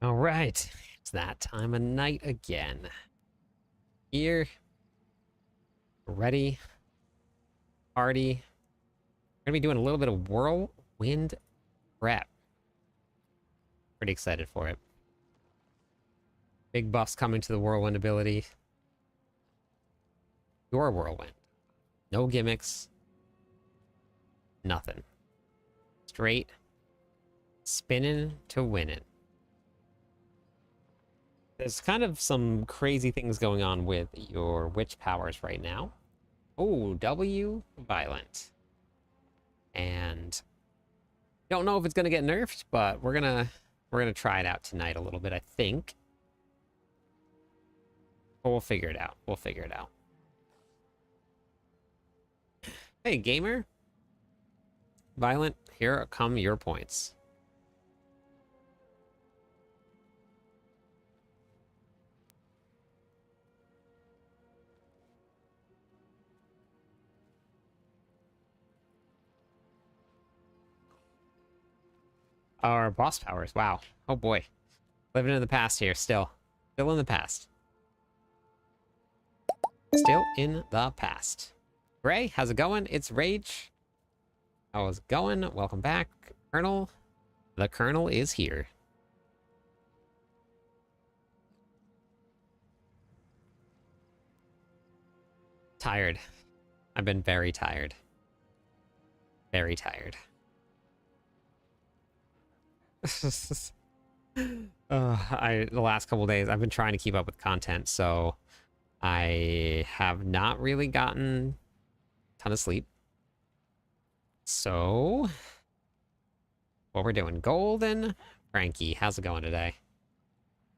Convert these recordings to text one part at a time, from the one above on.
All right, it's that time of night again. Here, ready, party. We're gonna be doing a little bit of Whirlwind prep. Pretty excited for it. Big buffs coming to the Whirlwind ability. Your Whirlwind. No gimmicks. Nothing. Straight. Spinning to winning. There's kind of some crazy things going on with your witch powers right now. Oh, W violent. And don't know if it's gonna get nerfed, but we're gonna try it out tonight a little bit, I think. But we'll figure it out. We'll figure it out. Hey, gamer. Violent, here come your points. Our boss powers. Wow. Oh boy. Living in the past here still. Still in the past. Still in the past. Gray, how's it going? It's Rage. How's it going? Welcome back. Colonel. The Colonel is here. Tired. I've been very tired. Very tired. The last couple days I've been trying to keep up with content, so I have not really gotten a ton of sleep. So what we're doing? Golden Frankie, how's it going today?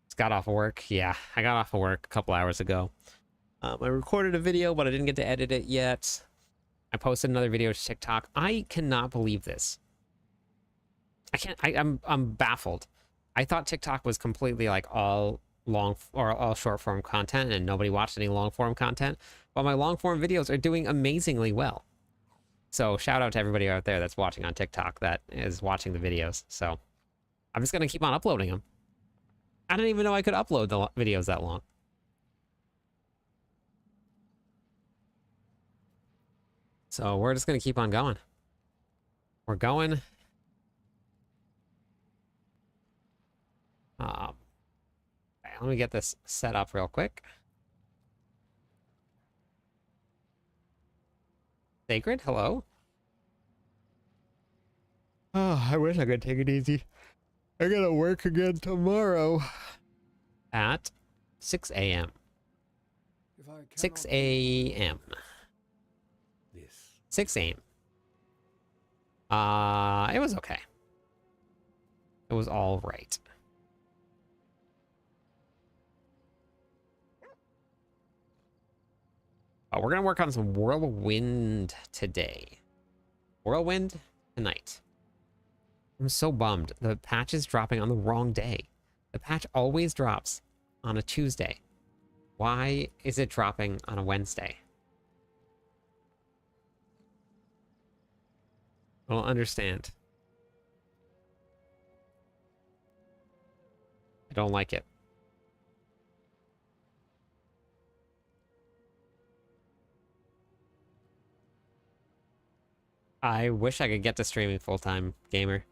Just got off of work. Yeah, I got off of work a couple hours ago. I recorded a video, but I didn't get to edit it yet. I posted another video to TikTok. I cannot believe this. I'm baffled. I thought TikTok was completely like all long or all short form content and nobody watched any long form content, but my long form videos are doing amazingly well. So shout out to everybody out there that's watching on TikTok that is watching the videos. So I'm just going to keep on uploading them. I didn't even know I could upload the videos that long. So we're just going to keep on going. We're going. Let me get this set up real quick. Sacred, hello. Oh, I wish I could take it easy. I gotta work again tomorrow at 6 a.m. 6 a.m. 6 a.m. It was okay. It was all right. We're gonna work on some Whirlwind today. Whirlwind tonight. I'm so bummed. The patch is dropping on the wrong day. The patch always drops on a Tuesday. Why is it dropping on a Wednesday? I don't understand. I don't like it. I wish I could get to streaming full-time, gamer.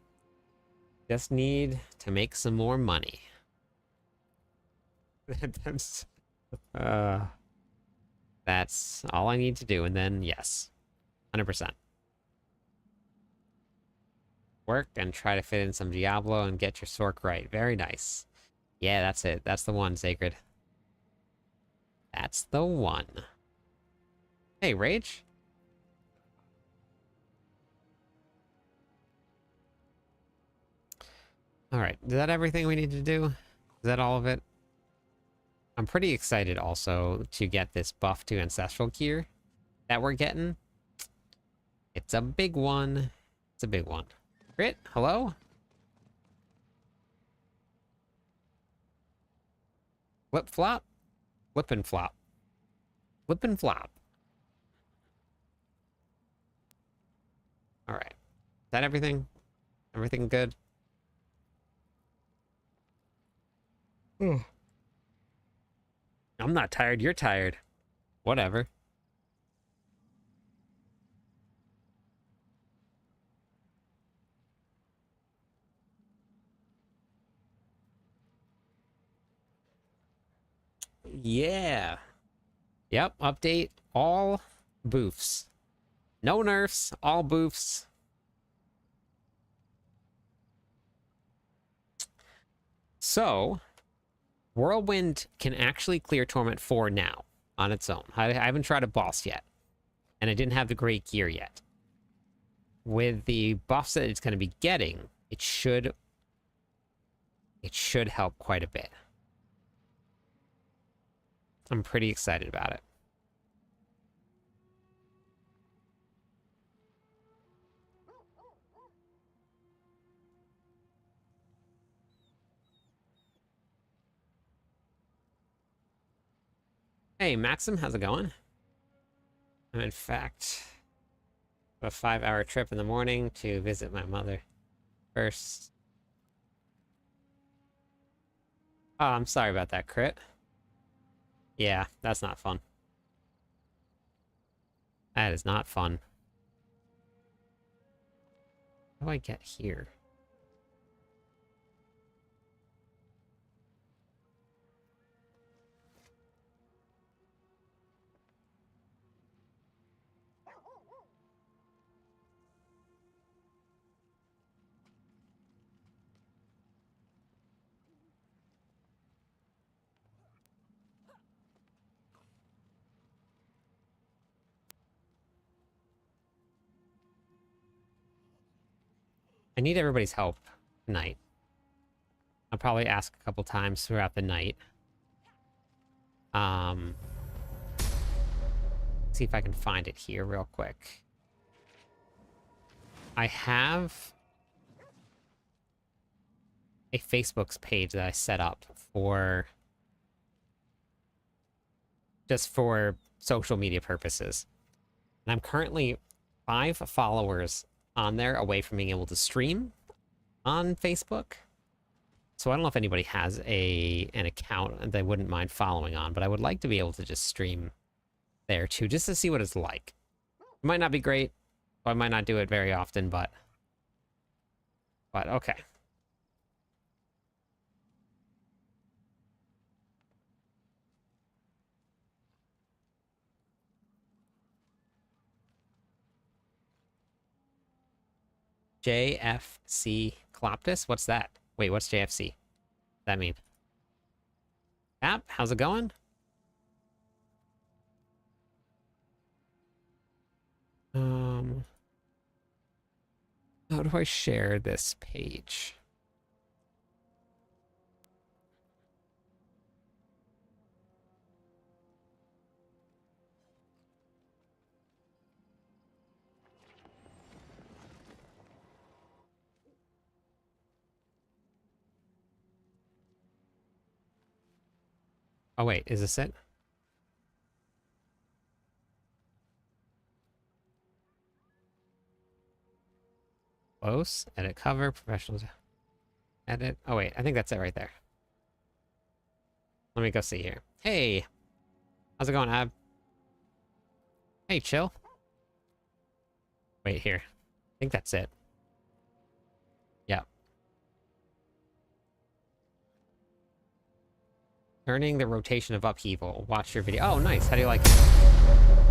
Just need to make some more money. That's all I need to do, and then yes, 100%. Work and try to fit in some Diablo and get your Sork right. Very nice. Yeah, that's it. That's the one, Sacred. That's the one. Hey, Rage? Alright, is that everything we need to do? Is that all of it? I'm pretty excited also to get this buff to Ancestral Gear that we're getting. It's a big one. It's a big one. Crit, hello? Flip flop? Flip and flop. Flip and flop. Alright. Is that everything? Everything good? I'm not tired, you're tired. Whatever. Yeah. Yep, update all boofs. No nerfs, all boofs. So, Whirlwind can actually clear Torment 4 now on its own. I haven't tried a boss yet, and I didn't have the great gear yet. With the buffs that it's going to be getting, it should help quite a bit. I'm pretty excited about it. Hey, Maxim, how's it going? I'm in fact a 5-hour trip in the morning to visit my mother first. Oh, I'm sorry about that, crit. Yeah, that's not fun. That is not fun. How do I get here? I need everybody's help tonight. I'll probably ask a couple times throughout the night. See if I can find it here real quick. I have a Facebook page that I set up for just for social media purposes. And I'm currently 5 followers on there away from being able to stream on Facebook. So I don't know if anybody has an account they wouldn't mind following on, but I would like to be able to just stream there too, just to see what it's like. It might not be great. I might not do it very often, but okay. JFC Cloptus? What's that? Wait, what's JFC? What's that mean? App, how's it going? How do I share this page? Oh wait, is this it? Close, edit cover, professionals, edit. Oh wait, I think that's it right there. Let me go see here. Hey, how's it going, Ab? Hey, chill. Wait here. I think that's it. Yeah. Turning the rotation of upheaval. Watch your video. Oh, nice. How do you like it?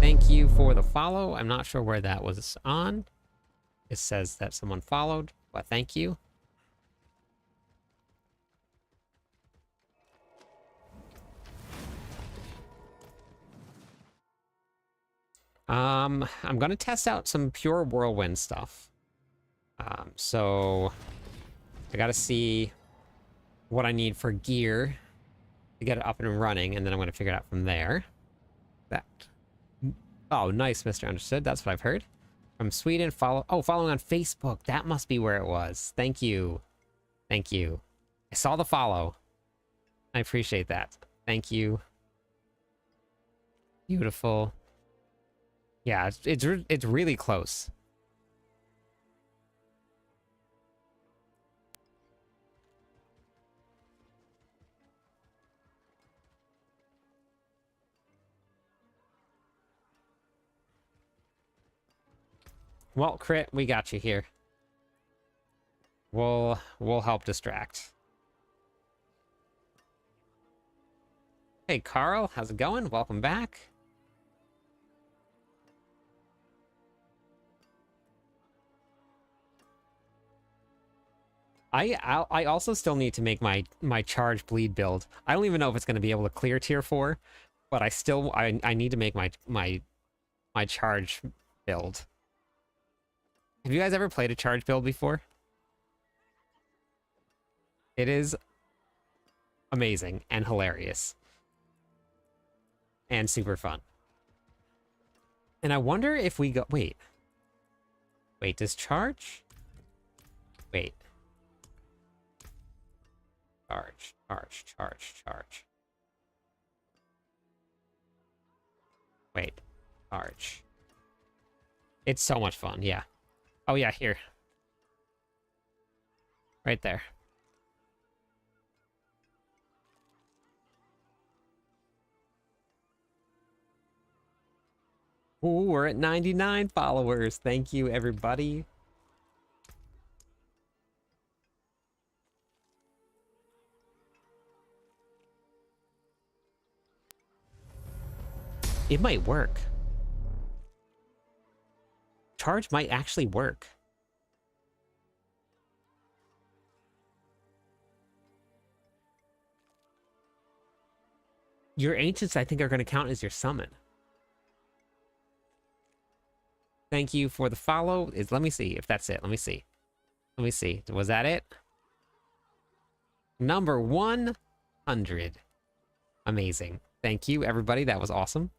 Thank you for the follow. I'm not sure where that was on. It says that someone followed, but thank you. I'm gonna test out some pure Whirlwind stuff. So I gotta see what I need for gear to get it up and running, and then I'm gonna figure it out from there. That. Oh, nice, Mr. Understood. That's what I've heard. From Sweden, following on Facebook. That must be where it was. Thank you. Thank you. I saw the follow. I appreciate that. Thank you. Beautiful. Yeah, it's really close. Well, Crit, we got you here. We'll help distract. Hey, Carl, how's it going? Welcome back. I also still need to make my charge bleed build. I don't even know if it's going to be able to clear tier 4, but I need to make my charge build. Have you guys ever played a charge build before? It is amazing and hilarious and super fun. And I wonder if we go... Wait, does charge? Wait. Charge. Wait, charge. It's so much fun, yeah. Oh yeah, here. Right there. Ooh, we're at 99 followers. Thank you, everybody. It might work. Charge might actually work. Your ancients, I think, are going to count as your summon. Thank you for the follow. Let me see if that's it. Let me see. Was that it? Number 100. Amazing. Thank you, everybody. That was awesome.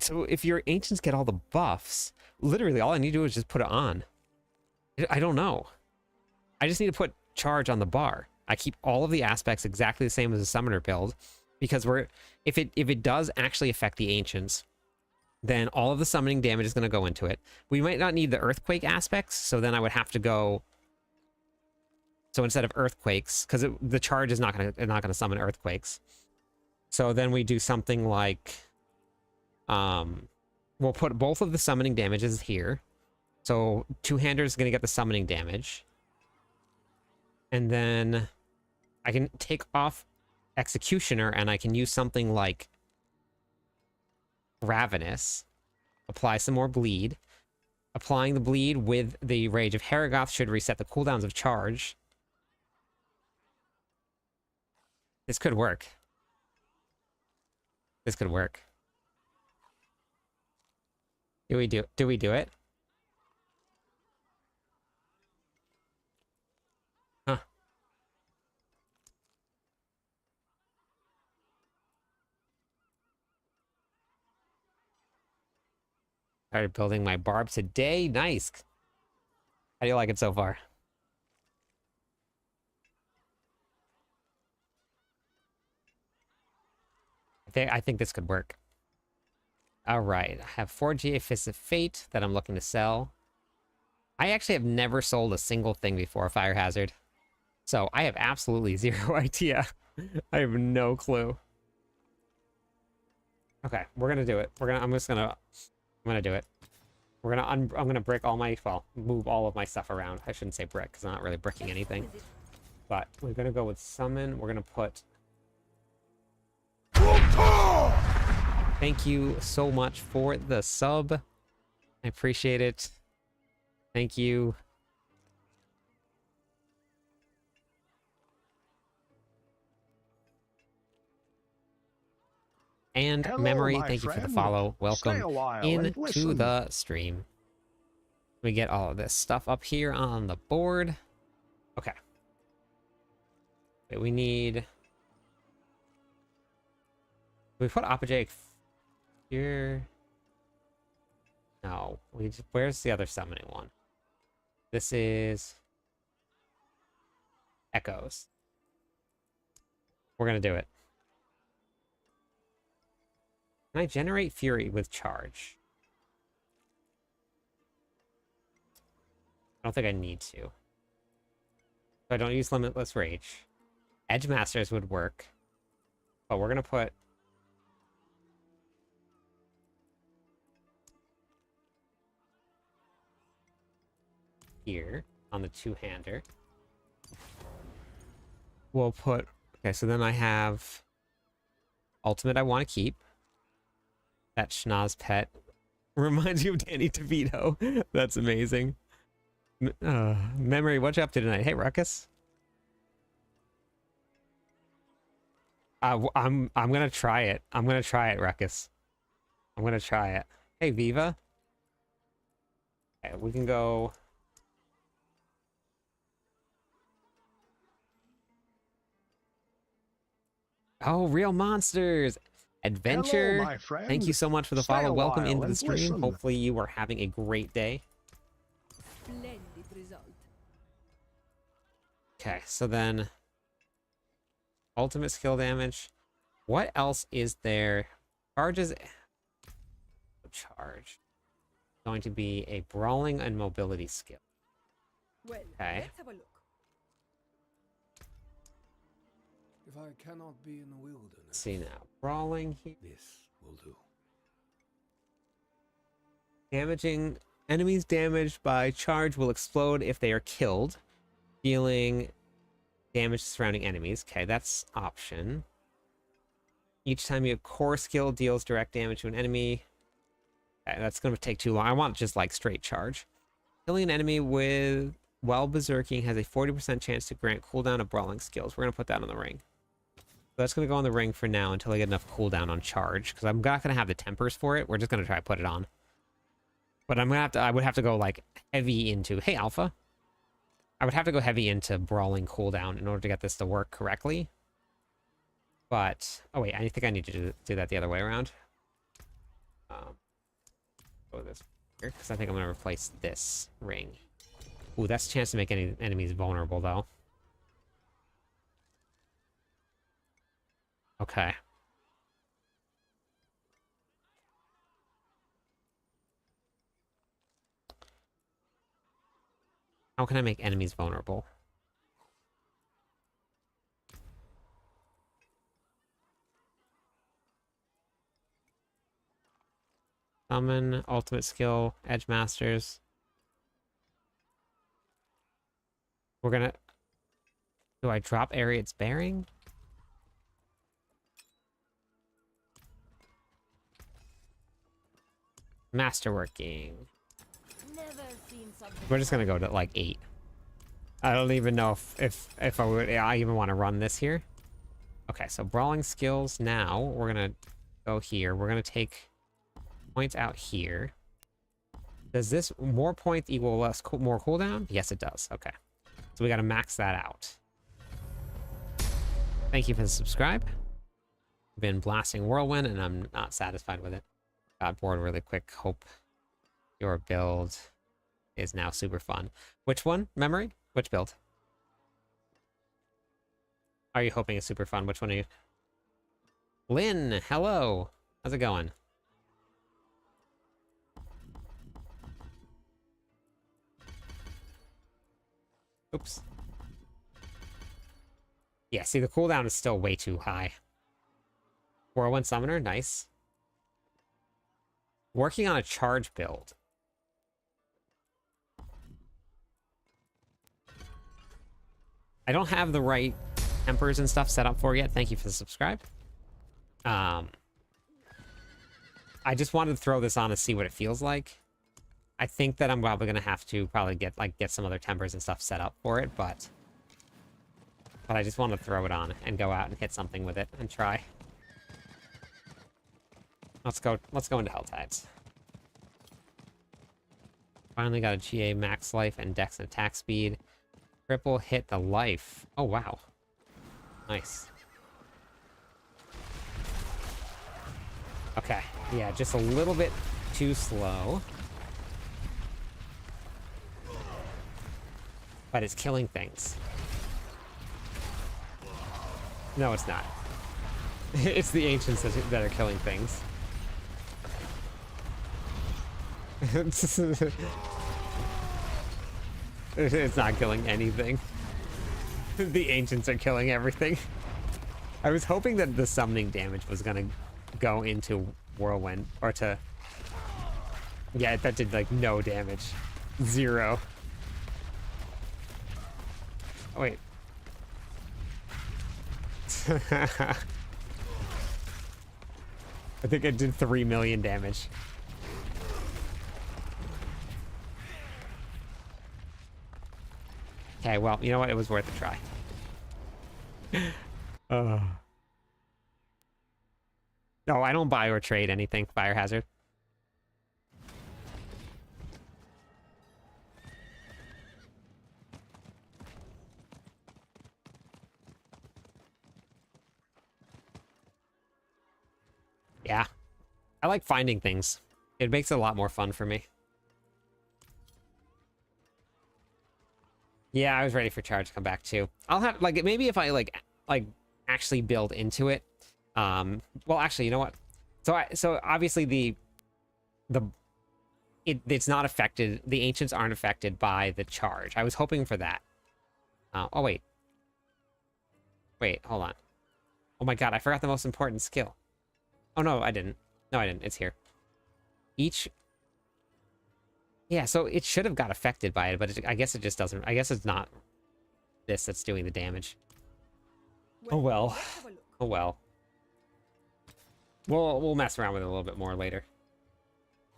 So if your ancients get all the buffs, literally all I need to do is just put it on. I don't know. I just need to put charge on the bar. I keep all of the aspects exactly the same as a summoner build, because if it does actually affect the ancients, then all of the summoning damage is going to go into it. We might not need the earthquake aspects, so then I would have to go. So instead of earthquakes, because the charge is not going to summon earthquakes. So then we do something like, we'll put both of the summoning damages here. So two-hander is going to get the summoning damage. And then I can take off Executioner and I can use something like Ravenous. Apply some more bleed. Applying the bleed with the Rage of Haragoth should reset the cooldowns of charge. This could work. This could work. Do we do it? Huh. Started building my barb today. Nice. How do you like it so far? I think this could work. All right. I have 4 GA Fists of Fate that I'm looking to sell. I actually have never sold a single thing before Fire Hazard. So I have absolutely zero idea. I have no clue. Okay, we're gonna do it. I'm gonna do it. I'm gonna brick all my, well, move all of my stuff around. I shouldn't say brick, because I'm not really bricking anything. But we're gonna go with summon. We're gonna put... Thank you so much for the sub. I appreciate it. Thank you. And Hello, Memory, my thank you for the friend. follow. Welcome Stay a while into and listen. the stream. We get all of this stuff up here on the board. Okay. Wait, we need... We put Apogee here. No, where's the other summoning one? This is Echoes. We're gonna do it. Can I generate Fury with charge? I don't think I need to. So I don't use Limitless Rage. Edge Masters would work. But we're gonna put here on the two-hander. We'll put... Okay, so then I have... Ultimate I want to keep. That Schnoz pet reminds you of Danny DeVito. That's amazing. Memory, what you up to tonight? Hey, Ruckus. I'm gonna try it. I'm gonna try it, Ruckus. I'm gonna try it. Hey, Viva. Okay, we can go... Oh, Real Monsters! Adventure! Hello, my friend. Thank you so much for the Stay follow. a Welcome while into the and stream. listen. Hopefully you are having a great day. Splendid result. Okay, so then... Ultimate skill damage. What else is there? Charges... Charge. Going to be a brawling and mobility skill. Well, Okay. let's have a look. If I cannot be in the wilderness, Let's see now. Brawling here. this will do. Damaging enemies damaged by charge will explode if they are killed, dealing damage to surrounding enemies. Okay, that's option. Each time you have core skill deals direct damage to an enemy. Okay, that's going to take too long. I want just like straight charge. Killing an enemy with while berserking has a 40% chance to grant cooldown of brawling skills. We're going to put that on the ring. So that's going to go on the ring for now until I get enough cooldown on charge, because I'm not going to have the tempers for it. We're just going to try to put it on. But I'm gonna have to. I would have to go like heavy into. Hey, Alpha. I would have to go heavy into brawling cooldown in order to get this to work correctly. But oh wait, I think I need to do that the other way around. Go this here because I think I'm gonna replace this ring. Ooh, that's a chance to make any enemies vulnerable though. Okay. How can I make enemies vulnerable? Summon, ultimate skill, edge masters. We're gonna... Do I drop area it's bearing? Masterworking. Never seen something. We're just gonna go to like 8. I don't even know if I even want to run this here. Okay, so brawling skills now. We're gonna go here. We're gonna take points out here. Does this more points equal less more cooldown? Yes, it does. Okay, so we gotta max that out. Thank you for the subscribe. Been blasting Whirlwind and I'm not satisfied with it. Got bored really quick. Hope your build is now super fun. Which one? Memory? Which build? Are you hoping it's super fun? Which one are you? Lynn, hello. How's it going? Oops. Yeah, see, the cooldown is still way too high. Whirlwind Summoner, nice. Working on a charge build. I don't have the right tempers and stuff set up for yet. Thank you for the subscribe. I just wanted to throw this on and see what it feels like. I think that I'm probably gonna have to get some other tempers and stuff set up for it, but I just want to throw it on and go out and hit something with it and try. Let's go into Helltides. Finally got a GA max life and dex and attack speed. Triple hit the life. Oh wow. Nice. Okay. Yeah, just a little bit too slow. But it's killing things. No, it's not. It's the ancients that are killing things. It's not killing anything. The ancients are killing everything. I was hoping that the summoning damage was gonna go into Whirlwind, or to... Yeah, that did like no damage. 0. Oh, wait. I think I did 3 million damage. Okay, well, you know what? It was worth a try. No, I don't buy or trade anything, Fire Hazard. Yeah. I like finding things. It makes it a lot more fun for me. Yeah, I was ready for Charge to come back too. I'll have, like, maybe if I, like actually build into it. Well, actually, you know what? So obviously it's not affected. The Ancients aren't affected by the Charge. I was hoping for that. Oh, wait. Wait, hold on. Oh my god, I forgot the most important skill. Oh, no, I didn't. No, I didn't. It's here. Each... Yeah, so it should have got affected by it, but I guess it just doesn't. I guess it's not this that's doing the damage. Oh, well. let's have a look. Oh, well. We'll mess around with it a little bit more later.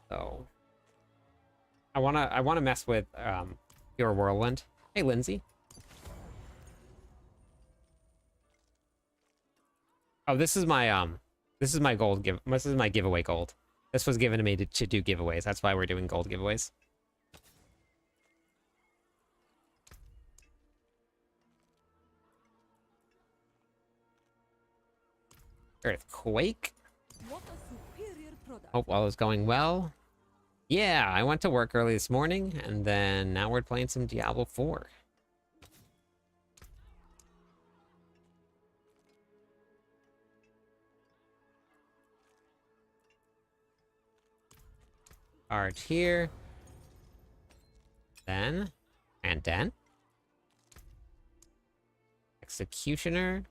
So... I wanna mess with, Pure Whirlwind. Hey, Lindsay. Oh, this is my gold this is my giveaway gold. This was given to me to do giveaways. That's why we're doing gold giveaways. Earthquake. What a superior product. Hope all is going well. Yeah, I went to work early this morning, and then now we're playing some Diablo 4. Arch here. Then. And then. Executioner.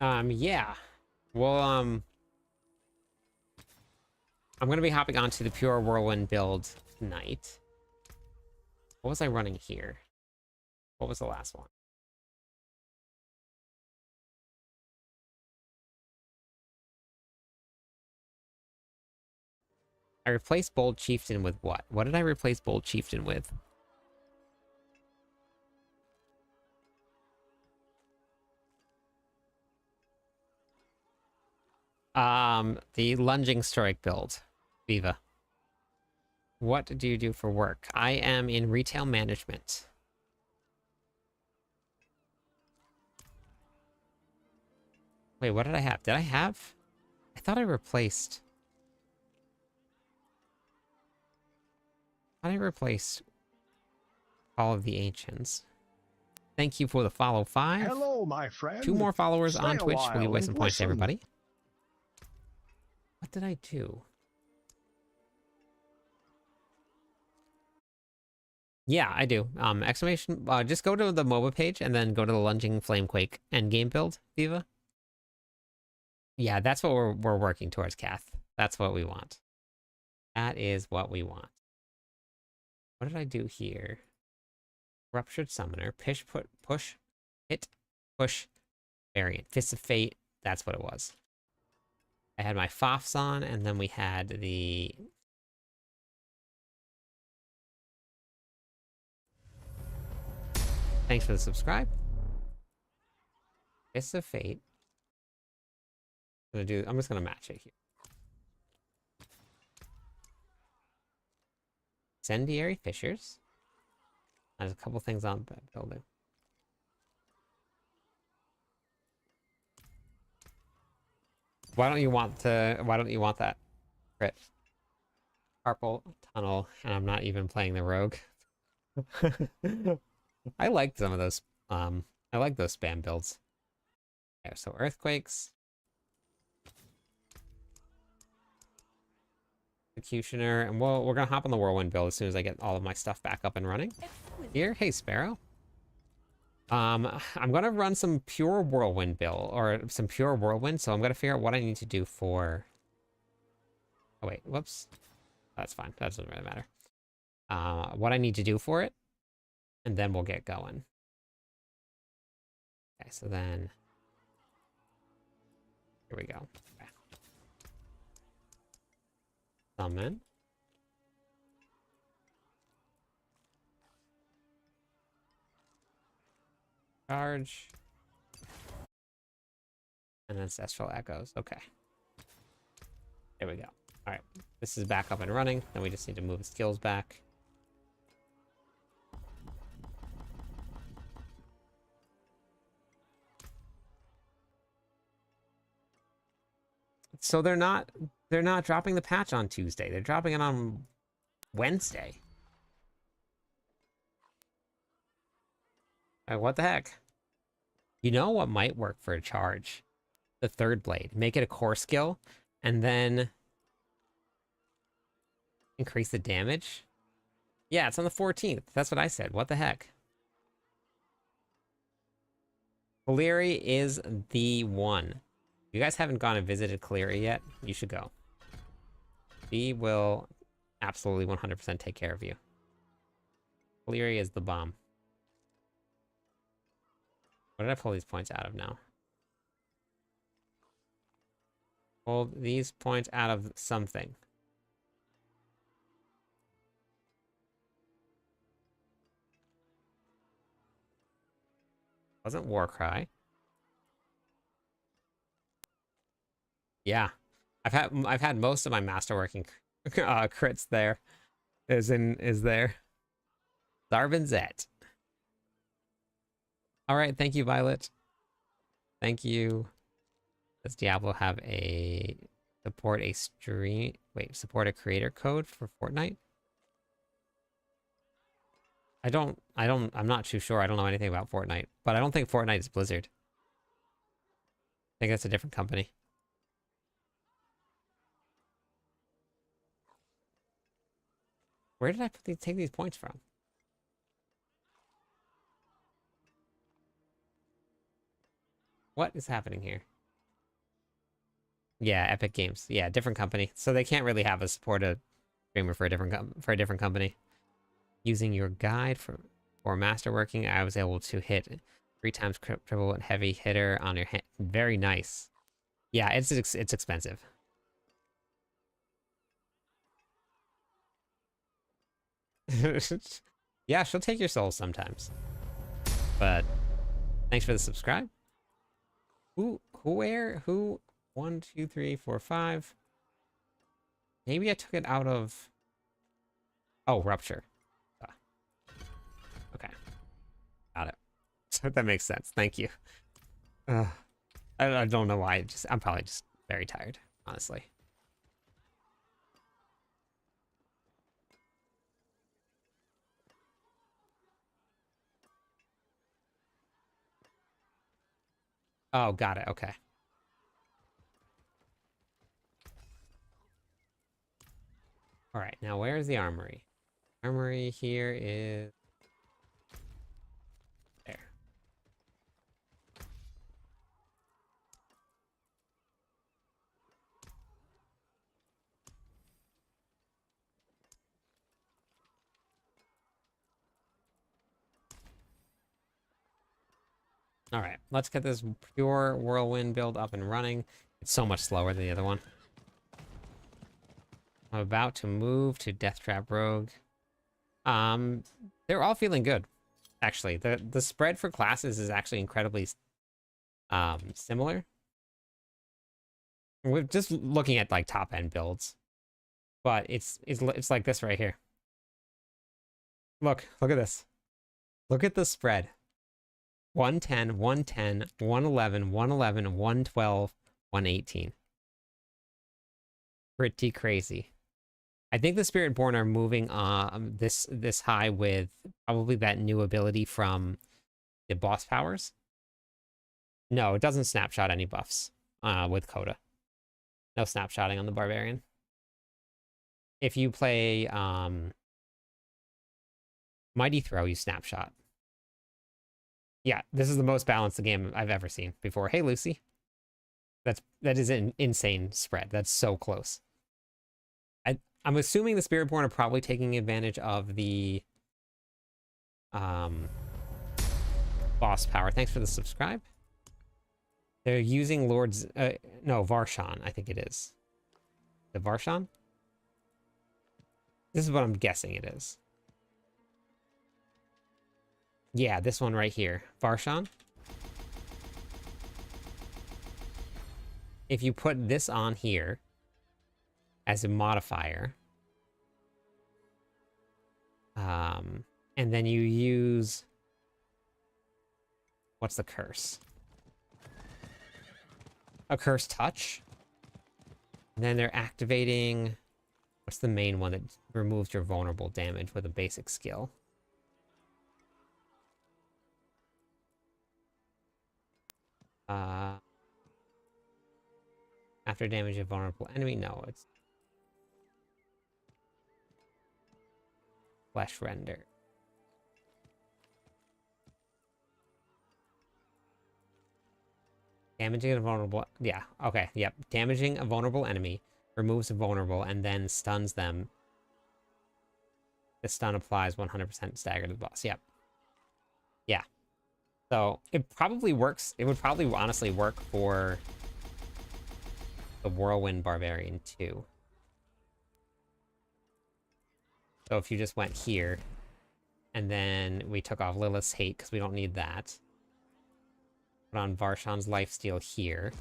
Yeah. Well, I'm gonna be hopping onto the Pure Whirlwind build tonight. What was I running here? What was the last one? I replaced Bold Chieftain with what? What did I replace Bold Chieftain with? The Lunging Strike build. Viva. What do you do for work? I am in retail management. Wait, what did I have? Did I have? I thought I replaced... I replaced all of the Ancients. Thank you for the follow, 5. Hello, my friend. 2 more followers Stay on a Twitch. We'll give while away some and points to listen. everybody. What did I do? Yeah, I do. Exclamation. Just go to the MOBA page and then go to the Lunging Flamequake endgame build, Viva. Yeah, that's what we're working towards, Kath. That's what we want. That is what we want. What did I do here? Ruptured Summoner, push, hit, push, variant. Fist of Fate, that's what it was. I had my Fofs on, and then we had the... Thanks for the subscribe. Fist of Fate. I'm just gonna match it here. Incendiary Fissures. There's a couple things on that building. Why don't you want that? Crit. Carpal Tunnel, and I'm not even playing the rogue. I like some of those. I like those spam builds. Okay, so earthquakes. Executioner, and we're gonna hop on the Whirlwind build as soon as I get all of my stuff back up and running. Here, hey Sparrow. I'm gonna run some pure Whirlwind build, or some pure Whirlwind, so I'm gonna figure out what I need to do for... Oh wait, whoops. That's fine, that doesn't really matter. what I need to do for it, and then we'll get going. Okay, so then here we go. Okay. Summon. Charge. And Ancestral Echoes. Okay. There we go. All right. This is back up and running. Then we just need to move the skills back. So they're not dropping the patch on Tuesday. They're dropping it on Wednesday. What the heck? You know what might work for a charge? The third blade. Make it a core skill, and then increase the damage. Yeah, it's on the 14th. That's what I said. What the heck? Cleary is the one. If you guys haven't gone and visited Cleary yet, you should go. He will absolutely 100% take care of you. Cleary is the bomb. What did I pull these points out of now? Pull these points out of something. Wasn't Warcry. Yeah. I've had most of my masterworking crits there. Is there. Darvin Zet. All right, thank you, Violet. Thank you. Does Diablo have a support a creator code for Fortnite? I'm not too sure. I don't know anything about Fortnite, but I don't think Fortnite is Blizzard. I think that's a different company. Where did I take these points from? What is happening here? Yeah, Epic Games. Yeah, different company. So they can't really have a streamer for a different company. Using your guide for masterworking, I was able to hit 3 times triple and heavy hitter on your hand. Very nice. Yeah, it's expensive. Yeah, she'll take your soul sometimes. But thanks for the subscribe. Who? 1, 2, 3, 4, 5. Maybe I took it out of. Oh, rupture. Okay, got it. That makes sense. Thank you. I don't know why. I'm probably just very tired, honestly. Oh, got it. Okay. All right. Now, where's the armory? Armory here is there. All right. Let's get this pure Whirlwind build up and running. It's so much slower than the other one. I'm about to move to Deathtrap Rogue. They're all feeling good. Actually, the spread for classes is actually incredibly similar. We're just looking at like top end builds, but it's like this right here. Look at this. Look at the spread. 110, 110, 111, 111, 112, 118. Pretty crazy. I think the Spiritborn are moving this high with probably that new ability from the boss powers. No, it doesn't snapshot any buffs with Coda. No snapshotting on the Barbarian. If you play Mighty Throw, you snapshot. Yeah, this is the most balanced game I've ever seen before. Hey, Lucy. That is an insane spread. That's so close. I'm assuming the Spiritborn are probably taking advantage of the boss power. Thanks for the subscribe. They're using Lord's no, Varshan, I think it is. The Varshan? This is what I'm guessing it is. Yeah, this one right here. Varshan. If you put this on here as a modifier, and then you use, what's the curse? A curse touch. And then they're activating, what's the main one that removes your vulnerable damage with a basic skill? After damage a vulnerable enemy? No, it's Flesh Render. Damaging a vulnerable... Yeah, okay, yep. Damaging a vulnerable enemy, removes a vulnerable, and then stuns them. The stun applies 100% stagger to the boss. Yep. Yeah. So, it probably works. It would probably honestly work for the Whirlwind Barbarian too. So if you just went here, and then we took off Lilith's Hate, because we don't need that. Put on Varshan's Lifesteal here.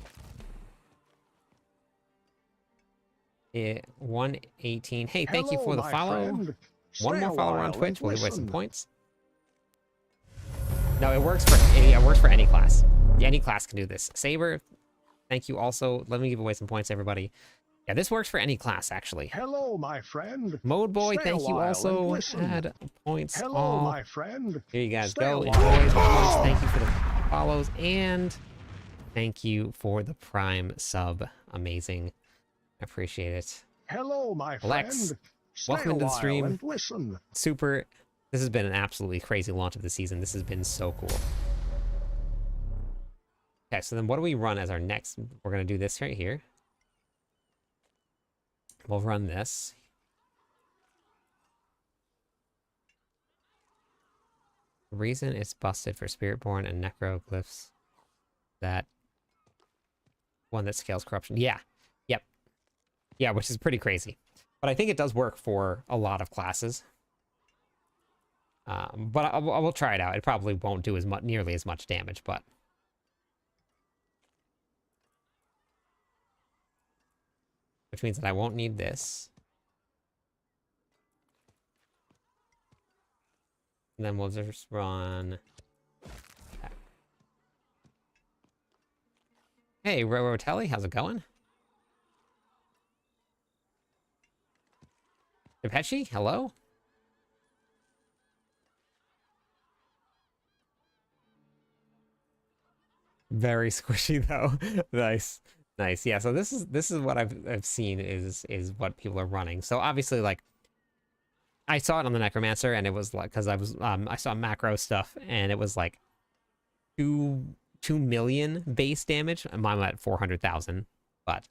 118. Hey, thank you for the follow. One more follower on Twitch. We'll give away some points. No, it works for any class. Any class can do this. Saber, thank you also. Let me give away some points, everybody. Yeah, this works for any class, actually. Hello, my friend. Mode Boy, thank you also. Add points. Hello, my friend. Here you guys go. Enjoy the points. Thank you for the follows, and thank you for the Prime sub. Amazing. I appreciate it. Hello, my Alex, friend. welcome into the stream. Listen. Super. This has been an absolutely crazy launch of the season. This has been so cool. Okay, so then what do we run as our next? We're going to do this right here. We'll run this. The reason it's busted for Spiritborn and Necroglyphs, that one that scales corruption. Yeah. Yep. Yeah, which is pretty crazy. But I think it does work for a lot of classes. But I will try it out. It probably won't do nearly as much damage, but... Which means that I won't need this. And then we'll just run... Hey, Rotelli, how's it going? Depechi, hello? Very squishy though. Nice. Nice. Yeah, so this is what I've seen is what people are running. So obviously, like, I saw it on the Necromancer, and it was like, because I saw macro stuff, and it was like 2 million base damage. I'm at 400,000, but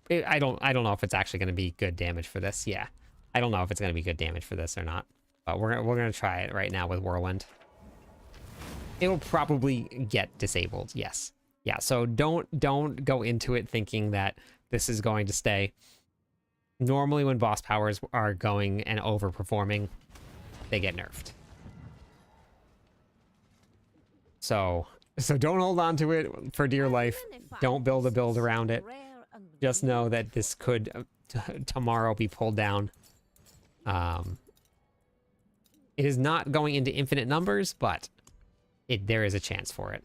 I don't know if it's actually going to be good damage for this. Yeah, I don't know if it's going to be good damage for this or not, but we're gonna try it right now with Whirlwind. It'll probably get disabled, yes. Yeah, so don't go into it thinking that this is going to stay. Normally when boss powers are going and overperforming, they get nerfed. So don't hold on to it for dear life. Don't build a build around it. Just know that this could tomorrow be pulled down. It is not going into infinite numbers, but there is a chance for it.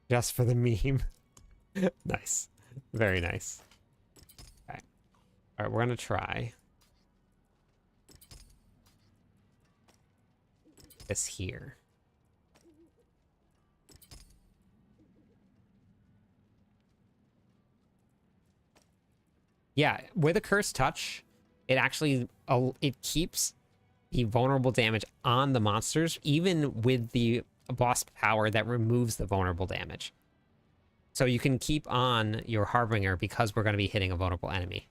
Just for the meme. Nice. Very nice. Okay. All right, we're going to try this here. Yeah, with a Curse Touch, it actually it keeps the vulnerable damage on the monsters, even with the a boss power that removes the vulnerable damage. So you can keep on your Harbinger because we're going to be hitting a vulnerable enemy.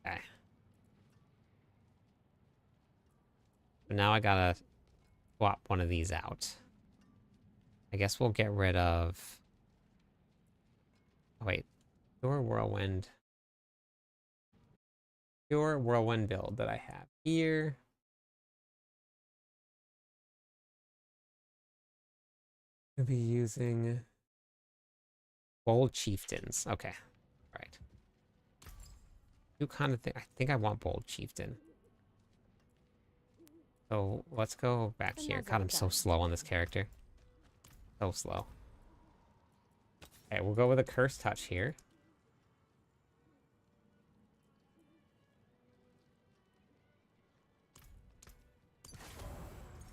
Okay. So now I gotta swap one of these out. I guess we'll get rid of... Oh, wait. Pure Whirlwind. Pure Whirlwind build that I have here. We'll be using Bold Chieftains. Okay. All right. You kind of think... I think I want Bold Chieftain. So let's go back here. God, I'm so slow on this character. So slow. Okay, we'll go with a Curse Touch here.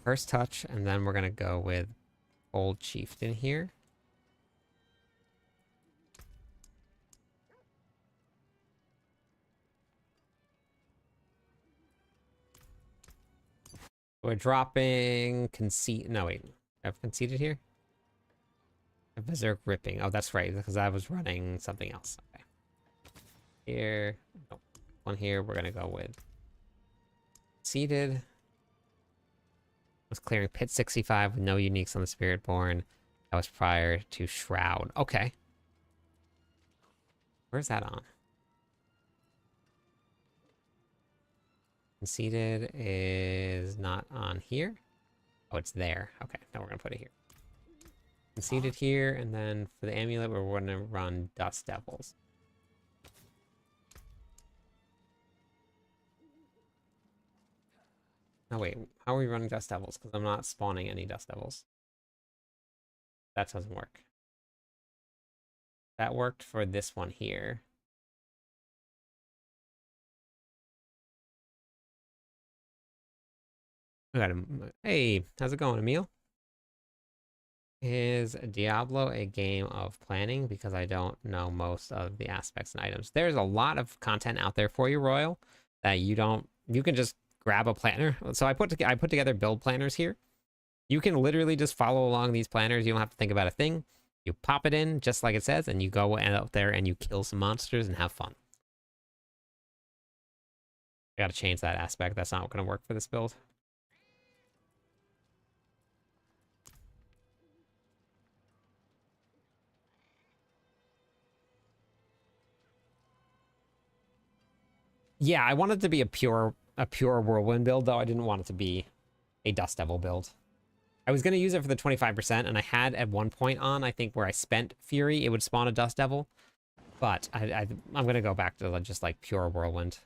Curse Touch, and then we're going to go with Old Chieftain here. We're dropping Conceit. No, wait. I've conceded here? Berserk Ripping. Oh, that's right, because I was running something else. Okay. Here. Nope. One here. We're going to go with Conceded. Was clearing Pit 65 with no uniques on the Spiritborn. That was prior to Shroud. Okay. Where's that on? Conceded is not on here. Oh, it's there. Okay, now we're gonna put it here. Conceded here, and then for the amulet, we're gonna run Dust Devils. Oh wait, how are we running Dust Devils? Because I'm not spawning any Dust Devils. That doesn't work. That worked for this one here. I got him. Hey, how's it going, Emil? Is Diablo a game of planning? Because I don't know most of the aspects and items. There's a lot of content out there for you, Royal, that you can just grab a planner. So I put together build planners here. You can literally just follow along these planners. You don't have to think about a thing. You pop it in just like it says, and you go out there and you kill some monsters and have fun. I gotta change that aspect. That's not gonna work for this build. Yeah, I wanted it to be a pure Whirlwind build, though. I didn't want it to be a Dust Devil build. I was going to use it for the 25%, and I had at one point on, I think, where I spent Fury, it would spawn a Dust Devil. But I'm going to go back to just, like, pure Whirlwind.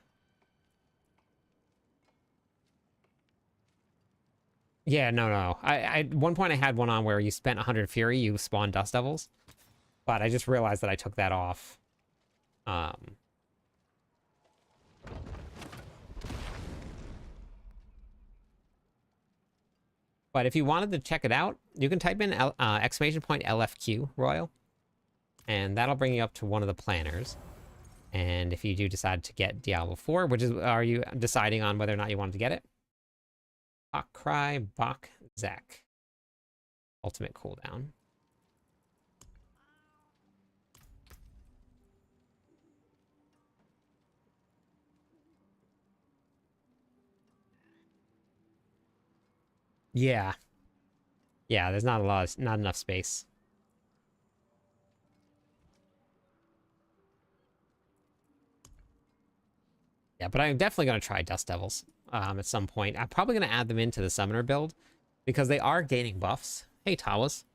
Yeah, no. At one point I had one on where you spent 100 Fury, you spawn Dust Devils. But I just realized that I took that off. But if you wanted to check it out, you can type in exclamation point LFQ, Royal. And that'll bring you up to one of the planners. And if you do decide to get Diablo 4, are you deciding on whether or not you wanted to get it? Bach Cry, Bach Zek. Ultimate cooldown. Yeah. Yeah, there's not enough space. Yeah, but I'm definitely going to try Dust Devils at some point. I'm probably going to add them into the Summoner build because they are gaining buffs. Hey, Tawas.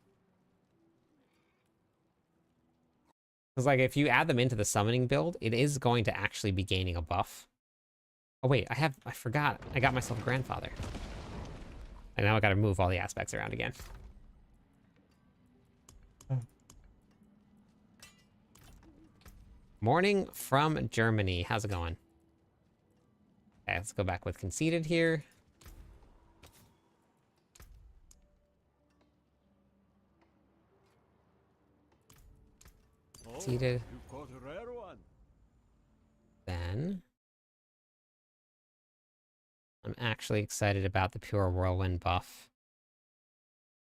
Because, like, if you add them into the Summoning build, it is going to actually be gaining a buff. Oh, wait, I forgot. I got myself a grandfather. And now I got to move all the aspects around again. Morning from Germany. How's it going? Okay, let's go back with Conceded here. Conceded. Then I'm actually excited about the pure Whirlwind buff.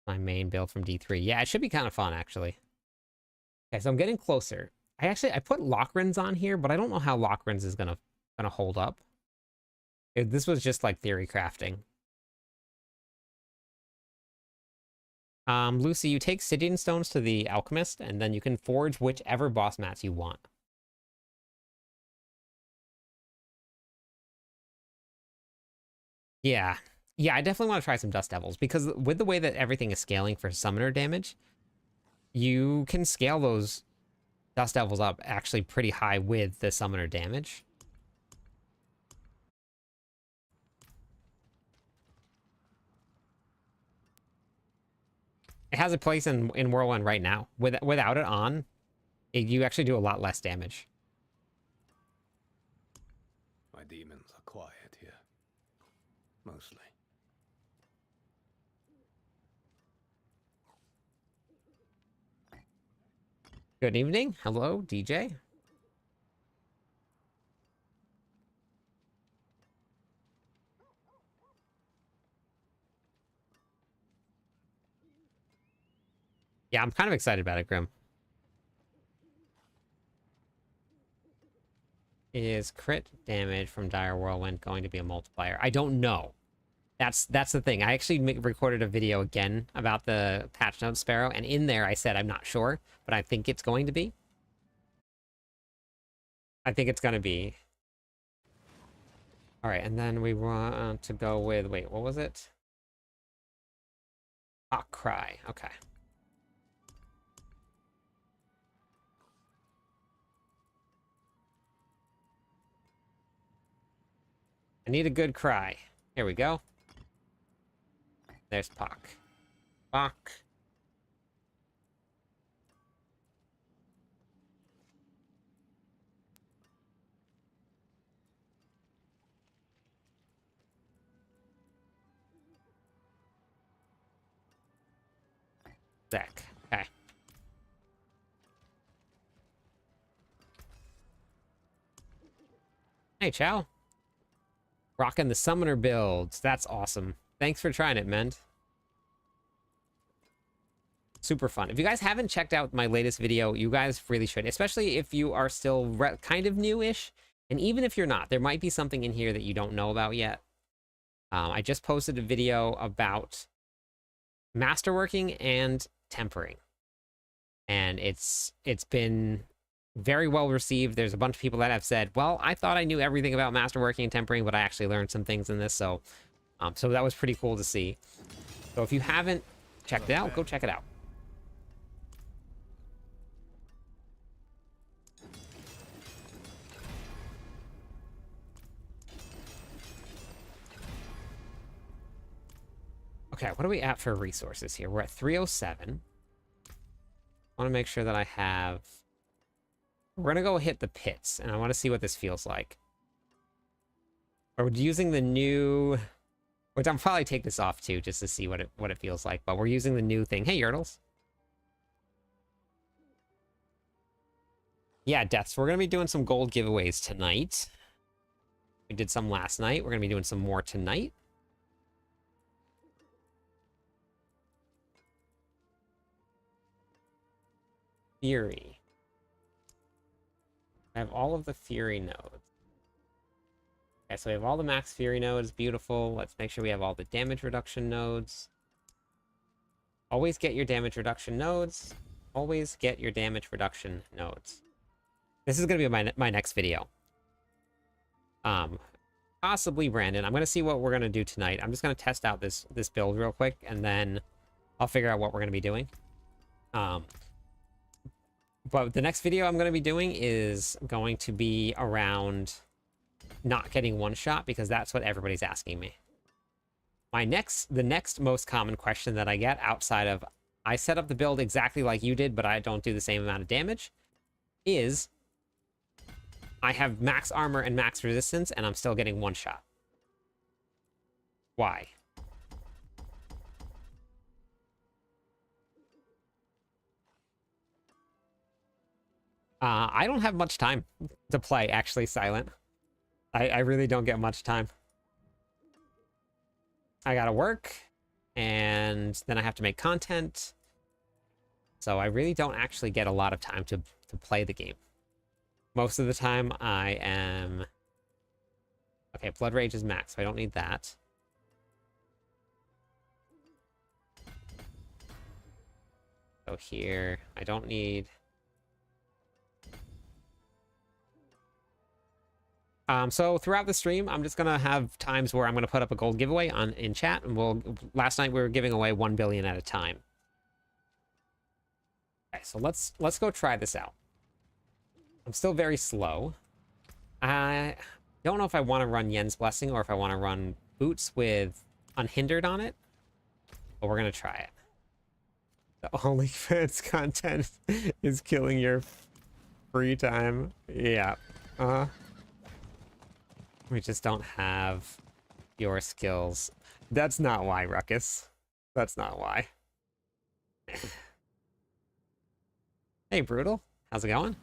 My main build from D3. Yeah, it should be kind of fun, actually. Okay, so I'm getting closer. I put Lockrins on here, but I don't know how Lockrins is gonna hold up. This was just like theory crafting. Lucy, you take Sidian stones to the alchemist, and then you can forge whichever boss mats you want. Yeah. Yeah, I definitely want to try some Dust Devils, because with the way that everything is scaling for summoner damage, you can scale those Dust Devils up actually pretty high with the summoner damage. It has a place in Whirlwind right now. Without it on, you actually do a lot less damage. My demons are quiet here. Mostly. Good evening. Hello, DJ. Yeah, I'm kind of excited about it, Grim. Is crit damage from Dire Whirlwind going to be a multiplier? I don't know. That's the thing. I actually recorded a video again about the patch notes Sparrow, and in there I said I'm not sure, but I think it's going to be. I think it's going to be. All right, and then we want to go with, wait, what was it? Hawk Cry. Okay. I need a good cry. Here we go. There's Pock. Pock. Zach. Okay. Hey, Chow. Rocking the summoner builds. That's awesome. Thanks for trying it, Mend. Super fun. If you guys haven't checked out my latest video, you guys really should, especially if you are still kind of new-ish. And even if you're not, there might be something in here that you don't know about yet. I just posted a video about masterworking and tempering. And it's been very well received. There's a bunch of people that have said, well, I thought I knew everything about masterworking and tempering, but I actually learned some things in this. So that was pretty cool to see. So if you haven't checked it out, go check it out. Okay, what are we at for resources here? We're at 307. I want to make sure that I have... We're going to go hit the pits, and I want to see what this feels like. We're using the new... Which I'll probably take this off, too, just to see what it feels like. But we're using the new thing. Hey, Yertles. Yeah, Deaths. We're going to be doing some gold giveaways tonight. We did some last night. We're going to be doing some more tonight. Fury. I have all of the Fury nodes. Okay, so we have all the max Fury nodes. Beautiful. Let's make sure we have all the damage reduction nodes. Always get your damage reduction nodes. Always get your damage reduction nodes. This is going to be my next video. Possibly Brandon. I'm going to see what we're going to do tonight. I'm just going to test out this build real quick, and then I'll figure out what we're going to be doing. But the next video I'm going to be doing is going to be around not getting one shot, because that's what everybody's asking me. The next most common question that I get outside of I set up the build exactly like you did, but I don't do the same amount of damage, is I have max armor and max resistance, and I'm still getting one shot. Why? I don't have much time to play, actually, Silent. I really don't get much time. I gotta work, and then I have to make content. So I really don't actually get a lot of time to play the game. Most of the time I am... Okay, Blood Rage is max, so I don't need that. So here, I don't need... So throughout the stream, I'm just gonna have times where I'm gonna put up a gold giveaway in chat, and last night we were giving away 1 billion at a time. Okay, so let's go try this out. I'm still very slow. I don't know if I want to run Yen's Blessing or if I want to run Boots with Unhindered on it, but we're gonna try it. The OnlyFans content is killing your free time. Yeah. We just don't have your skills. That's not why, Ruckus. That's not why. Hey, Brutal. How's it going?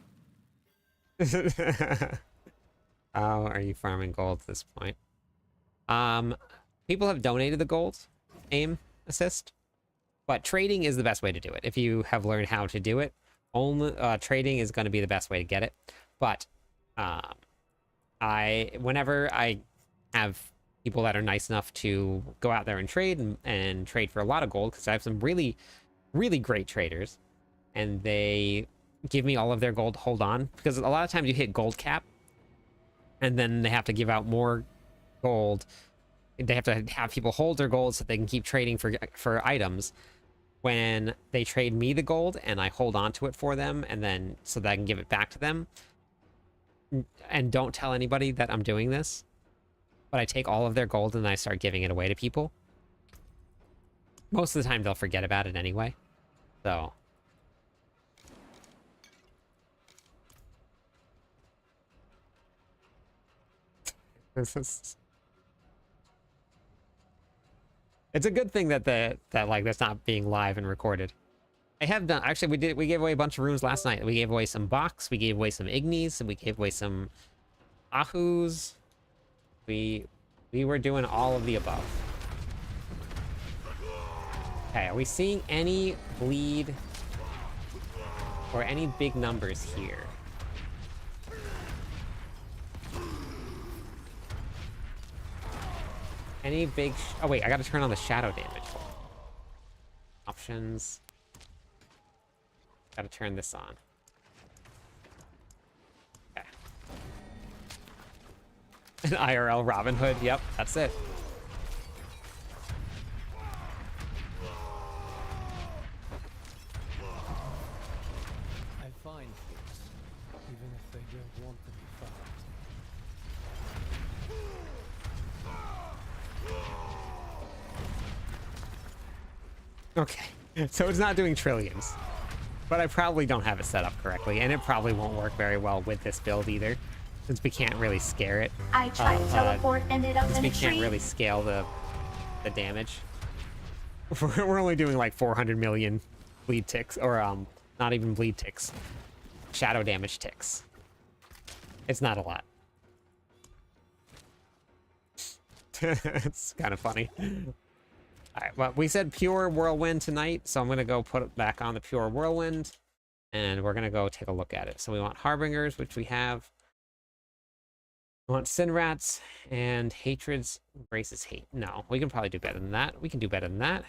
How are you farming gold at this point? People have donated the gold aim assist, but trading is the best way to do it. If you have learned how to do it, only trading is going to be the best way to get it. But whenever I have people that are nice enough to go out there and trade for a lot of gold, because I have some really, really great traders, and they give me all of their gold to hold on, because a lot of times you hit gold cap, and then they have to give out more gold. They have to have people hold their gold so they can keep trading for items. When they trade me the gold and I hold on to it for them, and then so that I can give it back to them, and don't tell anybody that I'm doing this, but I take all of their gold and I start giving it away to people. Most of the time they'll forget about it anyway. So it's a good thing that like that's not being live and recorded. I have done, actually we gave away a bunch of rooms last night. We gave away some Box, we gave away some Ignis, and we gave away some Ahus. We were doing all of the above. Okay, are we seeing any bleed or any big numbers here? Any big... Oh, wait, I gotta turn on the shadow damage. Options. Gotta turn this on. Okay. An IRL Robin Hood. Yep, that's it. I find things, even if they don't want to be found. Okay, so it's not doing trillions. But I probably don't have it set up correctly, and it probably won't work very well with this build either, since we can't really scare it. I tried to teleport, ended up in We a can't tree. really scale the damage. We're only doing like 400 million bleed ticks, or not even bleed ticks, shadow damage ticks. It's not a lot. It's kind of funny. Alright, well, we said pure Whirlwind tonight, so I'm going to go put it back on the pure Whirlwind, and we're going to go take a look at it. So we want Harbingers, which we have. We want Sin Rats, and Hatreds embraces hate. No, we can probably do better than that. We can do better than that.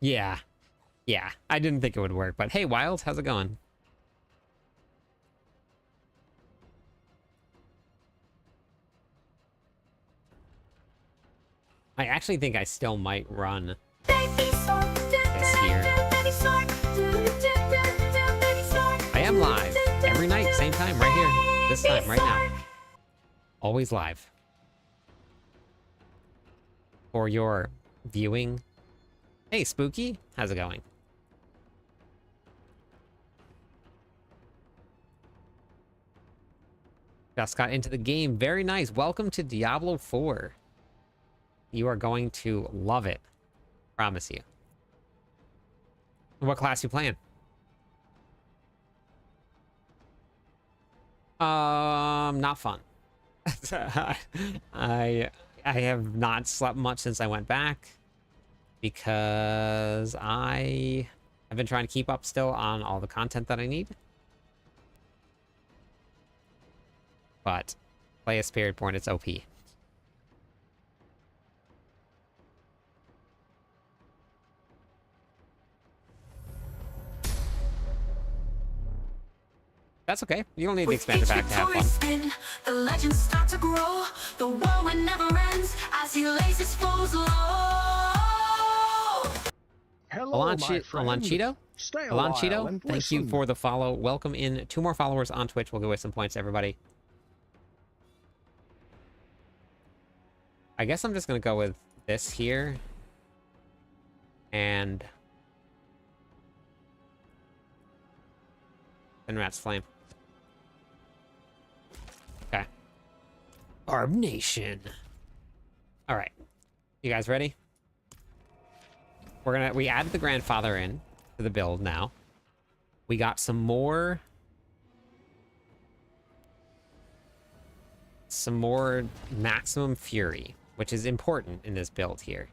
Yeah. Yeah, I didn't think it would work, but hey, Wild, how's it going? I actually think I still might run this here. I am live every night, same time, right here. This time, right now. Always live. For your viewing. Hey, Spooky, how's it going? Just got into the game. Very nice. Welcome to Diablo 4. You are going to love it. Promise you. What class you playing? Not fun. I have not slept much since I went back because I have been trying to keep up still on all the content that I need. But play a Spiritborn, it's OP. That's okay. You don't need the expanded pack to have fun. Spin, the legends start to grow. The whirlwind never ends as he lays his foes low. Hello, my friend. Alanchito? Stay a while Alanchito, and thank you listen. for the follow. Welcome in. 2 more followers on Twitch. We'll give away some points, everybody. I guess I'm just going to go with this here. And... then Rat's Flame. Okay. Arb Nation. All right. You guys ready? We added the grandfather in to the build now. We got some more maximum fury, which is important in this build here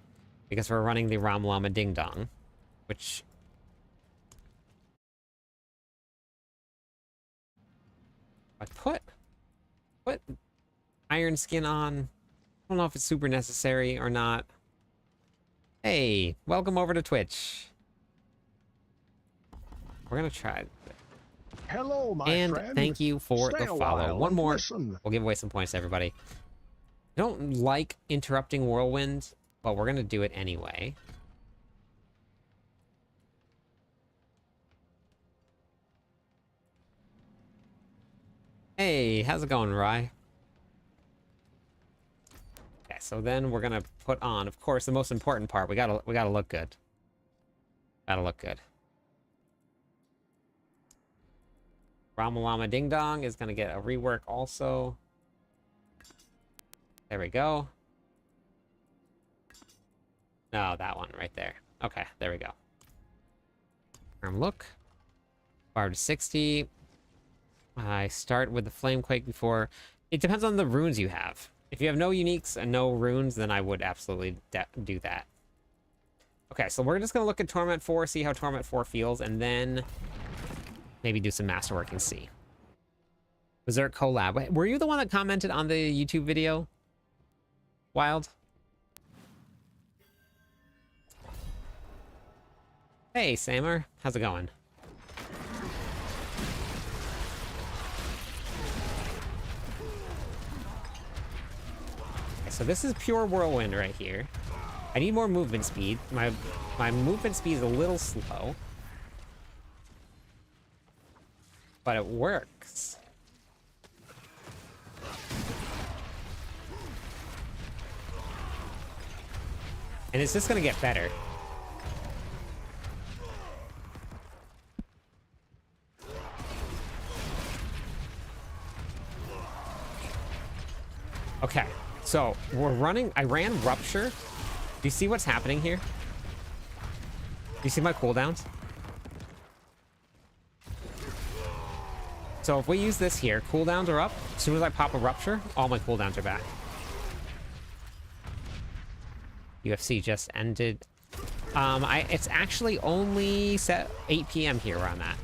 because we're running the Ram Llama Ding Dong, which I put iron skin on. I don't know if it's super necessary or not. Hey, welcome over to Twitch. We're gonna try. Hello, my and friend. thank you for Stay the a follow. while One and more. listen. We'll give away some points to everybody. I don't like interrupting Whirlwind, but we're gonna do it anyway. Hey, how's it going, Rye? Okay, so then we're gonna put on, of course, the most important part. We gotta look good. Gotta look good. Ramalama Ding Dong is gonna get a rework also. There we go. No, that one right there. Okay, there we go. Look. Bar to 60. I start with the Flamequake before. It depends on the runes you have. If you have no uniques and no runes, then I would absolutely do that. Okay, so we're just going to look at Torment 4, see how Torment 4 feels, and then maybe do some Masterworking C. Berserk collab. Wait, were you the one that commented on the YouTube video? Wild? Hey, Samer. How's it going? So this is pure Whirlwind right here. I need more movement speed. My movement speed is a little slow. But it works. And it's just gonna get better. Okay. So, we're running... I ran Rupture. Do you see what's happening here? Do you see my cooldowns? So, if we use this here, cooldowns are up. As soon as I pop a Rupture, all my cooldowns are back. UFC just ended. It's actually only set 8 PM here where I'm at.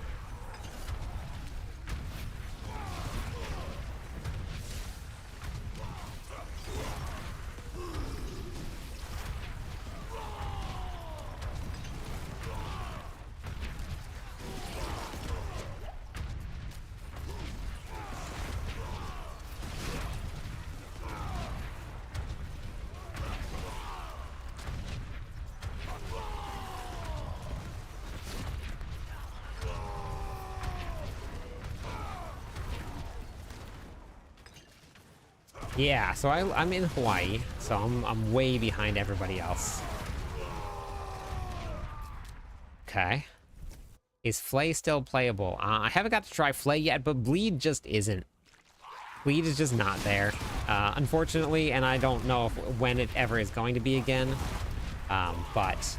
Yeah, so I'm in Hawaii, so I'm way behind everybody else. Okay. Is Flay still playable? I haven't got to try Flay yet, but Bleed just isn't. Bleed is just not there, unfortunately, and I don't know when it ever is going to be again. But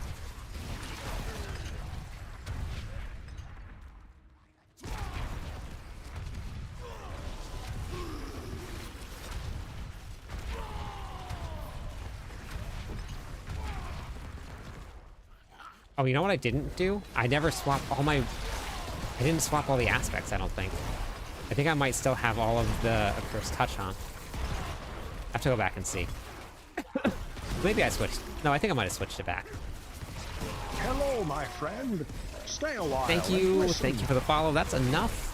Oh, you know what I didn't do? I never swapped all my... I didn't swap all the aspects, I don't think. I think I might still have all of the Accursed Touch on. I have to go back and see. Maybe I switched. No, I think I might have switched it back. Hello, my friend. Stay a while. Thank and you. listen. Thank you for the follow. That's enough.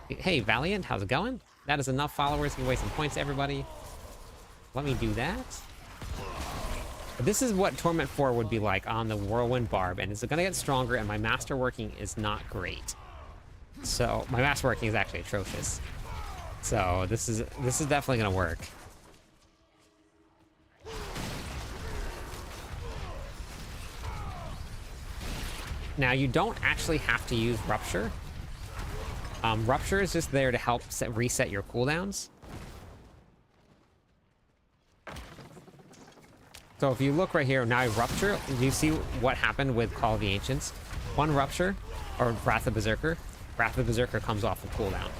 Hey, Valiant, how's it going? That is enough followers. Give away some points to everybody. Let me do that. This is what Torment 4 would be like on the Whirlwind Barb, and it's going to get stronger, and my masterworking is not great. So, my masterworking is actually atrocious. So, this is definitely going to work. Now, you don't actually have to use Rupture. Rupture is just there to help reset your cooldowns. So if you look right here, now I Rupture, you see what happened with Call of the Ancients? One Rupture, or Wrath of Berserker comes off the cooldown.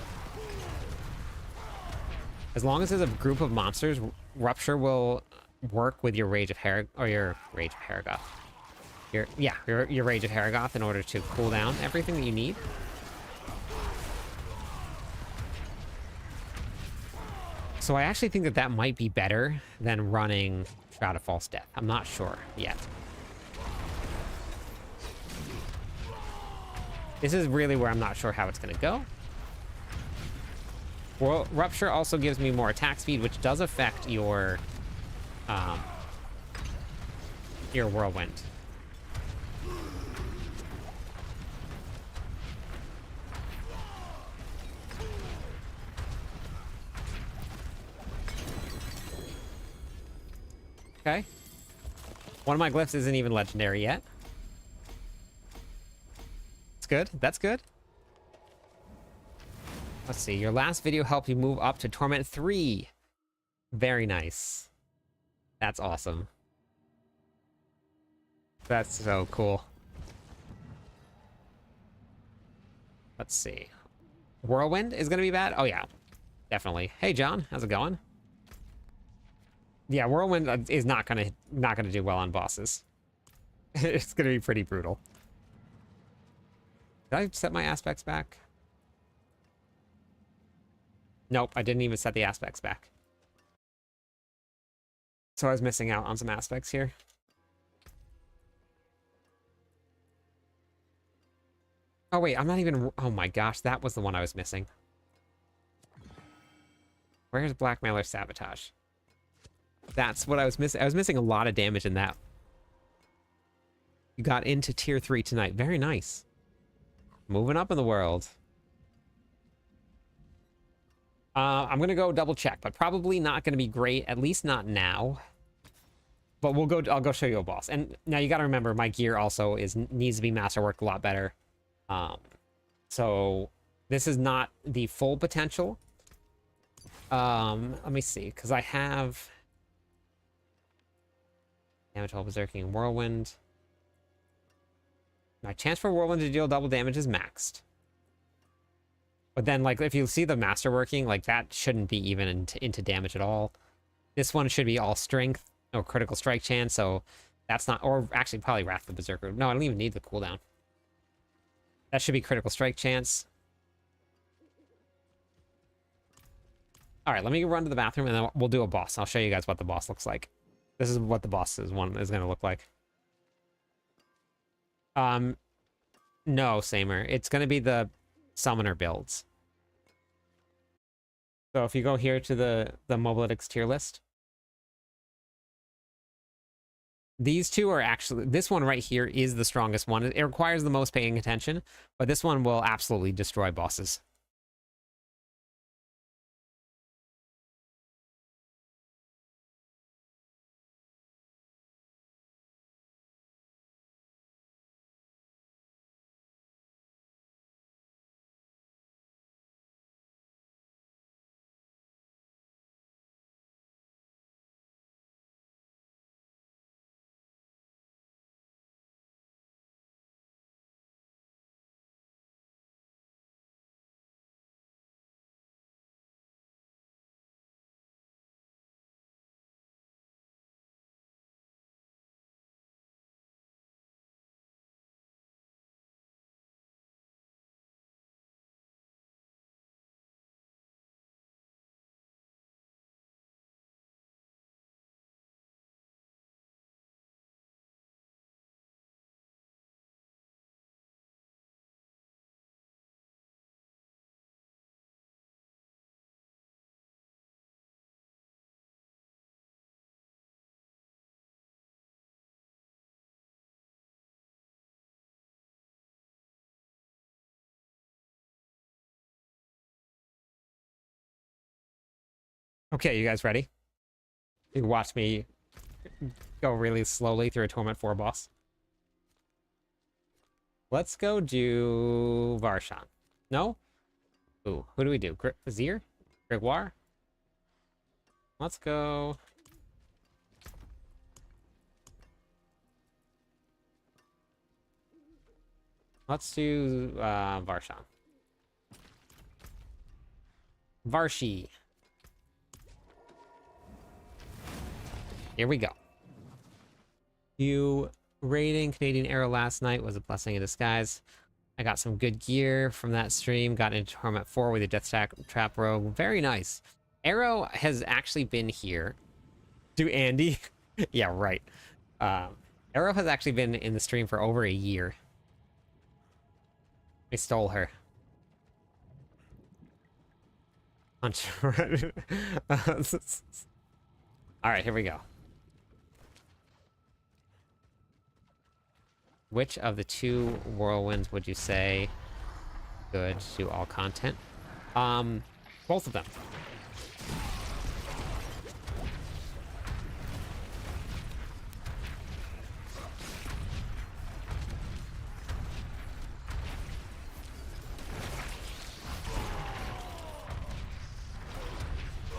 As long as there's a group of monsters, Rupture will work with your Rage of Haragoth, or your Rage of Haragoth. Your Rage of Haragoth in order to cool down everything that you need. So I actually think that that might be better than running Shroud of False Death. I'm not sure yet. This is really where I'm not sure how it's going to go. Well, Rupture also gives me more attack speed, which does affect your Whirlwind. Okay. One of my glyphs isn't even legendary yet. It's good. That's good. Let's see. Your last video helped you move up to Torment 3. Very nice. That's awesome. That's so cool. Let's see. Whirlwind is going to be bad? Oh, yeah. Definitely. Hey, John. How's it going? Yeah, Whirlwind is not gonna do well on bosses. It's gonna be pretty brutal. Did I set my aspects back? Nope, I didn't even set the aspects back. So I was missing out on some aspects here. Oh wait, I'm not even... Oh my gosh, that was the one I was missing. Where's Blackmailer Sabotage? That's what I was missing. I was missing a lot of damage in that. You got into tier 3 tonight. Very nice. Moving up in the world. I'm going to go double check, but probably not going to be great. At least not now. But I'll go show you a boss. And now you got to remember, my gear also needs to be masterworked a lot better. So this is not the full potential. Let me see, because I have... Damage while berserking Whirlwind. My chance for Whirlwind to deal double damage is maxed. But then, like, if you see the masterworking, like, that shouldn't be even into damage at all. This one should be all strength or critical strike chance, so that's not... Or actually, probably Wrath of the Berserker. No, I don't even need the cooldown. That should be critical strike chance. Alright, let me run to the bathroom, and then we'll do a boss. I'll show you guys what the boss looks like. This is what the boss's one is going to look like. No, Samer. It's going to be the summoner builds. So if you go here to the Mobalytics tier list, these two are actually... This one right here is the strongest one. It requires the most paying attention, but this one will absolutely destroy bosses. Okay, you guys ready? You watch me go really slowly through a Torment 4 boss. Let's go do Varshan. No? Ooh, who do we do? Zir? Gregoire? Let's go... Let's do Varshan. Varshi. Here we go. You raiding Canadian Arrow last night was a blessing in disguise. I got some good gear from that stream. Got into Torment 4 with a Death Trap Rogue. Very nice. Arrow has actually been here. Do Andy? Yeah, right. Arrow has actually been in the stream for over a year. I stole her. Punch. Alright, here we go. Which of the two Whirlwinds would you say good to all content? Both of them.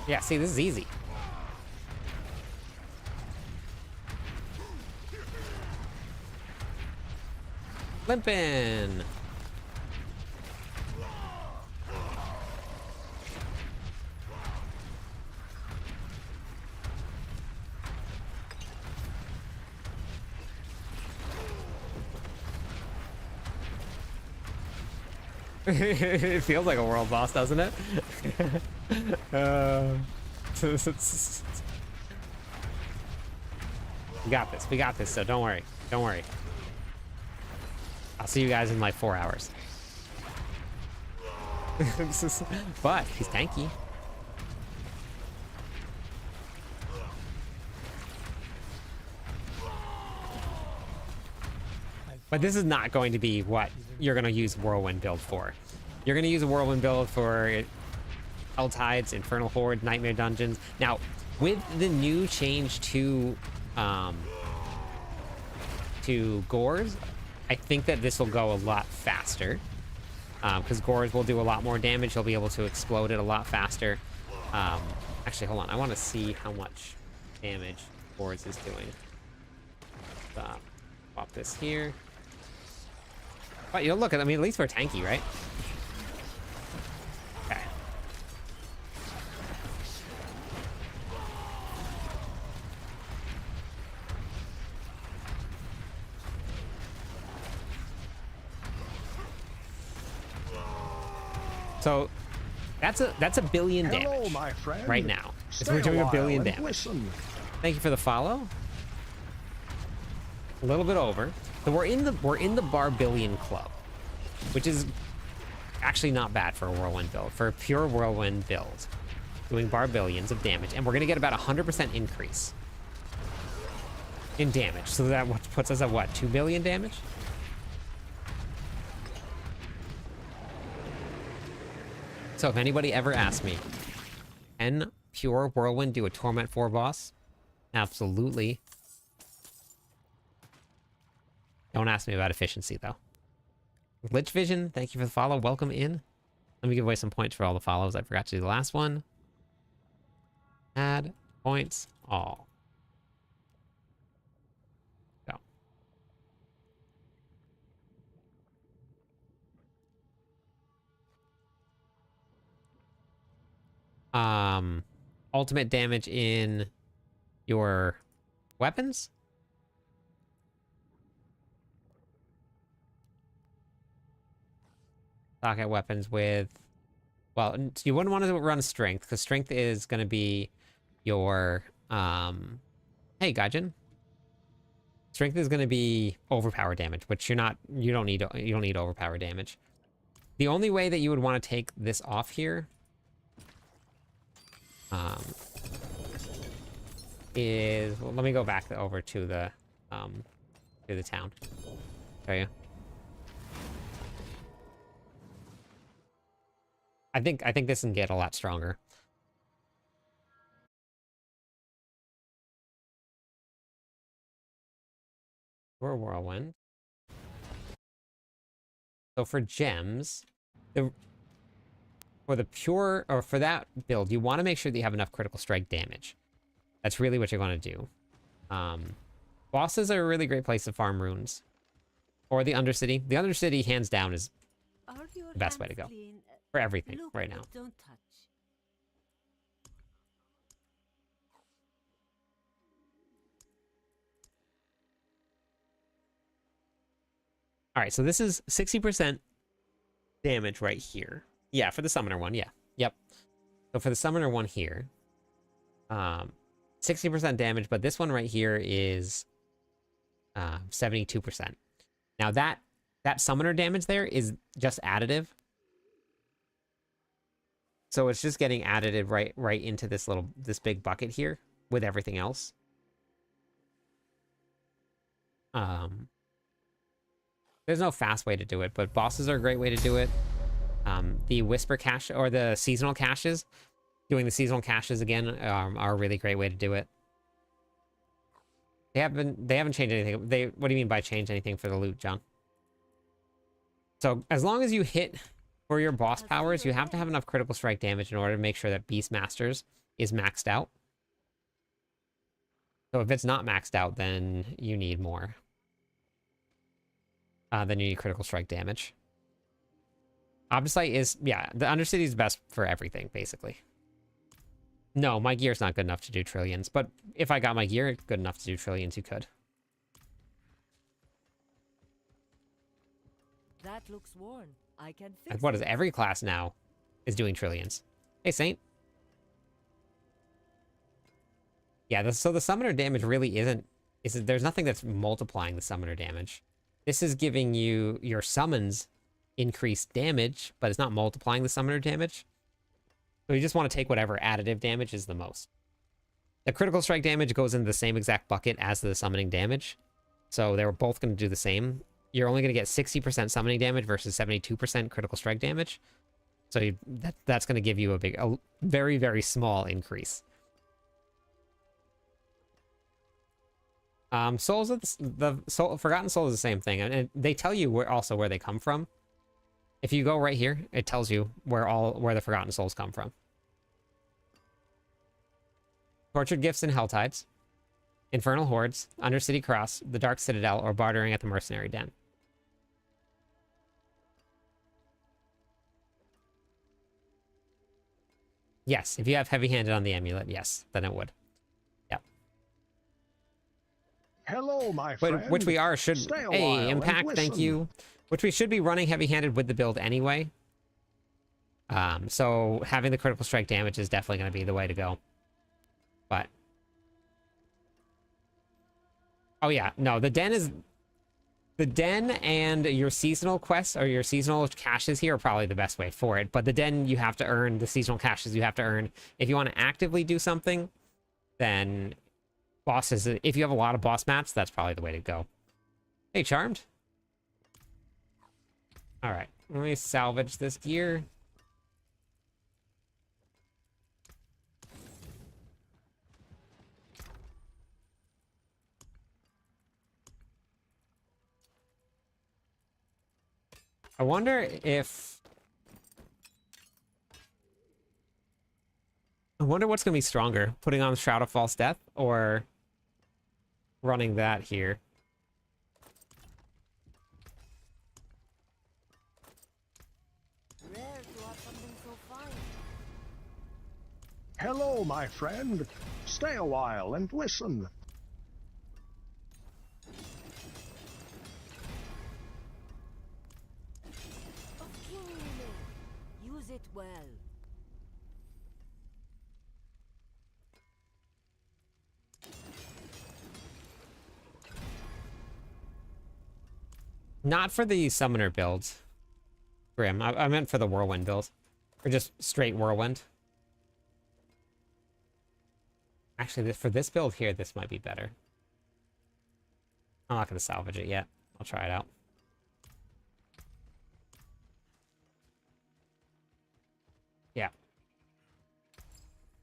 Yeah, see, this is easy. Limpin'! It feels like a world boss, doesn't it? We got this, so don't worry. Don't worry. I'll see you guys in like 4 hours. But he's tanky. But this is not going to be what you're going to use Whirlwind build for. You're going to use a Whirlwind build for Tides, Infernal Horde, Nightmare Dungeons. Now, with the new change to Gores, I think that this will go a lot faster. Because Gores will do a lot more damage. He'll be able to explode it a lot faster. Actually, hold on. I want to see how much damage Gores is doing. Pop this here. But, you know, look, I mean, at least we're tanky, right? Okay. So, that's a billion damage. Hello, my friend. Right now. Stay We're doing a while billion and damage. listen. Thank you for the follow. A little bit over. So we're in the Barbillion Club, which is actually not bad for a Whirlwind build, for a pure Whirlwind build, doing Barbillions of damage, and we're gonna get about 100% increase in damage. So that puts us at what, 2 billion damage? So if anybody ever asks me, can pure Whirlwind do a Torment 4 boss? Absolutely. Don't ask me about efficiency, though. Glitch Vision, thank you for the follow. Welcome in. Let me give away some points for all the follows. I forgot to do the last one. Add points all. Go. Ultimate damage in your weapons? Socket weapons with... Well, you wouldn't want to run strength, because strength is going to be your... Hey, Gaijin. Strength is going to be overpower damage, which you don't need overpower damage. The only way that you would want to take this off here is... Well, let me go back over to the town. Show you. I think this can get a lot stronger. Or Whirlwind. So for gems, for the pure, or for that build, you want to make sure that you have enough critical strike damage. That's really what you're going to do. Bosses are a really great place to farm runes. Or the Undercity. The Undercity, hands down, is the best way to go. For everything, right now. Don't touch. Alright, so this is 60% damage right here. Yeah, for the summoner one, yeah. Yep. So for the summoner one here, 60% damage, but this one right here is 72%. Now that summoner damage there is just additive. So it's just getting added right into this big bucket here with everything else. There's no fast way to do it, but bosses are a great way to do it. The whisper cache or the seasonal caches, doing the seasonal caches again are a really great way to do it. They haven't changed anything. What do you mean by change anything for the loot, John? So as long as you hit for your boss powers, you have to have enough critical strike damage in order to make sure that Beastmasters is maxed out. So if it's not maxed out, then you need more. Then you need critical strike damage. Obviously is, yeah, the Undercity is best for everything, basically. No, my gear's not good enough to do trillions, but if I got my gear good enough to do trillions, you could. That looks worn. I can fix And what is every class now is doing trillions. Hey, Saint. Yeah, so the summoner damage really isn't there's nothing that's multiplying the summoner damage. This is giving you your summons increased damage, but it's not multiplying the summoner damage. So you just want to take whatever additive damage is the most. The critical strike damage goes into the same exact bucket as the summoning damage. So they're both going to do the same. You're only going to get 60% summoning damage versus 72% critical strike damage. So that's going to give you a very, very small increase. Souls of Forgotten Soul is the same thing, and they tell you where they come from. If you go right here, it tells you where the Forgotten Souls come from. Tortured Gifts and Helltides, Infernal Hordes, Undercity Cross, the Dark Citadel, or bartering at the Mercenary Den. Yes, if you have heavy-handed on the amulet, yes, then it would. Hello, my friend. Which we are, Stay a while hey, and Impact, thank listen. you. Which we should be running heavy-handed with the build anyway. So having the critical strike damage is definitely going to be the way to go. But... oh yeah, no, the den and your seasonal quests, or your seasonal caches here are probably the best way for it. But the den you have to earn, the seasonal caches you have to earn. If you want to actively do something, then... bosses, if you have a lot of boss mats, that's probably the way to go. Hey, Charmed. All right, let me salvage this gear. I wonder what's going to be stronger, putting on Shroud of False Death or running that here. Rare to have something so fine. Hello, my friend. Stay a while and listen. Of king you may. Use it well. Not for the summoner builds, Grim. I meant for the Whirlwind build. Or just straight Whirlwind. Actually, for this build here, this might be better. I'm not going to salvage it yet. I'll try it out. Yeah.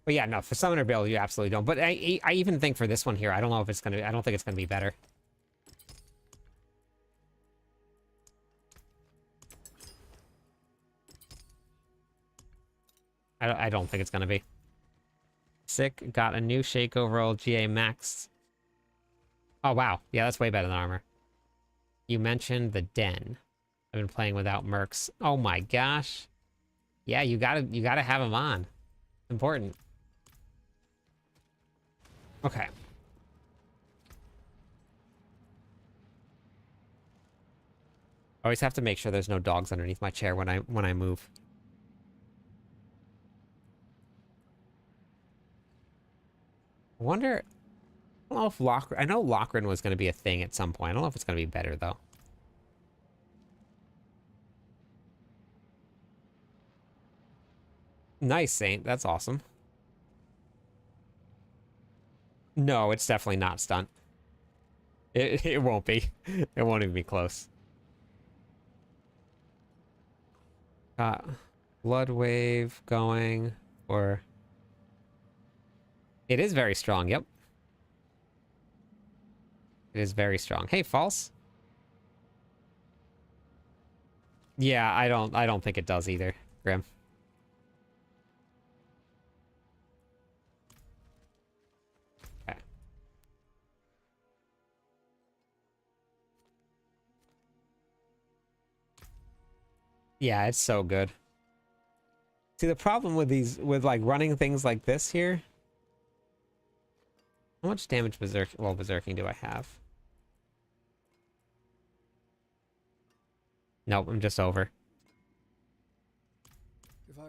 But yeah, no, for summoner build, you absolutely don't. But I even think for this one here, I don't know if it's going to... I don't think it's going to be better. I don't think it's gonna be. Sick. Got a new Shake overall GA Max. Oh wow, yeah, that's way better than armor. You mentioned the den. I've been playing without mercs. Oh my gosh. Yeah, you gotta have them on. Important. Okay. Always have to make sure there's no dogs underneath my chair when I move. I wonder. I don't know if I know Lochran was going to be a thing at some point. I don't know if it's going to be better though. Nice, Saint. That's awesome. No, it's definitely not stunt. It won't be. It won't even be close. Blood wave going, or it is very strong. Yep, it is very strong. Hey, false. Yeah, I don't think it does either, Grim. Okay. Yeah, it's so good. See, the problem with with like running things like this here. How much damage berserking do I have? Nope, I'm just over.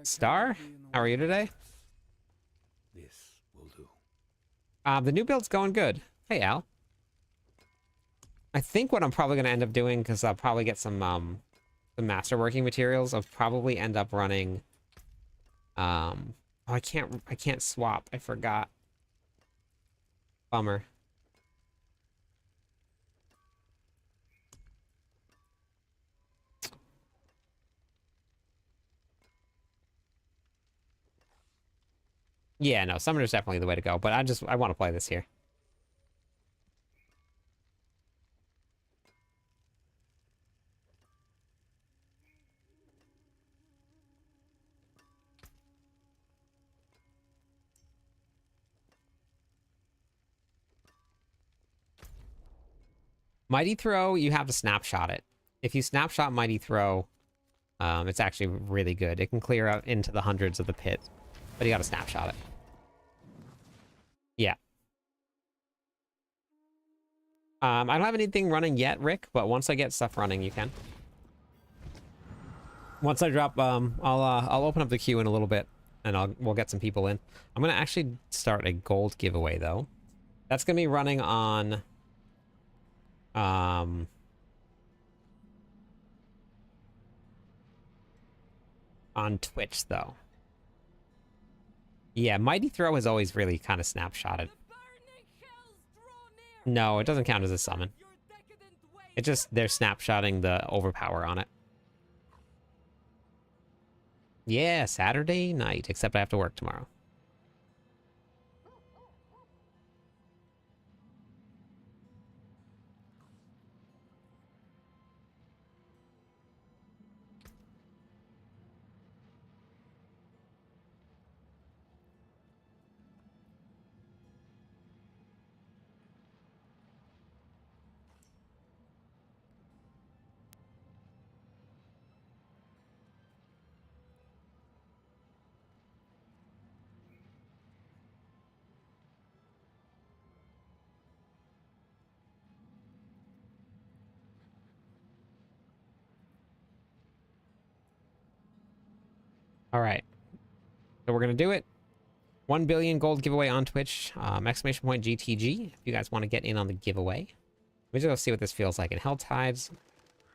Star, how are you today? This will do. The new build's going good. Hey, Al. I think what I'm probably going to end up doing, because I'll probably get some masterworking materials, I'll probably end up running... Oh, I can't swap. I forgot. Bummer. Yeah, no, Summoner's definitely the way to go, but I want to play this here. Mighty Throw, you have to snapshot it. If you snapshot Mighty Throw, it's actually really good. It can clear out into the hundreds of the pit, but you gotta snapshot it. Yeah. I don't have anything running yet, Rick, but once I get stuff running, you can. Once I drop, I'll open up the queue in a little bit, and we'll get some people in. I'm gonna actually start a gold giveaway though. That's gonna be running on Twitch though. Yeah, Mighty Throw is always really kind of snapshotted. No, it doesn't count as a summon. It just, they're snapshotting the overpower on it. Yeah, Saturday night, except I have to work tomorrow. All right. So we're going to do it. 1 billion gold giveaway on Twitch. Exclamation point GTG. If you guys want to get in on the giveaway. Let me just go see what this feels like. In Hell Tides,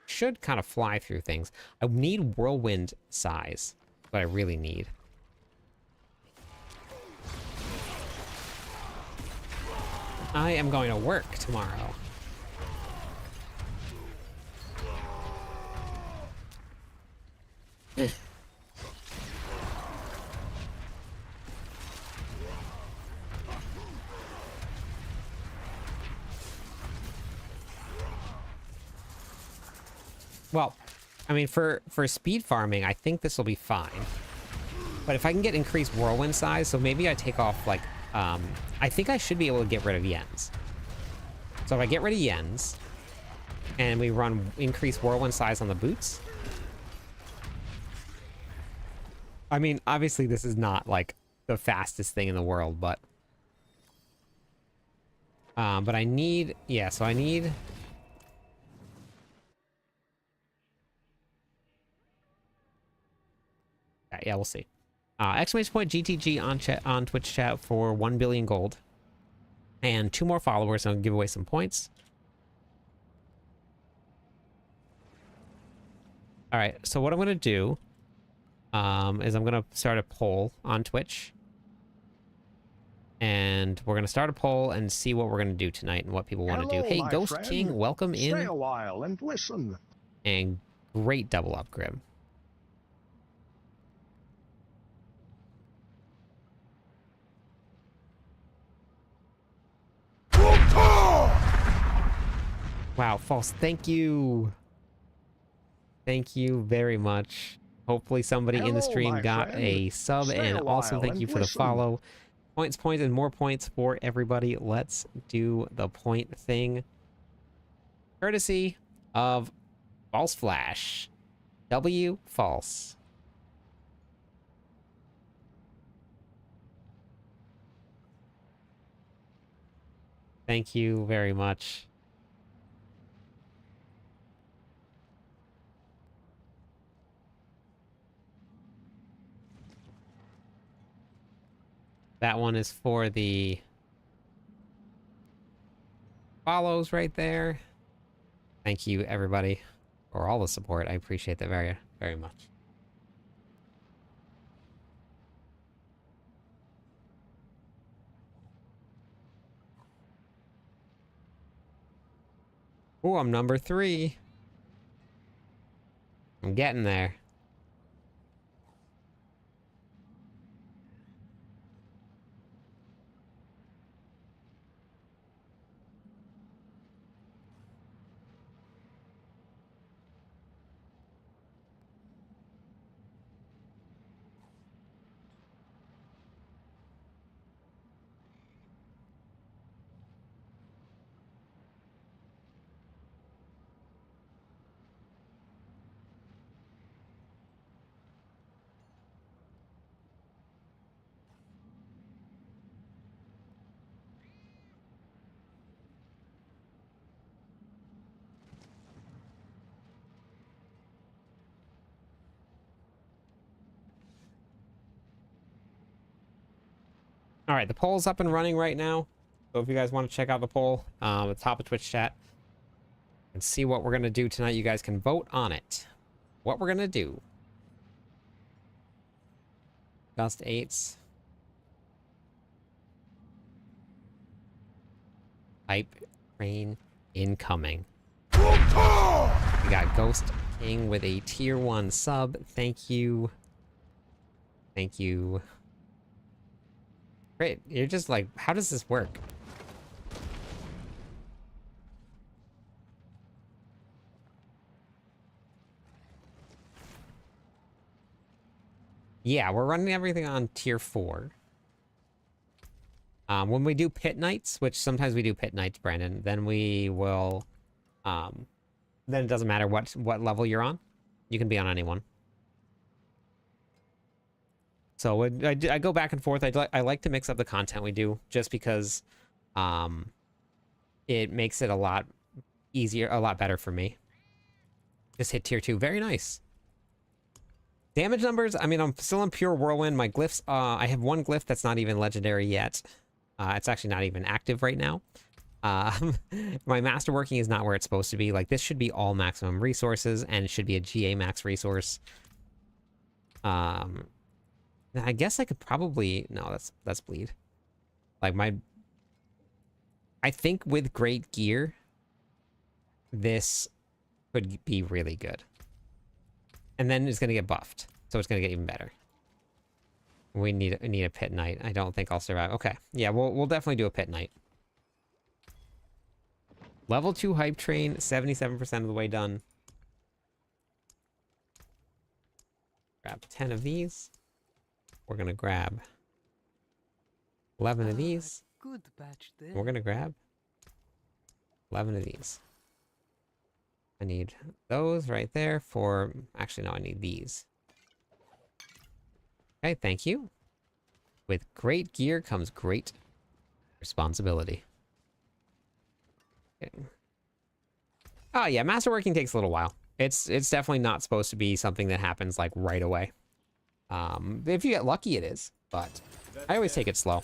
should kind of fly through things. I need Whirlwind size. What I really need. I am going to work tomorrow. Well, I mean, for speed farming, I think this will be fine. But if I can get increased whirlwind size, so maybe I take off like, I think I should be able to get rid of yens. So if I get rid of yens and we run increased whirlwind size on the boots. I mean, obviously this is not like the fastest thing in the world, but I need, yeah, so I need, yeah, we'll see. Exclamation point GTG on Twitch chat for 1 billion gold. And 2 more followers, and I'll give away some points. Alright, so what I'm going to do is I'm going to start a poll on Twitch. And we're going to start a poll and see what we're going to do tonight and what people want to do. Hey, my Ghost friend. King, welcome in. Stay a while and listen. And great double up, Grim. Wow, False, thank you. Thank you very much. Hopefully somebody in the stream got a sub, and also thank you for the follow. Points, and more points for everybody. Let's do the point thing. Courtesy of False Flash. W False. Thank you very much. That one is for the follows right there. Thank you, everybody, for all the support. I appreciate that very, very much. Oh, I'm number 3. I'm getting there. All right, the poll's up and running right now. So if you guys want to check out the poll at the top of Twitch chat and see what we're going to do tonight, you guys can vote on it. What we're going to do. Gust 8s. Hype train incoming. We got Ghost King with a tier 1 sub. Thank you. Thank you. Great. You're just like, how does this work? Yeah, we're running everything on tier 4. When we do pit nights, which sometimes we do pit nights, Brandon, then we will, then it doesn't matter what level you're on. You can be on anyone. So I go back and forth. I like to mix up the content we do just because it makes it a lot easier, a lot better for me. Just hit tier 2. Very nice. Damage numbers, I mean, I'm still in pure whirlwind. My glyphs, I have one glyph that's not even legendary yet. It's actually not even active right now. My masterworking is not where it's supposed to be. Like, this should be all maximum resources, and it should be a GA max resource. I guess I could probably... No, that's bleed. Like, I think with great gear, this could be really good. And then it's going to get buffed, so it's going to get even better. We need a pit night. I don't think I'll survive. Okay, yeah, we'll definitely do a pit night. Level 2 hype train, 77% of the way done. Grab 10 of these. we're gonna grab 11 of these. Good batch there. We're gonna grab 11 of these. I need those right there for... Actually, no, I need these. Okay, thank you. With great gear comes great responsibility. Okay. Oh yeah, masterworking takes a little while. It's definitely not supposed to be something that happens like right away. If you get lucky, it is, but I always take it slow.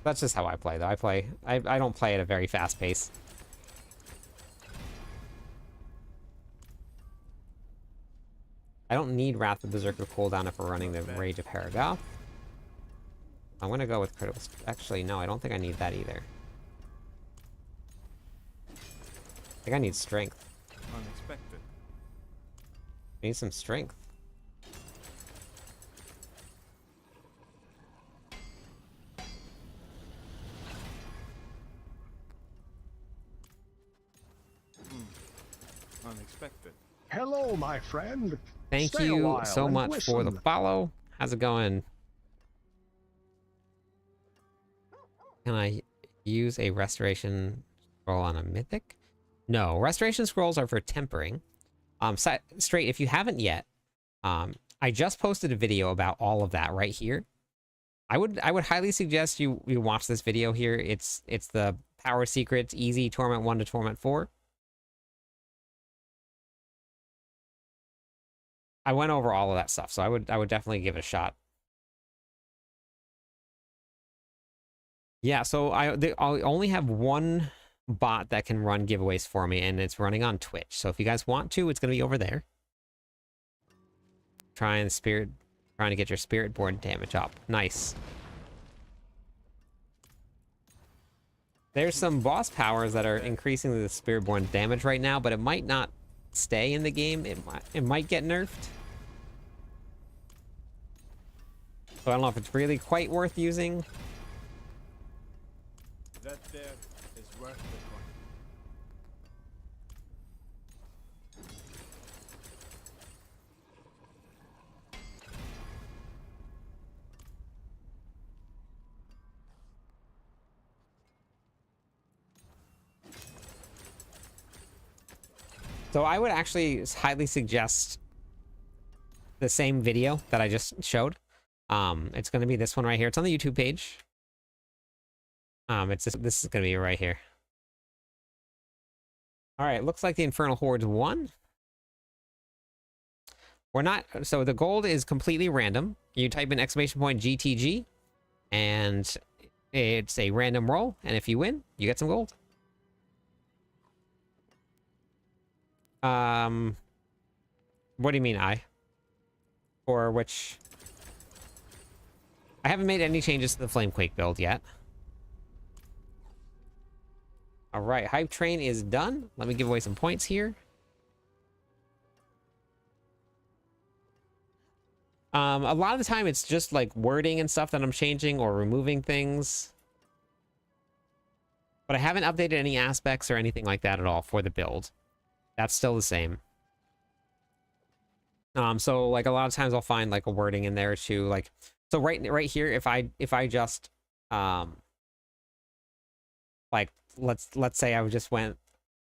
That's just how I play, though. I don't play at a very fast pace. I don't need Wrath of Berserker cooldown if we're running the Rage of Haragoth. I'm gonna go with critical. Actually, no, I don't think I need that either. I think I need strength. Unexpected. I need some strength. Unexpected. Hello, my friend. Thank Stay a you while so and much for the listen. follow. How's it going? Can I use a restoration scroll on a mythic? No, restoration scrolls are for tempering. Straight, if you haven't yet, I just posted a video about all of that right here. I would highly suggest you watch this video here. It's the Power Secrets Easy Torment 1 to Torment 4. I went over all of that stuff, so I would definitely give it a shot. Yeah, so I only have one bot that can run giveaways for me, and it's running on Twitch. So if you guys want to, it's going to be over there. Trying to get your Spiritborn damage up. Nice. There's some boss powers that are increasing the Spiritborn damage right now, but it might not stay in the game. It might get nerfed. So I don't know if it's really quite worth using. That there is worth the coin. So I would actually highly suggest the same video that I just showed. It's going to be this one right here. It's on the YouTube page. This is going to be right here. All right, looks like the Infernal Horde's won. We're not, so the gold is completely random. You type in !GTG, and it's a random roll, and if you win, you get some gold. What do you mean I? Or which? I haven't made any changes to the Flamequake build yet. All right, Hype Train is done. Let me give away some points here. A lot of the time it's just like wording and stuff that I'm changing or removing things. But I haven't updated any aspects or anything like that at all for the build. That's still the same. So like a lot of times I'll find like a wording in there too, like, so right here, if I just like let's say I just went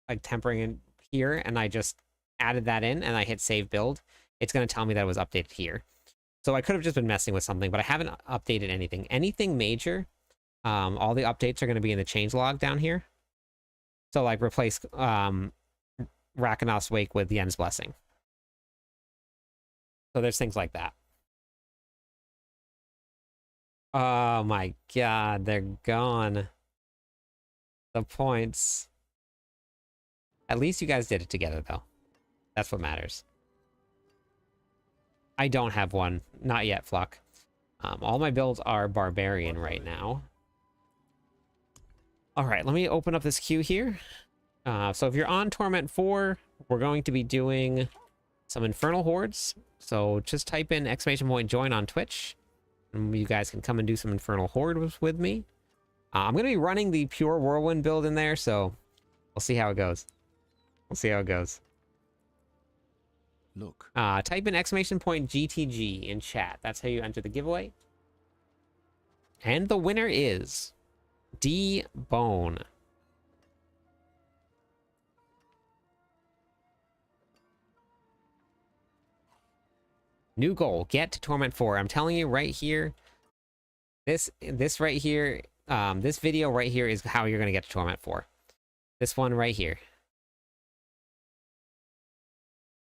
like tempering in here and I just added that in and I hit save build, it's going to tell me that it was updated here. So I could have just been messing with something, but I haven't updated anything. Anything major, all the updates are going to be in the changelog down here. So like replace Rakanoth's Wake with Yen's Blessing. So there's things like that. Oh my god, they're gone. The points. At least you guys did it together, though. That's what matters. I don't have one. Not yet, Fluck. All my builds are Barbarian right now. Alright, let me open up this queue here. So if you're on Torment 4, we're going to be doing some Infernal Hordes. So just type in !join on Twitch. And you guys can come and do some Infernal Horde with me. I'm going to be running the pure Whirlwind build in there, so we'll see how it goes. We'll see how it goes. Look. Type in exclamation point GTG in chat. That's how you enter the giveaway. And the winner is D-Bone. New goal, get to Torment 4. I'm telling you right here, this right here, this video right here is how you're going to get to Torment 4. This one right here.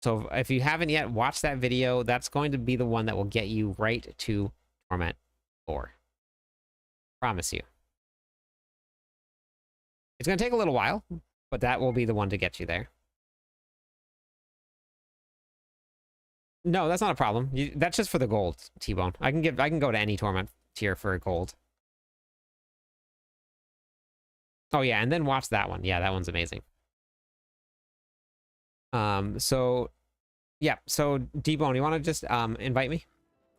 So if you haven't yet watched that video, that's going to be the one that will get you right to Torment 4. Promise you. It's going to take a little while, but that will be the one to get you there. No, that's not a problem. That's just for the gold, T-Bone. I can go to any Torment tier for gold. Oh yeah, and then watch that one. Yeah, that one's amazing. So yeah, so D-Bone, you want to just invite me?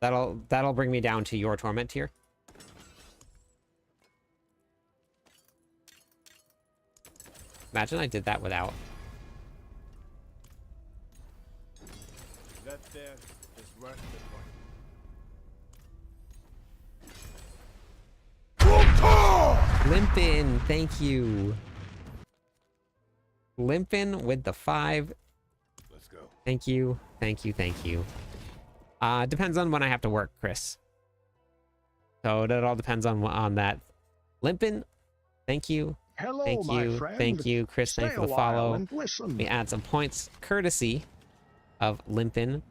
That'll bring me down to your Torment tier. Imagine I did that without. That there is worth the coin. Limpin, thank you. Limpin with the 5. Let's go. Thank you, thank you, thank you. Depends on when I have to work, Chris. So that all depends on that. Limpin, thank you. Hello, Thank my you, friend. thank you, Chris. Stay Thank you for a the while follow. and listen. We add some points courtesy of Limpin.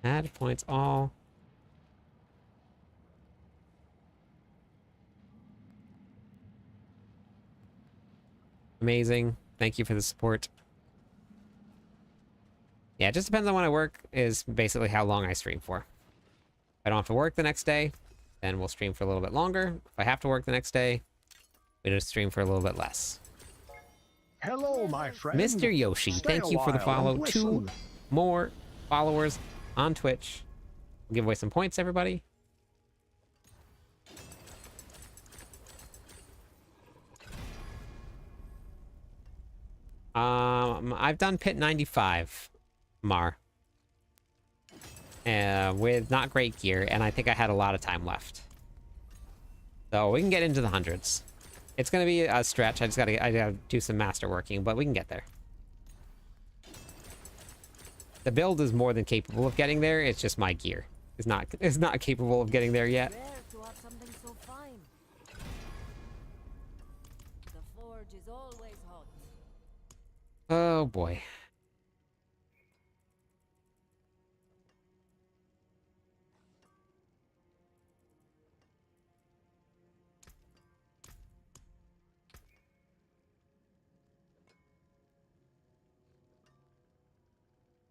Add points all. Amazing. Thank you for the support. Yeah, it just depends on when I work, is basically how long I stream for. If I don't have to work the next day, then we'll stream for a little bit longer. If I have to work the next day, we just stream for a little bit less. Hello, my friend. Mr. Yoshi, Stay thank a you for the while and follow. 2 listen. more followers on Twitch. We'll give away some points, everybody. I've done Pit 95, Mar. With not great gear, and I think I had a lot of time left. So we can get into the hundreds. It's gonna be a stretch. I gotta do some masterworking, but we can get there. The build is more than capable of getting there. It's just my gear is not capable of getting there yet. Rare to have something so fine. The forge is always hot. Oh boy.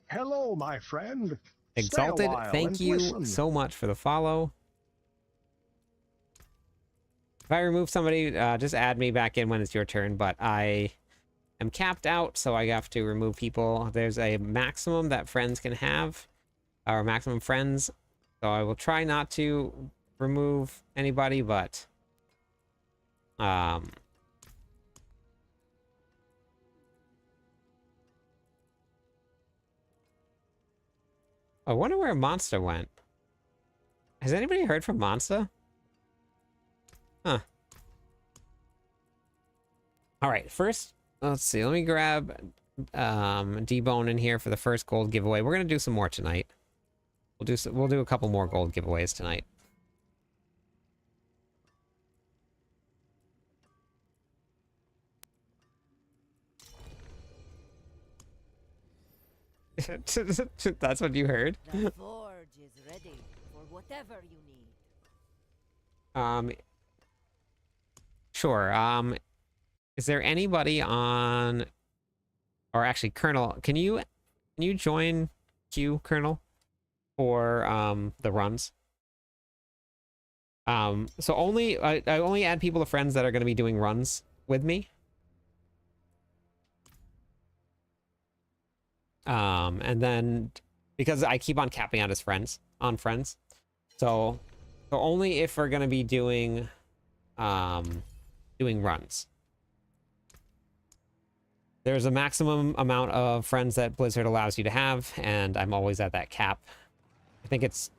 Hello, my friend. Exalted, Stay a while thank and you listen. so much for the follow. If I remove somebody, just add me back in when it's your turn, but I am capped out, so I have to remove people. There's a maximum that friends can have, or maximum friends, so I will try not to remove anybody, but I wonder where Monster went. Has anybody heard from Monster? Huh. Alright, first, let's see. Let me grab D-Bone in here for the first gold giveaway. We're gonna do some more tonight. We'll do a couple more gold giveaways tonight. That's what you heard? The forge is ready for whatever you need. Sure. Is there anybody on, or actually, Colonel, can you join Q, Colonel, for the runs? So I only add people to friends that are going to be doing runs with me. And then because I keep on capping out as friends on friends, so only if we're gonna be doing runs. There's a maximum amount of friends that Blizzard allows you to have, and I'm always at that cap. I think it's...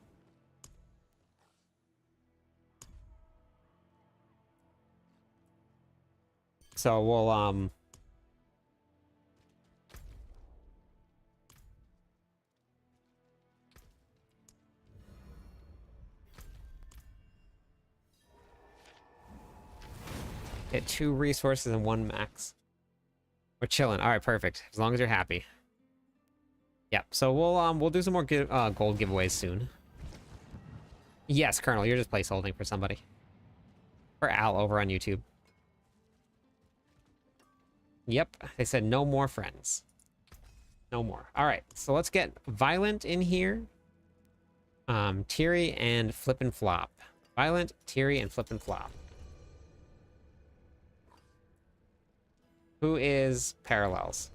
So we'll, get 2 resources and 1 max. We're chilling. All right, perfect. As long as you're happy. Yep. So we'll do some more gold giveaways soon. Yes, Colonel, you're just placeholding for somebody. For Al over on YouTube. Yep. They said no more friends. No more. All right. So let's get Violent in here. Teary and Flip and Flop. Violent, Teary, and Flip and Flop. Who is Parallels?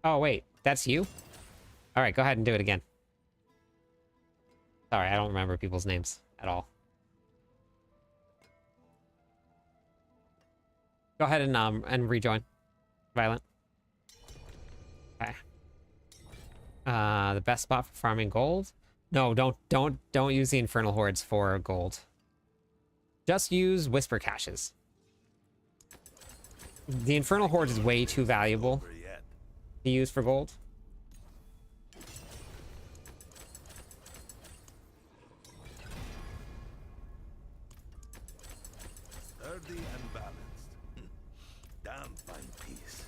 Oh, wait. That's you? All right, go ahead and do it again. Sorry, I don't remember people's names at all. Go ahead and rejoin. Violent. Okay. The best spot for farming gold? No, don't use the Infernal Hordes for gold. Just use Whisper Caches. The Infernal Hordes is way too valuable to use for gold. Sturdy and balanced. Damn fine piece.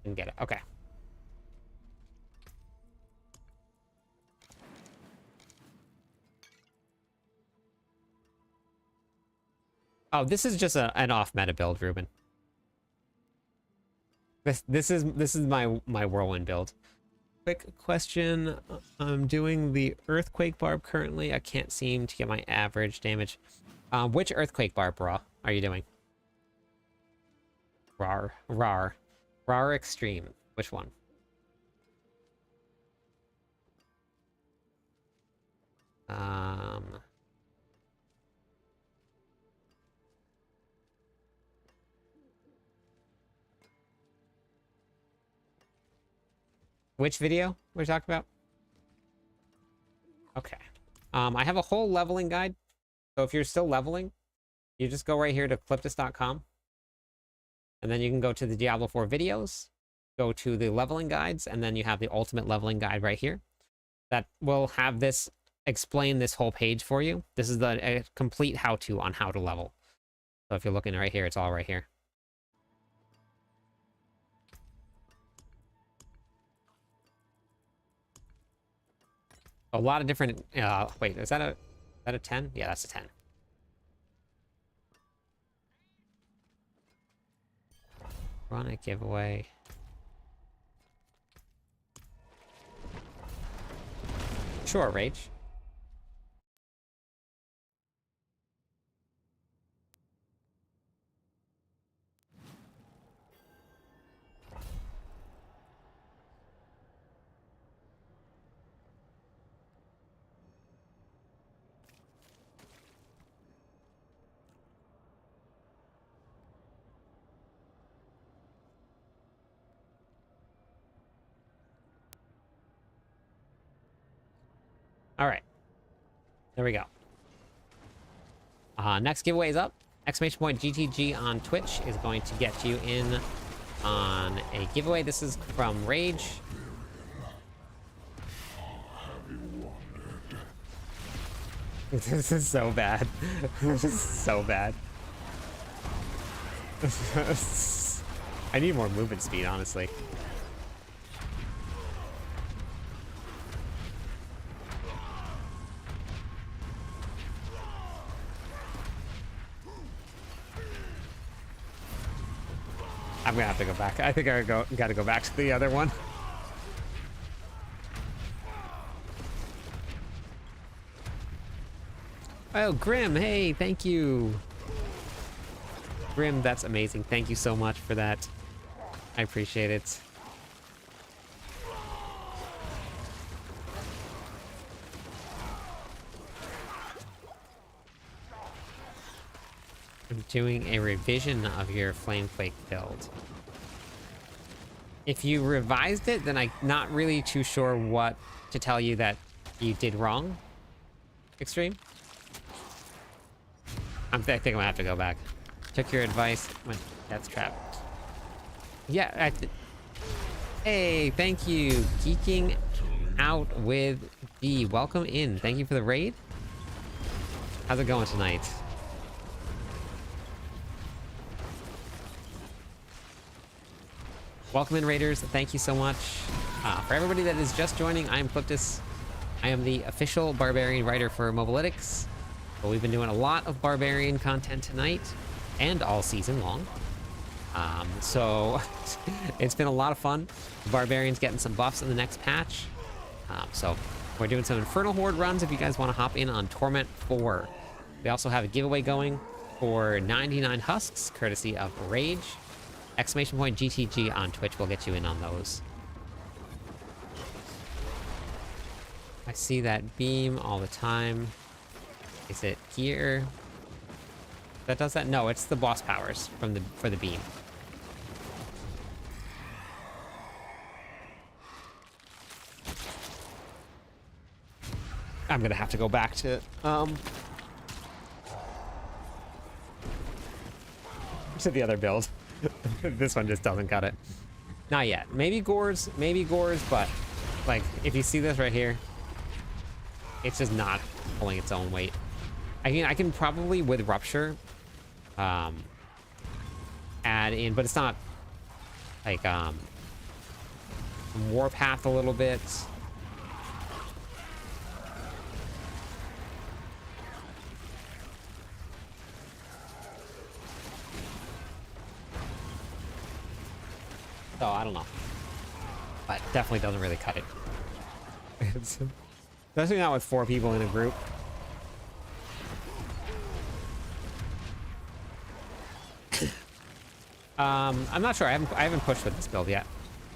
Didn't get it. Okay. Oh, this is just an off-meta build, Ruben. This is my Whirlwind build. Quick question. I'm doing the Earthquake Barb currently. I can't seem to get my average damage. Which Earthquake Barb, Raw, are you doing? Rar Extreme. Which one? Which video we're talking about? Okay. I have a whole leveling guide. So if you're still leveling, you just go right here to cliptus.com. And then you can go to the Diablo 4 videos, go to the leveling guides, and then you have the ultimate leveling guide right here. That will have this explain this whole page for you. This is a complete how-to on how to level. So if you're looking right here, it's all right here. A lot of different, wait, is that a 10? Yeah, that's a 10. Run a giveaway. Sure, Rage. All right. There we go. Next giveaway is up. Exclamation point GTG on Twitch is going to get you in on a giveaway. This is from Rage. This is so bad. This is so bad. I need more movement speed, honestly. I'm gonna have to go back. I think I gotta go back to the other one. Oh, Grim, hey, thank you. Grim, that's amazing. Thank you so much for that. I appreciate it. I'm doing a revision of your Flamequake build. If you revised it, then I'm not really too sure what to tell you that you did wrong. Extreme? I think I'm gonna have to go back. Took your advice, went Death Trap. Yeah, hey, thank you. Geeking out with B. Welcome in. Thank you for the raid. How's it going tonight? Welcome in, Raiders. Thank you so much. For everybody that is just joining, I am Cliptus. I am the official Barbarian writer for Mobalytics. But we've been doing a lot of Barbarian content tonight and all season long. So it's been a lot of fun. Barbarian's getting some buffs in the next patch. So we're doing some Infernal Horde runs if you guys want to hop in on Torment 4. We also have a giveaway going for 99 husks, courtesy of Rage. Exclamation point GTG on Twitch will get you in on those. I see that beam all the time. Is it gear that does that? No, it's the boss powers from for the beam. I'm gonna have to go back to the other build. This one just doesn't cut it. Not yet. Maybe gores, but like if you see this right here, it's just not pulling its own weight. I can probably with rupture add in, but it's not like warpath a little bit. So I don't know, but definitely doesn't really cut it. Especially not with 4 people in a group. I'm not sure. I haven't pushed with this build yet.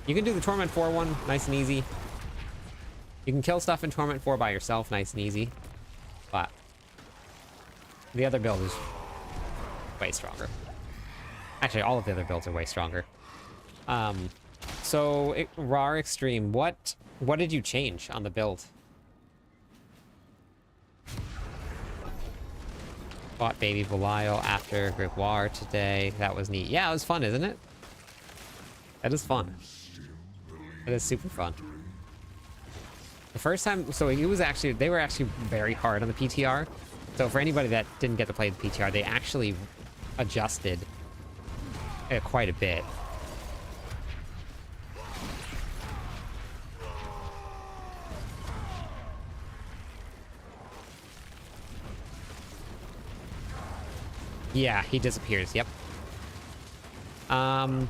You can do the Torment 4 one, nice and easy. You can kill stuff in Torment 4 by yourself, nice and easy. But the other build is way stronger. Actually, all of the other builds are way stronger. So Rar Extreme, what did you change on the build? Bought Baby Belial after Group War today. That was neat. Yeah, it was fun, isn't it? That is fun. It is super fun. The first time, so they were actually very hard on the PTR. So for anybody that didn't get to play the PTR, they actually adjusted it quite a bit. Yeah, he disappears. Yep. I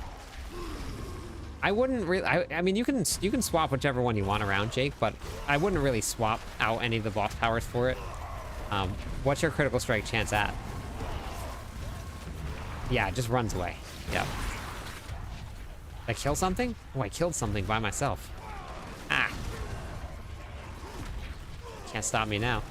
wouldn't really. I mean, you can swap whichever one you want around, Jake, but I wouldn't really swap out any of the boss powers for it. What's your critical strike chance at? Yeah, it just runs away. Yep. Did I kill something? Oh, I killed something by myself. Ah. Can't stop me now.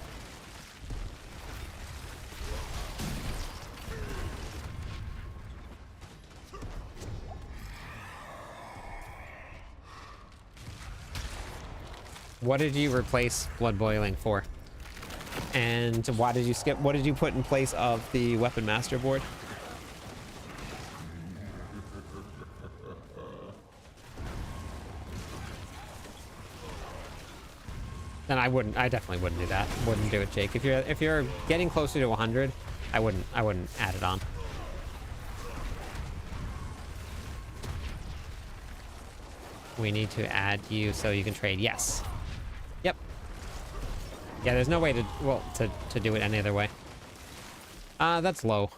What did you replace Blood Boiling for? And why did you skip? What did you put in place of the Weapon Master board? Then I definitely wouldn't do that. Wouldn't do it, Jake. If you're getting closer to 100, I wouldn't add it on. We need to add you so you can trade. Yes. Yep. Yeah, there's no way to do it any other way. That's low.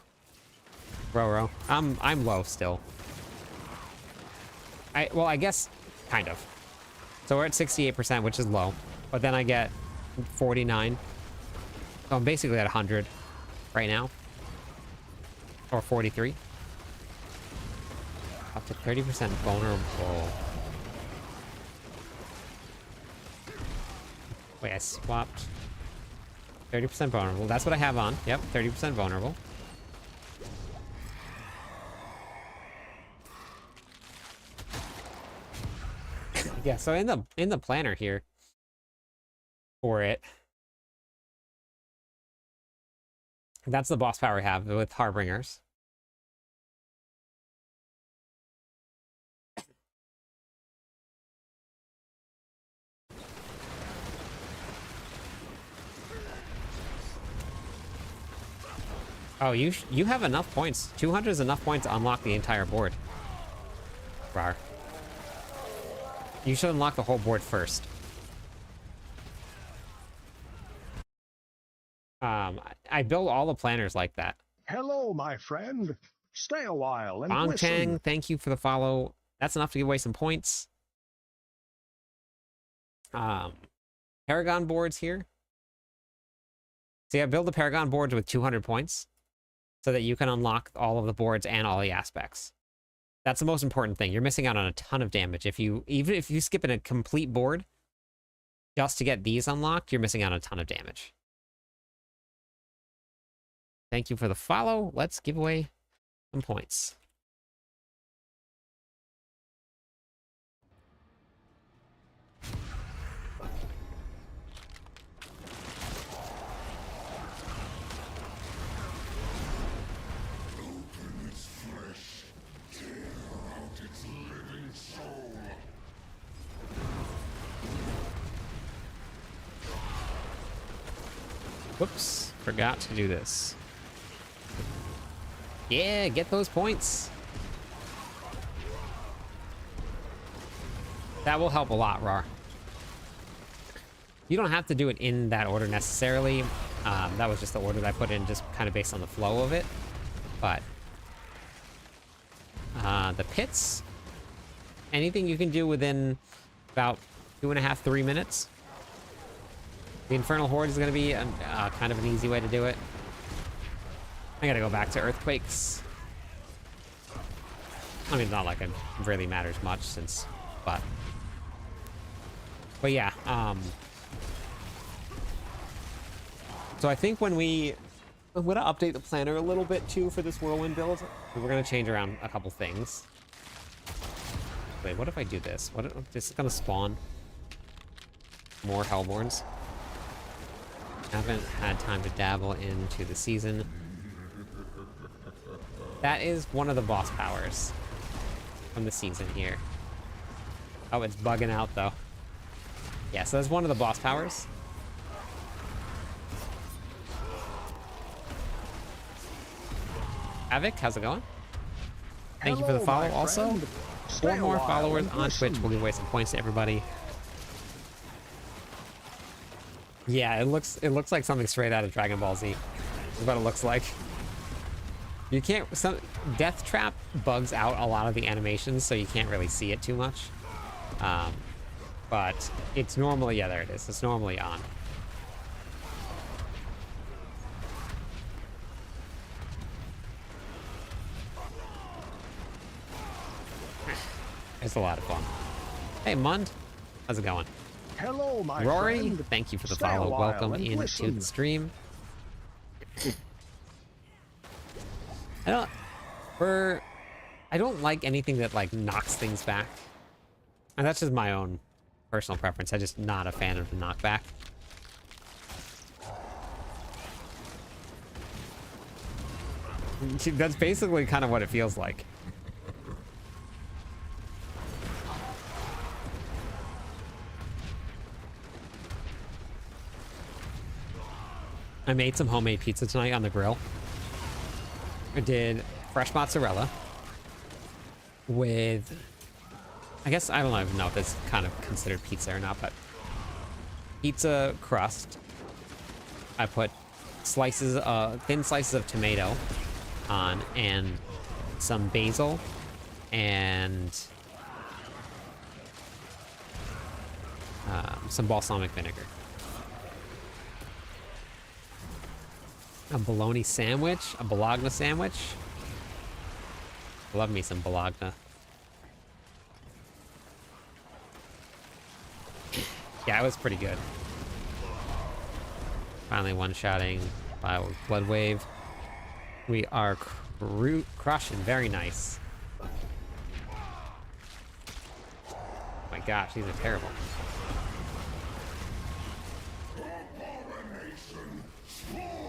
Roro. I'm low still. I guess kind of. So we're at 68%, which is low. But then I get 49. So I'm basically at 100 right now. Or 43. Up to 30% vulnerable. Wait, I swapped. 30% vulnerable. That's what I have on. Yep, 30% vulnerable. Yeah, so in the planner here for it, that's the boss power I have with Harbingers. Oh, you have enough points. 200 is enough points to unlock the entire board. Rar. You should unlock the whole board first. I build all the planners like that. Hello, my friend. Stay a while and Bong listen. Chang, thank you for the follow. That's enough to give away some points. Paragon boards here. See, I build the Paragon boards with 200 points so that you can unlock all of the boards and all the aspects. That's the most important thing. You're missing out on a ton of damage. Even if you skip in a complete board just to get these unlocked, you're missing out on a ton of damage. Thank you for the follow. Let's give away some points. Whoops, forgot to do this. Yeah, get those points. That will help a lot, Rar. You don't have to do it in that order necessarily. That was just the order that I put in, just kind of based on the flow of it. But the pits, anything you can do within about 2.5, 3 minutes. The Infernal Horde is going to be kind of an easy way to do it. I gotta go back to earthquakes. I mean, it's not like it really matters much since, but yeah. So I think I'm gonna update the planner a little bit too for this Whirlwind build. We're gonna change around a couple things. Wait, what if I do this? This is gonna spawn more Hellborns. Haven't had time to dabble into the season. That is one of the boss powers from the season here. Oh, it's bugging out though. Yeah, so that's one of the boss powers. Havoc, how's it going? Thank you for the follow also. 4 more followers on Twitch will give away some points to everybody. Yeah, it looks like something straight out of Dragon Ball Z. That's what it looks like. You can't... Death Trap bugs out a lot of the animations, so you can't really see it too much. But it's normally... Yeah, there it is. It's normally on. It's a lot of fun. Hey, Mund. How's it going? Hello, my Rory, friend. thank you for the Stay a follow. while Welcome and into listen. the stream. I don't like anything that like knocks things back. And that's just my own personal preference. I'm just not a fan of the knockback. That's basically kind of what it feels like. I made some homemade pizza tonight on the grill. I did fresh mozzarella with, I guess, I don't even know if it's kind of considered pizza or not, but pizza crust. I put slices, thin slices of tomato on, and some basil, and some balsamic vinegar. A bologna sandwich, a bologna sandwich. Love me some bologna. Yeah, it was pretty good. Finally one-shotting by Blood Wave. We are crushing. Very nice. Oh my gosh, these are terrible.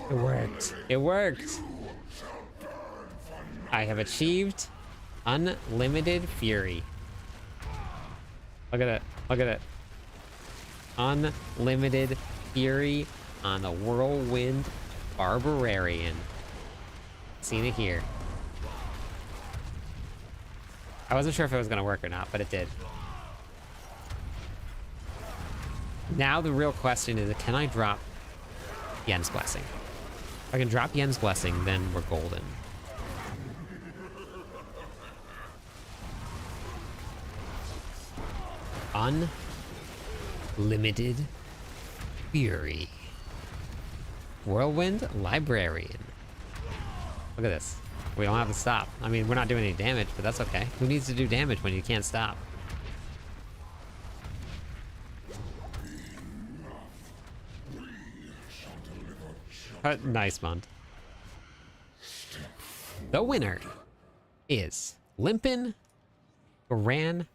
It worked. It worked. I have achieved unlimited fury. Look at it. Look at it. Unlimited fury on the Whirlwind Barbarian. Seen it here. I wasn't sure if it was going to work or not, but it did. Now the real question is, can I drop Yen's Blessing? If I can drop Yen's Blessing, then we're golden. Unlimited fury. Whirlwind Librarian. Look at this. We don't have to stop. I mean, we're not doing any damage, but that's okay. Who needs to do damage when you can't stop? Nice, Mont. The winner is Limpin' Granddad.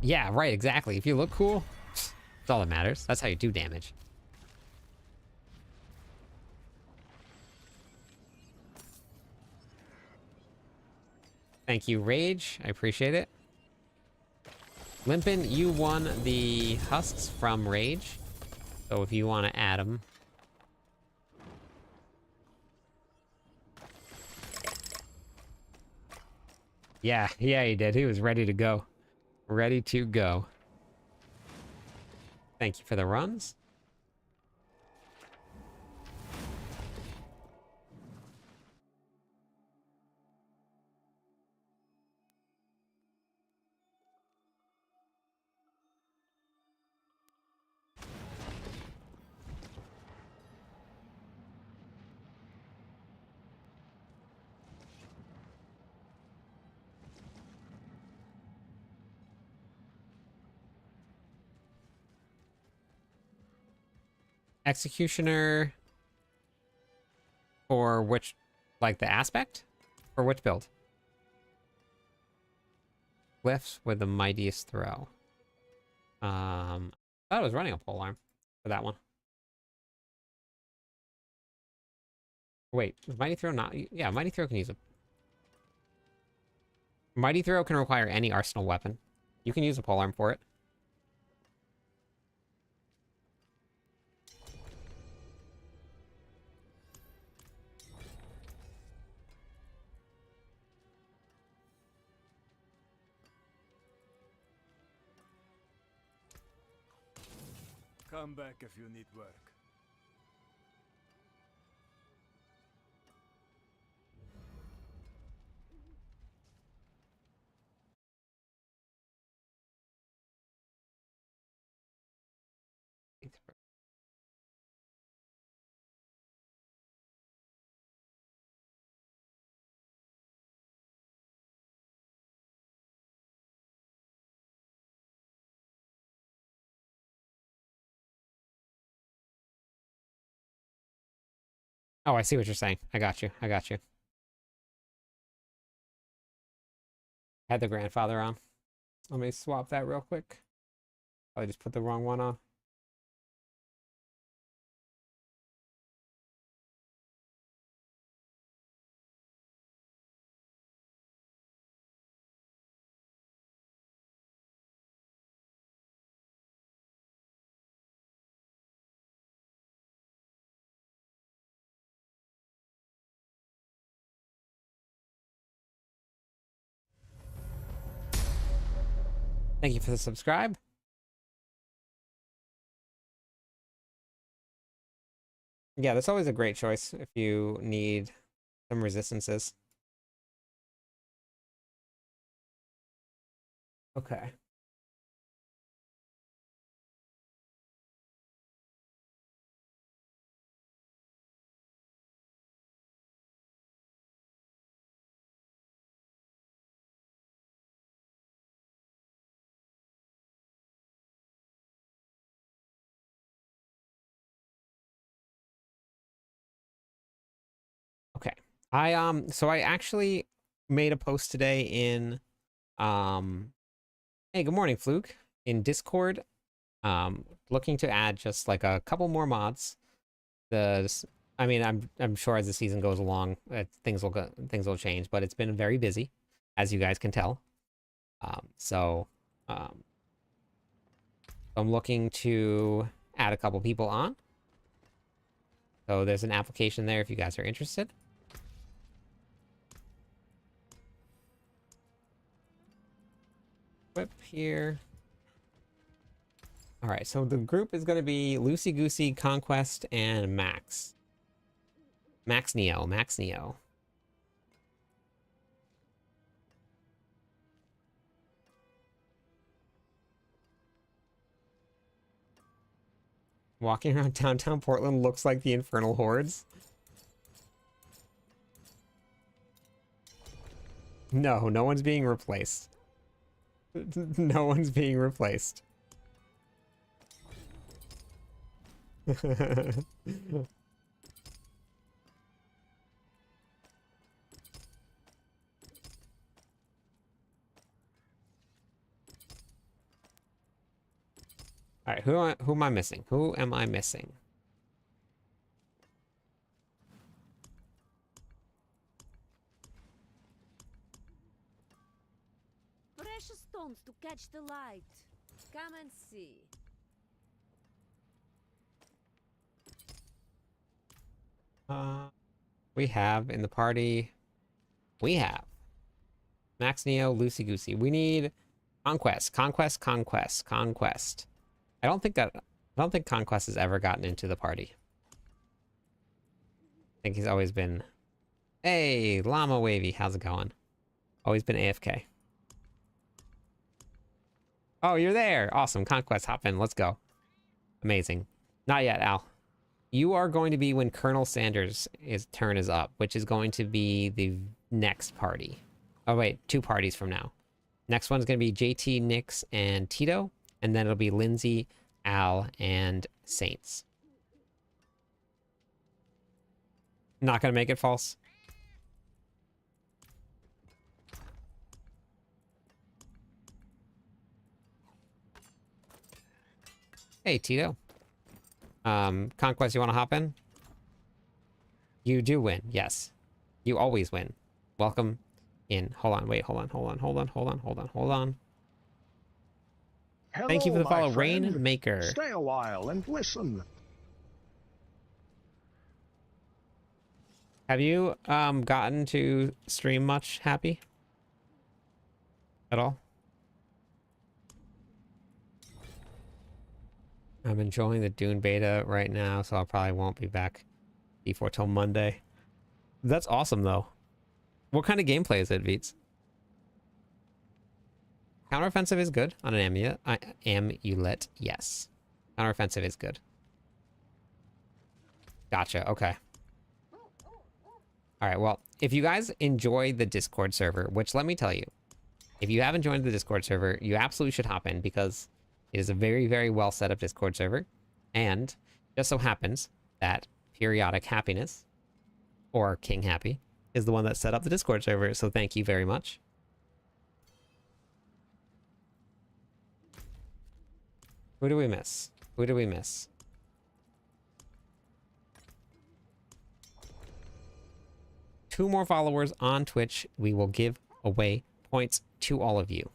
Yeah, right, exactly. If you look cool, that's all that matters. That's how you do damage. Thank you, Rage. I appreciate it. Limpin, you won the husks from Rage. So if you want to add them. Yeah, he did. He was ready to go. Ready to go. Thank you for the runs. Executioner for which, like the aspect? For which build? Glyphs with the mightiest throw. I thought I was running a polearm for that one. Wait, was Mighty Throw not? Yeah, Mighty Throw can use a... Mighty Throw can require any arsenal weapon. You can use a polearm for it. Come back if you need work. Oh, I see what you're saying. I got you. I got you. Had the grandfather on. Let me swap that real quick. I just put the wrong one on. Thank you for the subscribe. Yeah, that's always a great choice if you need some resistances. Okay. So I actually made a post today in hey, good morning, Fluke, in Discord, looking to add just like a couple more mods. I mean, I'm sure as the season goes along, things will change, but it's been very busy, as you guys can tell. Um, I'm looking to add a couple people on. So there's an application there if you guys are interested. Equip here. All right, so the group is going to be Loosey Goosey, Conquest, and Max. Max Neo. Walking around downtown Portland looks like the Infernal Hordes. No, no one's being replaced. No one's being replaced. All right, who am I missing? Who am I missing? Precious stones to catch the light. Come and see. We have in the party. We have Max Neo, Loosey Goosey. We need Conquest. I don't think Conquest has ever gotten into the party. I think he's always been. Hey, Llama Wavy, how's it going? Always been AFK. Oh, you're there. Awesome. Conquest, hop in. Let's go. Amazing. Not yet, Al. You are going to be when Colonel Sanders' turn is up, which is going to be the next party. Oh, wait. 2 parties from now. Next one's going to be JT, Nix, and Tito. And then it'll be Lindsay, Al, and Saints. Not going to make it false. Hey, Tito. Conquest, you want to hop in? You do win, yes. You always win. Welcome in. Hold on, wait, hold on. Hello, Thank you for the my follow, friend. Rainmaker. Stay a while and listen. Have you gotten to stream much, Happy? At all? I'm enjoying the Dune beta right now, so I probably won't be back before till Monday. That's awesome, though. What kind of gameplay is it, Veets? Counteroffensive is good on an amulet, yes. Counteroffensive is good. Gotcha, okay. Alright, well, if you guys enjoy the Discord server, which let me tell you, if you haven't joined the Discord server, you absolutely should hop in because it is a very, very well set up Discord server. And just so happens that Periodic Happiness, or King Happy, is the one that set up the Discord server, so thank you very much. Who do we miss? Who do we miss? Two more followers on Twitch. We will give away points to all of you.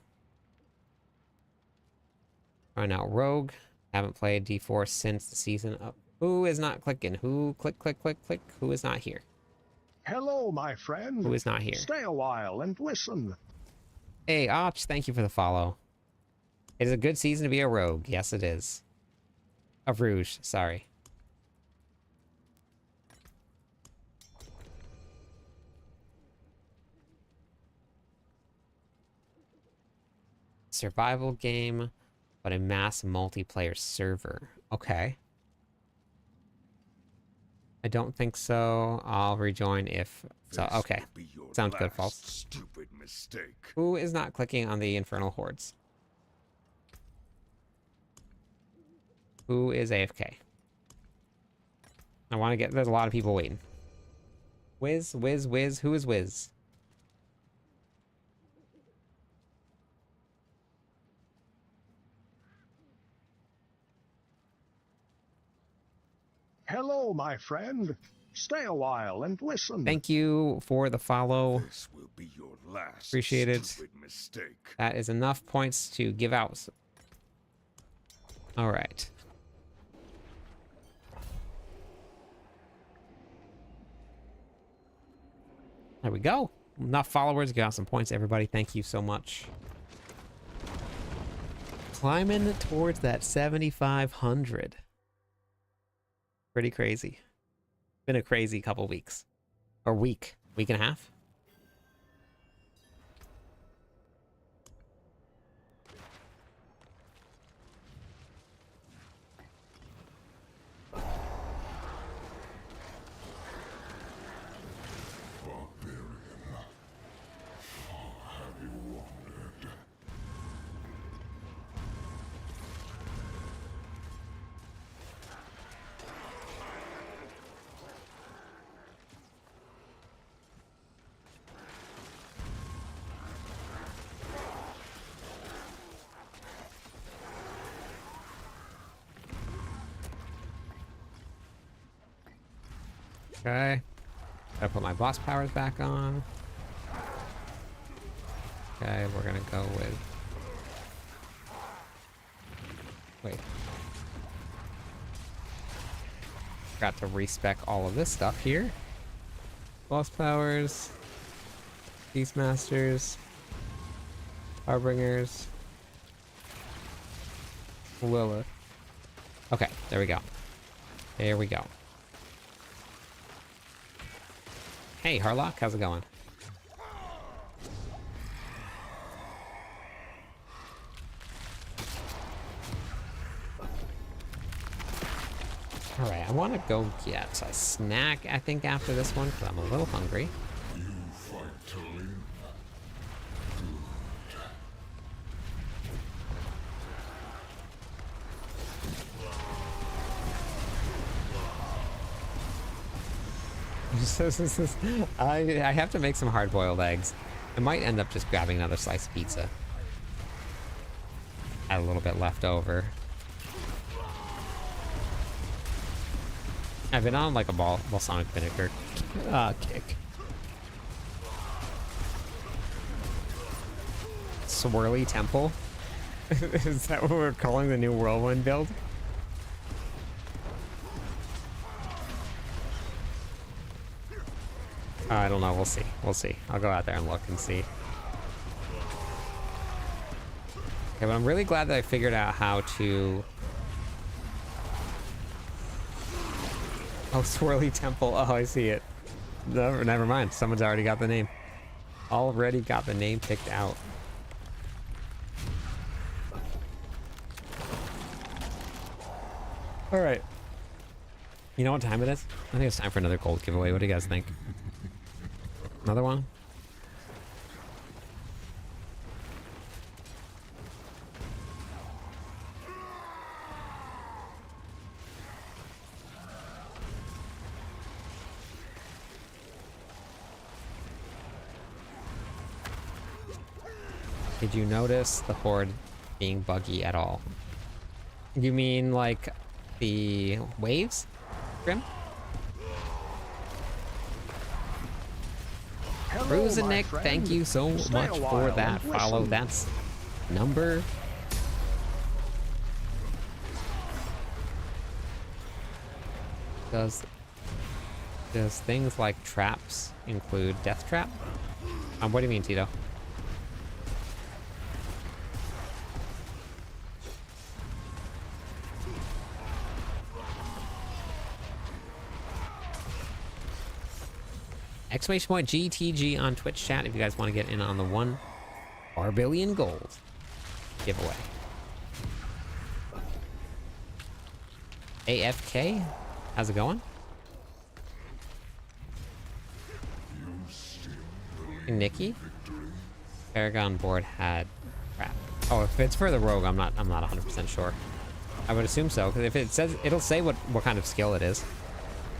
Trying out Rogue. Haven't played D4 since the season up. Who is not clicking? Who click. Who is not here? Hello, my friend. Who is not here? Stay a while and listen. Hey, Och, thank you for the follow. It is a good season to be a rogue. Yes, it is. A Rouge, sorry. Survival game, but a mass multiplayer server. Okay. I don't think so. I'll rejoin if so. Okay. Sounds good, False. Stupid mistake. Who is not clicking on the Infernal Hordes? Who is AFK? I want to get... There's a lot of people waiting. Wiz, Wiz, Wiz. Who is Wiz? Hello, my friend. Stay a while and listen. Thank you for the follow. This will be your last Appreciate it. stupid mistake. That is enough points to give out. All right. There we go. Enough followers. Give out some points, everybody. Thank you so much. Climbing towards that 7,500. Pretty crazy. Been a crazy couple weeks. Or week and a half. Okay. Gotta put my boss powers back on. Okay, we're gonna go with... Wait. Got to respec all of this stuff here. Boss powers. Beastmasters. Harbingers. Lilith. Okay, there we go. There we go. Hey, Harlock, how's it going? Alright, I want to go get a snack, I think, after this one, because I'm a little hungry. You fight to live. I have to make some hard-boiled eggs. I might end up just grabbing another slice of pizza. Had a little bit left over. I've been on like a balsamic vinegar kick. Swirly Temple? Is that what we're calling the new Whirlwind build? I don't know. We'll see. We'll see. I'll go out there and look and see. Okay, but I'm really glad that I figured out how to... Oh, Swirly Temple. Oh, I see it. Never mind. Someone's already got the name. Already got the name picked out. All right. You know what time it is? I think it's time for another gold giveaway. What do you guys think? Another one? Did you notice the Horde being buggy at all? You mean like the waves, Grim? Bruce and Nick, thank you so much for that follow. That's number... Does things like traps include death trap? What do you mean, Tito? Exclamation point GTG on Twitch chat if you guys want to get in on the 1 billion gold giveaway. AFK, how's it going? Nikki? Paragon board had crap. Oh, if it's for the rogue, I'm not 100% sure. I would assume so, because if it says, it'll say what kind of skill it is.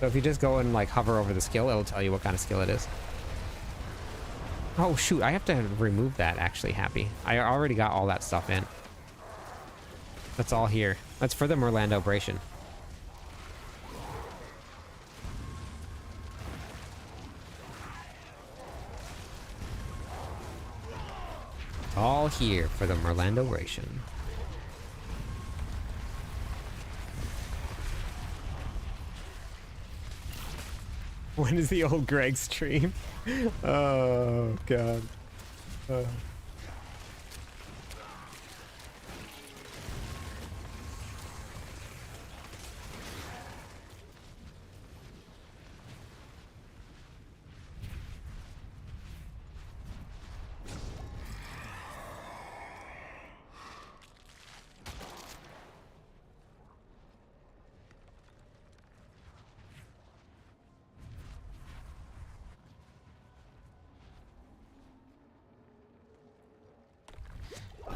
So if you just go and like hover over the skill, it'll tell you what kind of skill it is. Oh shoot, I have to remove that actually, Happy. I already got all that stuff in. That's all here. That's for the Merlandobration. All here for the Merlandobration. When is the old Greg stream? Oh, God.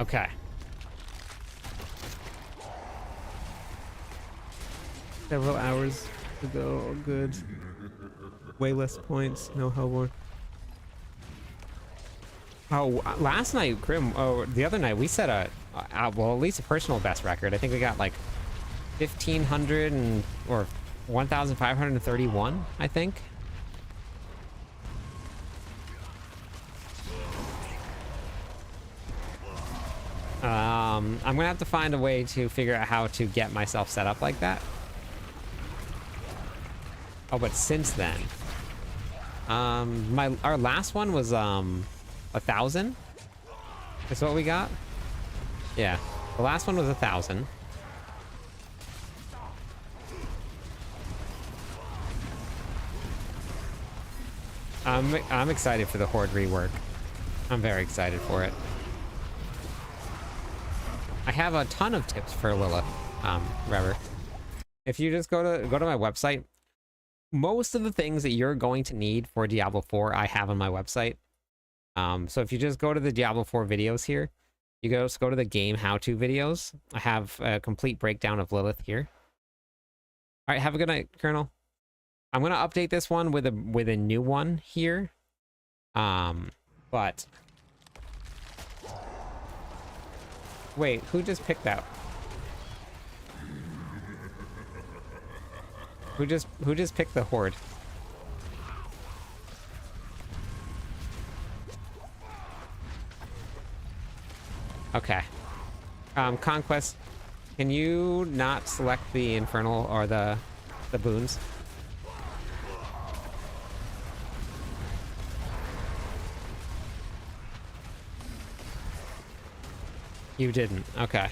Okay. Several hours to go. Oh, good. Way less points. No Hellborn. Oh, last night, Grim. Oh, the other night we set a well, at least a personal best record. I think we got like 1,500 or 1,531. I think. I'm gonna have to find a way to figure out how to get myself set up like that. Oh, but since then, our last one was 1,000. Is what we got. Yeah, the last one was 1,000. I'm excited for the Horde rework. I'm very excited for it. I have a ton of tips for Lilith, Rever. If you just go to my website, most of the things that you're going to need for Diablo 4, I have on my website. So if you just go to the Diablo 4 videos here, you just go to the game how-to videos. I have a complete breakdown of Lilith here. All right, have a good night, Colonel. I'm gonna update this one with a new one here. But wait, who just picked that? Who just picked the Horde? Okay. Conquest, can you not select the Infernal or the boons? You didn't. Okay.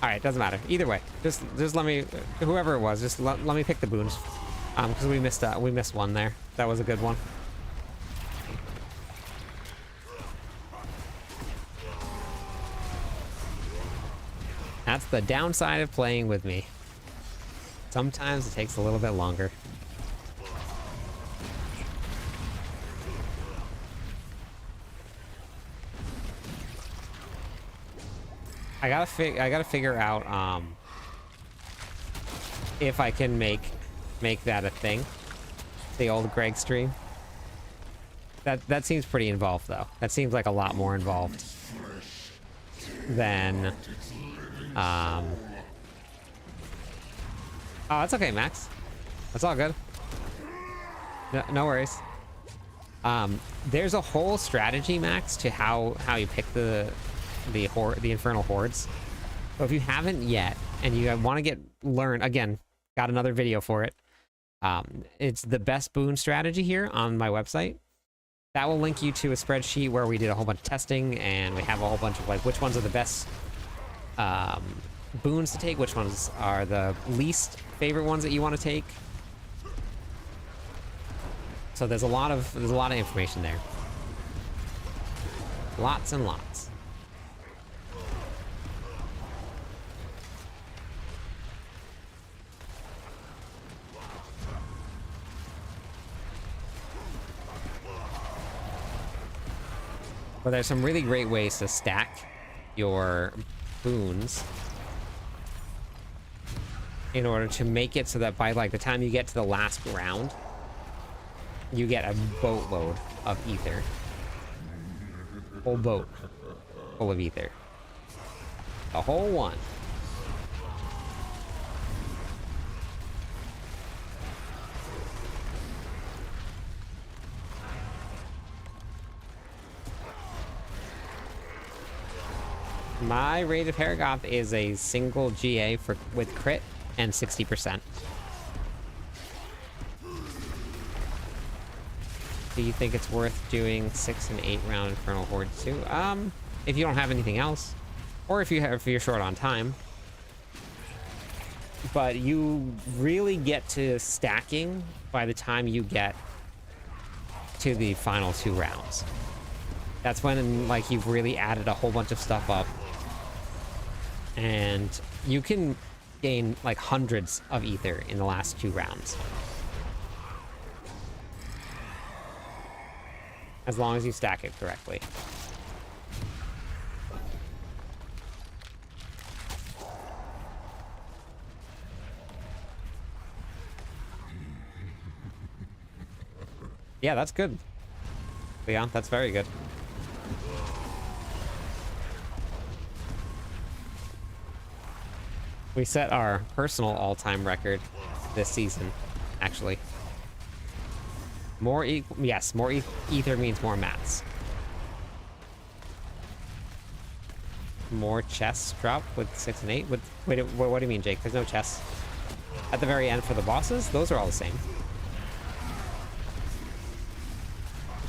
All right, doesn't matter. Either way, just let me, whoever it was, just let me pick the boons, because we missed one there. That was a good one. That's the downside of playing with me. Sometimes it takes a little bit longer. I gotta figure out if I can make that a thing. The old Greg stream. That seems pretty involved though. That seems like a lot more involved than oh, that's okay, Max. That's all good. No worries. There's a whole strategy, Max, to how you pick the Infernal Hordes. So if you haven't yet and you want to learn again, got another video for it. It's the best boon strategy here on my website. That will link you to a spreadsheet where we did a whole bunch of testing and we have a whole bunch of like which ones are the best boons to take, which ones are the least favorite ones that you want to take. So there's a lot of information there. Lots and lots. But there's some really great ways to stack your boons. in order to make it so that by like the time you get to the last round, you get a boatload of ether. Whole boat full of ether. The whole one. My rated Paragoth is a single GA with crit and 60%. Do you think it's worth doing 6 and 8 round Infernal Horde too? If you don't have anything else, or if you're short on time. But you really get to stacking by the time you get to the final 2 rounds. That's when like you've really added a whole bunch of stuff up, and you can gain like hundreds of ether in the last 2 rounds. As long as you stack it correctly. Yeah, that's good. Yeah, that's very good. We set our personal all-time record this season, actually. More ether means more mats. More chests drop with 6 and 8. Wait, what do you mean, Jake? There's no chests at the very end for the bosses? Those are all the same.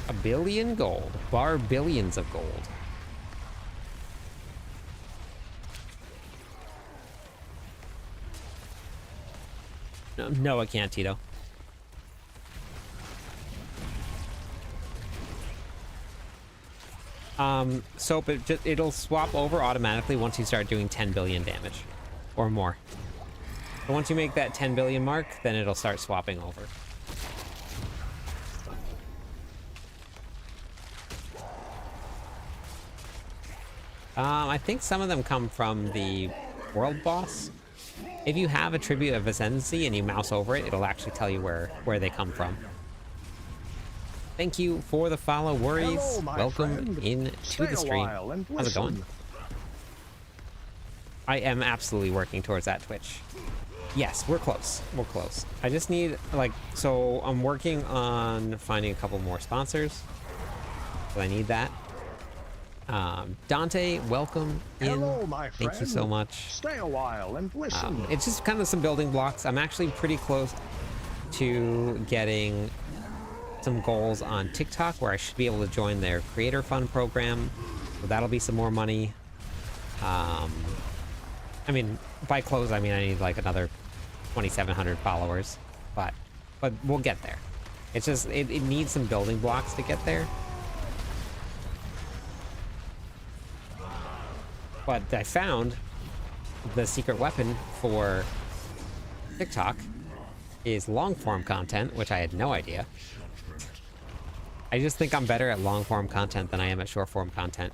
A billion gold. Bar billions of gold. No, it can't, Tito. So it'll swap over automatically once you start doing 10 billion damage or more. So once you make that 10 billion mark, then it'll start swapping over. I think some of them come from the world boss. If you have a Tribute of Ascendancy and you mouse over it, it'll actually tell you where they come from. Thank you for the follow, Worries. Hello, Welcome friend. into Stay the a stream. while and How's it going? listen. I am absolutely working towards that Twitch. Yes, we're close. We're close. I just need, like, so I'm working on finding a couple more sponsors. So I need that. Dante, welcome in. Hello, my friend. Thank you so much. Stay a while and listen. It's just kind of some building blocks. I'm actually pretty close to getting some goals on TikTok where I should be able to join their creator fund program. So that'll be some more money. I mean, by close, I mean I need like another 2,700 followers, but we'll get there. It's just, it needs some building blocks to get there. But I found the secret weapon for TikTok is long form content, which I had no idea. I just think I'm better at long form content than I am at short form content.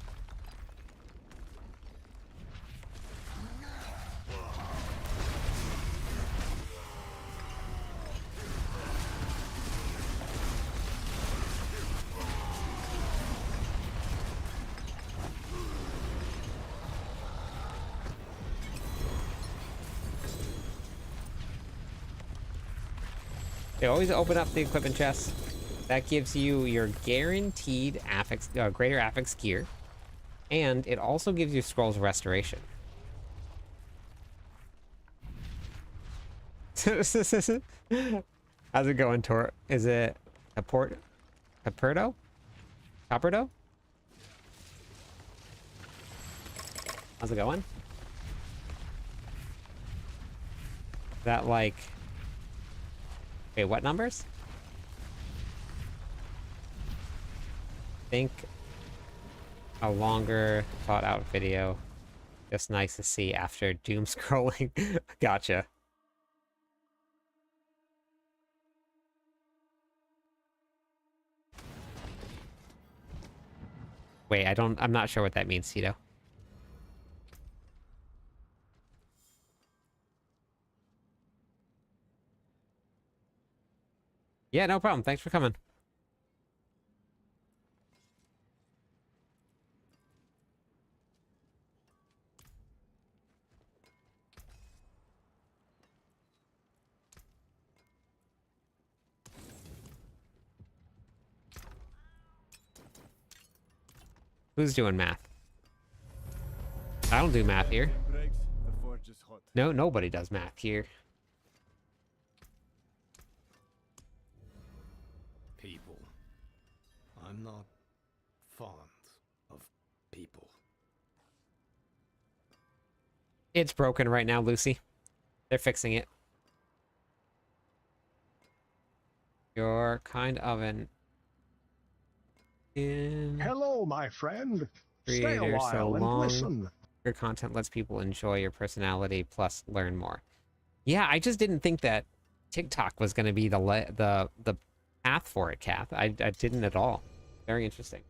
They always open up the equipment chest. That gives you your guaranteed affix, greater affix gear. And it also gives you scrolls of restoration. How's it going, Tor? Is it a port? Caperdo? Copperdo? How's it going? Is that like... Wait, what numbers? Think a longer thought out video. Just nice to see after doom scrolling. Gotcha. Wait, I'm not sure what that means, Tito. . Yeah, no problem. Thanks for coming. Who's doing math? I don't do math here. No, nobody does math here. People. I'm not fond of people. It's broken right now, Lucy. They're fixing it. You're kind of an Hello, my friend. Stay a creator, so while and long. listen. Your content lets people enjoy your personality, plus learn more. Yeah, I just didn't think that TikTok was going to be the path for it, Kath. I didn't at all. Very interesting.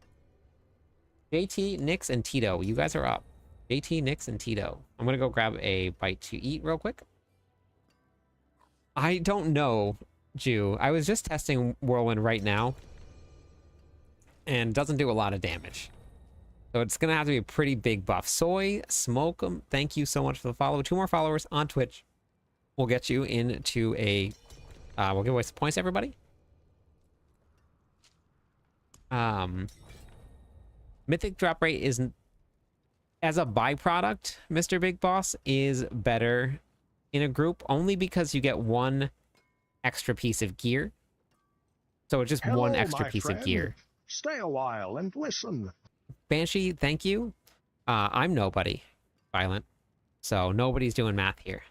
JT, Nix, and Tito, you guys are up. JT, Nix, and Tito. I'm going to go grab a bite to eat real quick. I don't know, Jew. I was just testing Whirlwind right now, and doesn't do a lot of damage. So it's going to have to be a pretty big buff. Soy, Smoke 'em, thank you so much for the follow. 2 more followers on Twitch will get you into a... we'll give away some points, everybody. Mythic drop rate isn't... As a byproduct, Mr. Big Boss is better in a group, only because you get 1 extra piece of gear. So it's just Hello, 1 extra my piece friend. of gear. Stay a while and listen. Banshee, thank you. I'm nobody. Violent. So nobody's doing math here.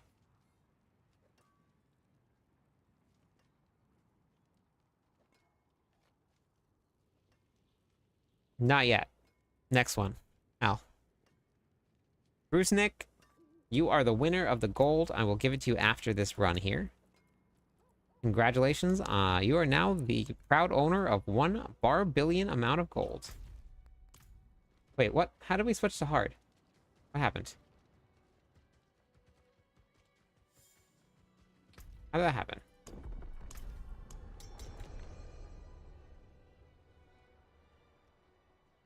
Not yet. Next one. Al. Bruce Nick, you are the winner of the gold. I will give it to you after this run here. Congratulations. You are now the proud owner of 1 bar-billion amount of gold. Wait, what? How did we switch to hard? What happened? How did that happen?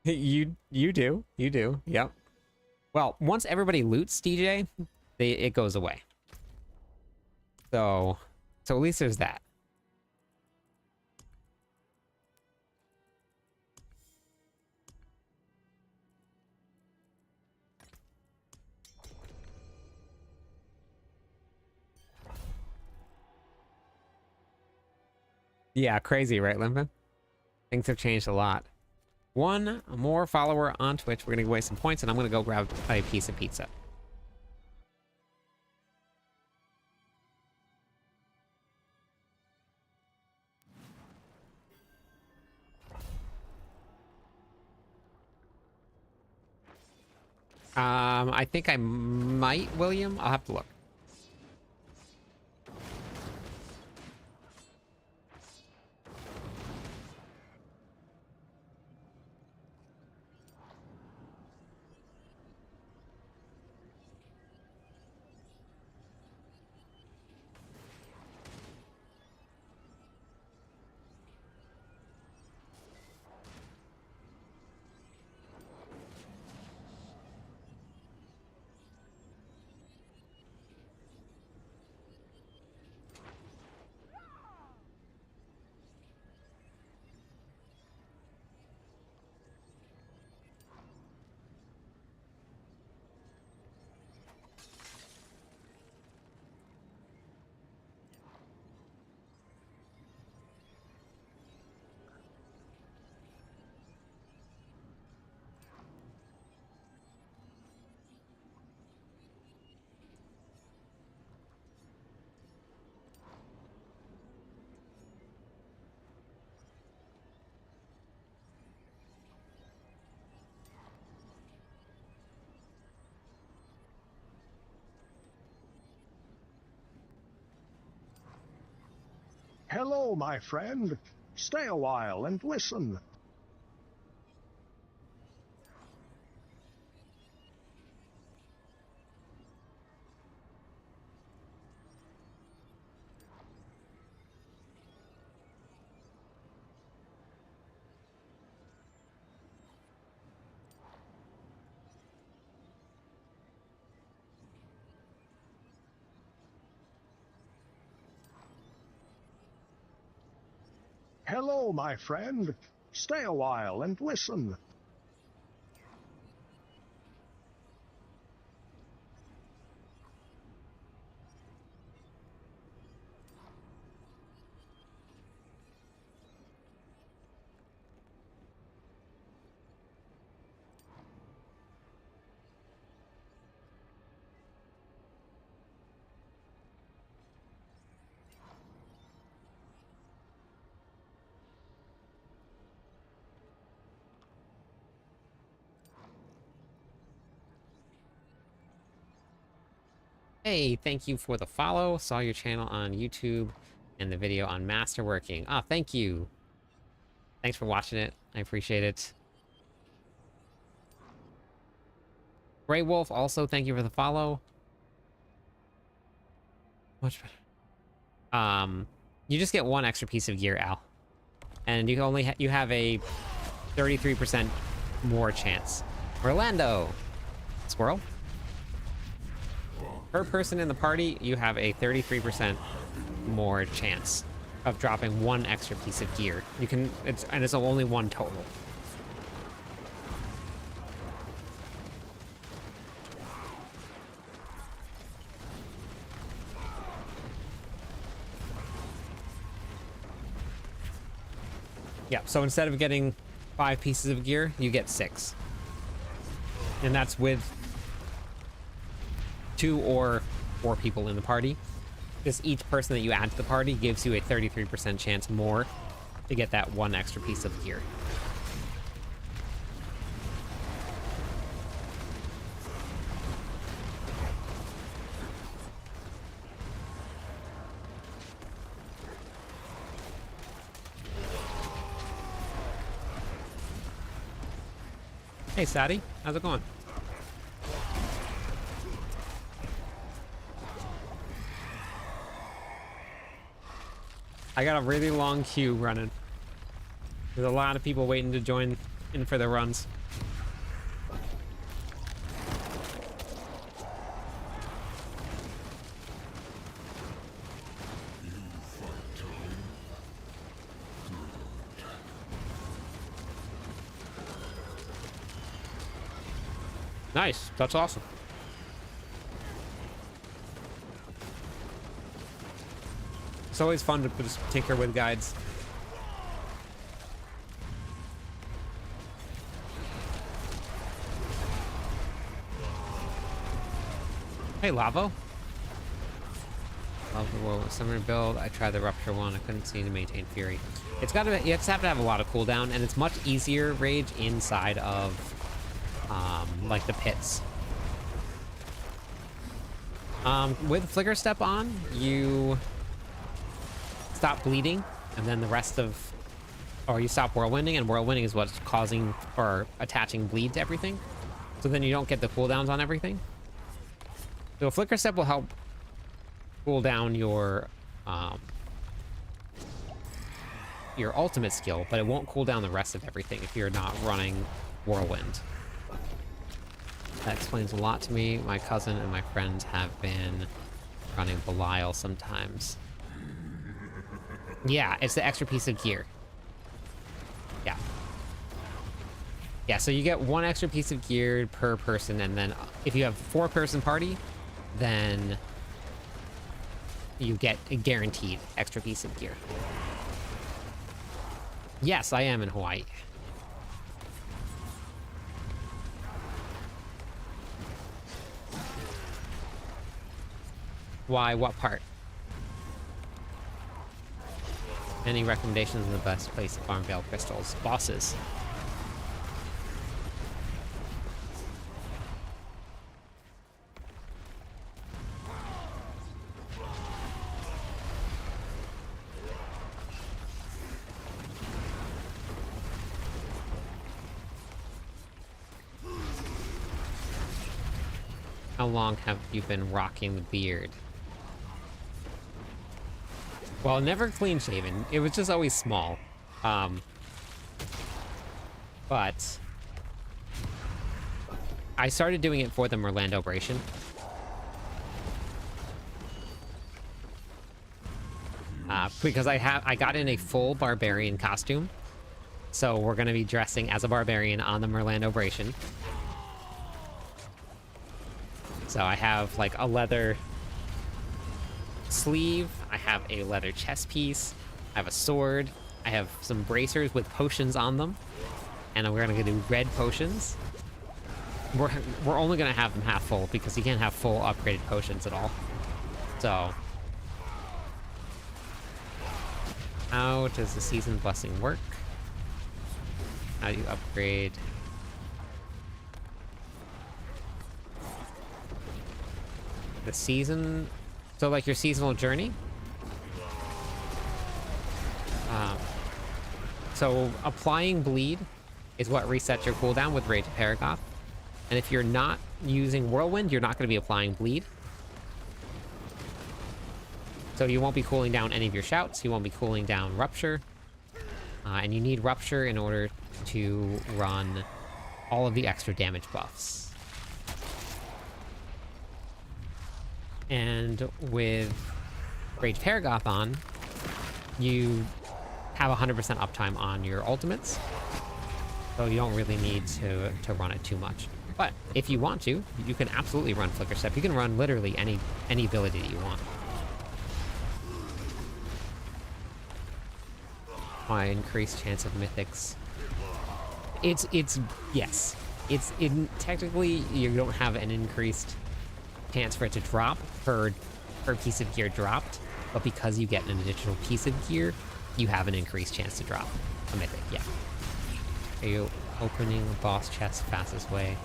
You do. You do. Yep. Well, once everybody loots DJ, it goes away. So at least there's that. Yeah, crazy, right, Limpin? Things have changed a lot. 1 more follower on Twitch. We're gonna give away some points, and I'm gonna go grab a piece of pizza. I think I might, William. I'll have to look. Hello, my friend. Stay a while and listen. Hello, my friend. Stay a while and listen. Hey, thank you for the follow. Saw your channel on YouTube and the video on masterworking. Ah, thank you. Thanks for watching it. I appreciate it. Grey Wolf, also thank you for the follow. Much better. You just get one extra piece of gear, Al. And you only you have a 33% more chance. Merlando. Squirrel. Per person in the party, you have a 33% more chance of dropping one extra piece of gear. You can, it's only one total. Yeah, so instead of getting 5 pieces of gear, you get 6. And that's with 2 or 4 people in the party. Just each person that you add to the party gives you a 33% chance more to get that one extra piece of gear. Hey, Sadie, how's it going? I got a really long queue running. There's a lot of people waiting to join in for the runs. Nice, that's awesome. It's always fun to just tinker with guides. Hey, Lavo. Love the world summoner build. I tried the rupture one. I couldn't seem to maintain fury. It's got to. You just have to have a lot of cooldown, and it's much easier rage inside of, like the pits. With flicker step on, you stop bleeding, and then the rest of, or you stop whirlwinding, and whirlwinding is what's causing or attaching bleed to everything. So then you don't get the cooldowns on everything. So a flicker step will help cool down your ultimate skill, but it won't cool down the rest of everything if you're not running whirlwind. That explains a lot to me. My cousin and my friends have been running Belial sometimes. Yeah, it's the extra piece of gear. Yeah. Yeah, so you get one extra piece of gear per person, and then if you have a 4-person party, then you get a guaranteed extra piece of gear. Yes, I am in Hawaii. Why? What part? Any recommendations on the best place to farm Veil crystals? Bosses. How long have you been rocking the beard? Well, never clean shaven. It was just always small. But I started doing it for the Merlandobration. because I got in a full barbarian costume, so we're gonna be dressing as a barbarian on the Merlandobration. So I have like a leather sleeve, I have a leather chest piece, I have a sword, I have some bracers with potions on them, and we're gonna do red potions. We're only gonna have them half full because you can't have full upgraded potions at all. So, how does the season blessing work? How do you upgrade? The season, so like your seasonal journey. So applying bleed is what resets your cooldown with Rage of Paragoth. And if you're not using Whirlwind, you're not going to be applying bleed. So you won't be cooling down any of your shouts. You won't be cooling down Rupture. And you need Rupture in order to run all of the extra damage buffs. And with Rage Paragoth on, you have 100% uptime on your ultimates. So you don't really need to run it too much. But if you want to, you can absolutely run Flicker Step. You can run literally any ability that you want. My increased chance of mythics. Yes. Technically you don't have an increased chance for it to drop per piece of gear dropped, but because you get an additional piece of gear, you have an increased chance to drop a mythic. Yeah. Are you opening boss chest fastest way?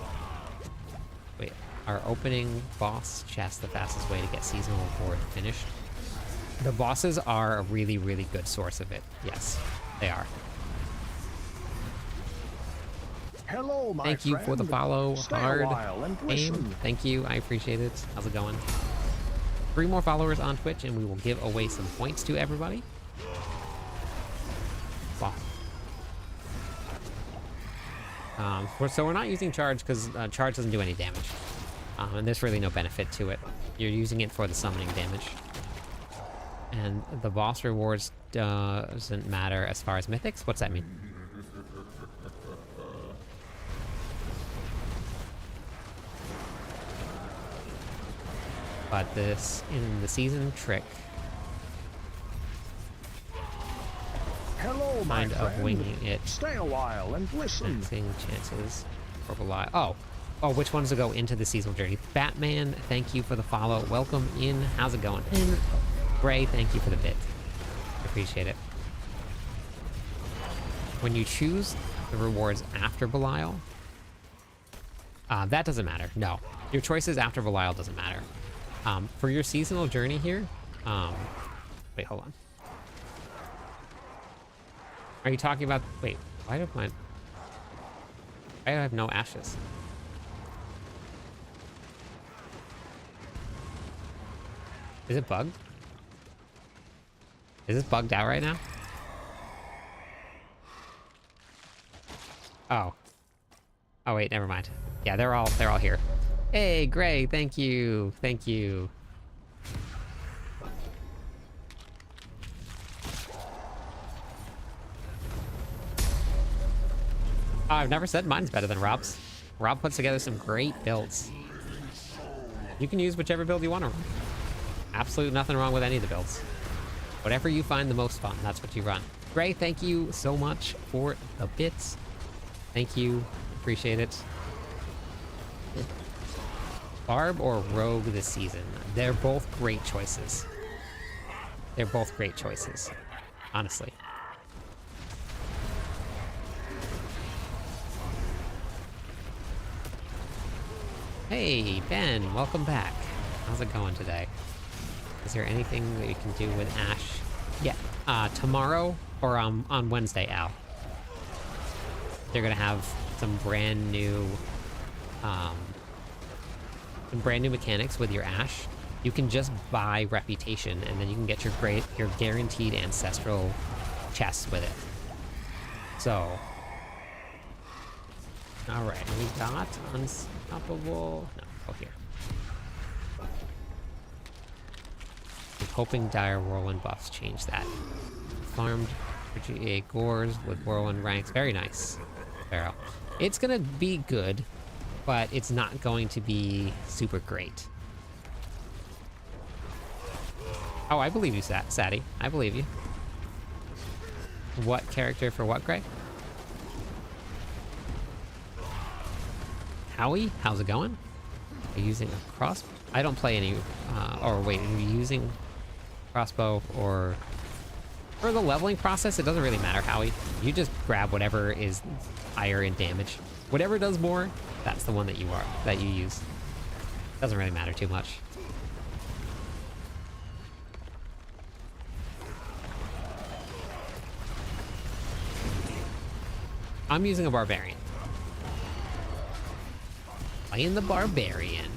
Wait, are opening boss chest the fastest way to get seasonal horde finished? The bosses are a really, really good source of it. Yes, they are. Hello, my Thank you for the friend. follow. Stay a Hard while and aim. listen. Thank you. I appreciate it. How's it going? 3 more followers on Twitch and we will give away some points to everybody. Wow. So we're not using charge because charge doesn't do any damage. And there's really no benefit to it. You're using it for the summoning damage. And the boss rewards doesn't matter as far as mythics. What's that mean? But this, in the season trick, Hello, my kind of friend. winging it, Stay a while and listen. seeing chances for Belial. Oh, which ones to go into the seasonal journey? Batman, thank you for the follow. Welcome in. How's it going? And Gray, thank you for the bit. Appreciate it. When you choose the rewards after Belial, that doesn't matter. No, your choices after Belial doesn't matter. For your seasonal journey here, wait, hold on. Are you talking about, wait, why do I have no ashes? Is it bugged? Is this bugged out right now? Oh. Oh wait, never mind. Yeah, they're all here. Hey, Gray, thank you. Thank you. I've never said mine's better than Rob's. Rob puts together some great builds. You can use whichever build you want to run. Absolutely nothing wrong with any of the builds. Whatever you find the most fun, that's what you run. Gray, thank you so much for the bits. Thank you. Appreciate it. Barb or Rogue this season? They're both great choices. They're both great choices. Honestly. Hey, Ben, welcome back. How's it going today? Is there anything that you can do with Ash? Yeah, tomorrow or on Wednesday, Al. They're gonna have some brand new mechanics with your Ash. You can just buy reputation, and then you can get your guaranteed ancestral chests with it. So, all right, we got unstoppable. No, go here. hoping dire Whirlwind buffs change that. Farmed for GA Gores with Whirlwind ranks. Very nice, Pharaoh. It's gonna be good, but it's not going to be super great. Oh, I believe you, Sadie. I believe you. What character for what, Greg? Howie, how's it going? Are you using a crossbow? I don't play any, or wait, are you using crossbow or... For the leveling process, it doesn't really matter, Howie. You just grab whatever is higher in damage. Whatever does more, that's the one that you use. Doesn't really matter too much. I'm using a barbarian. Playing the barbarian.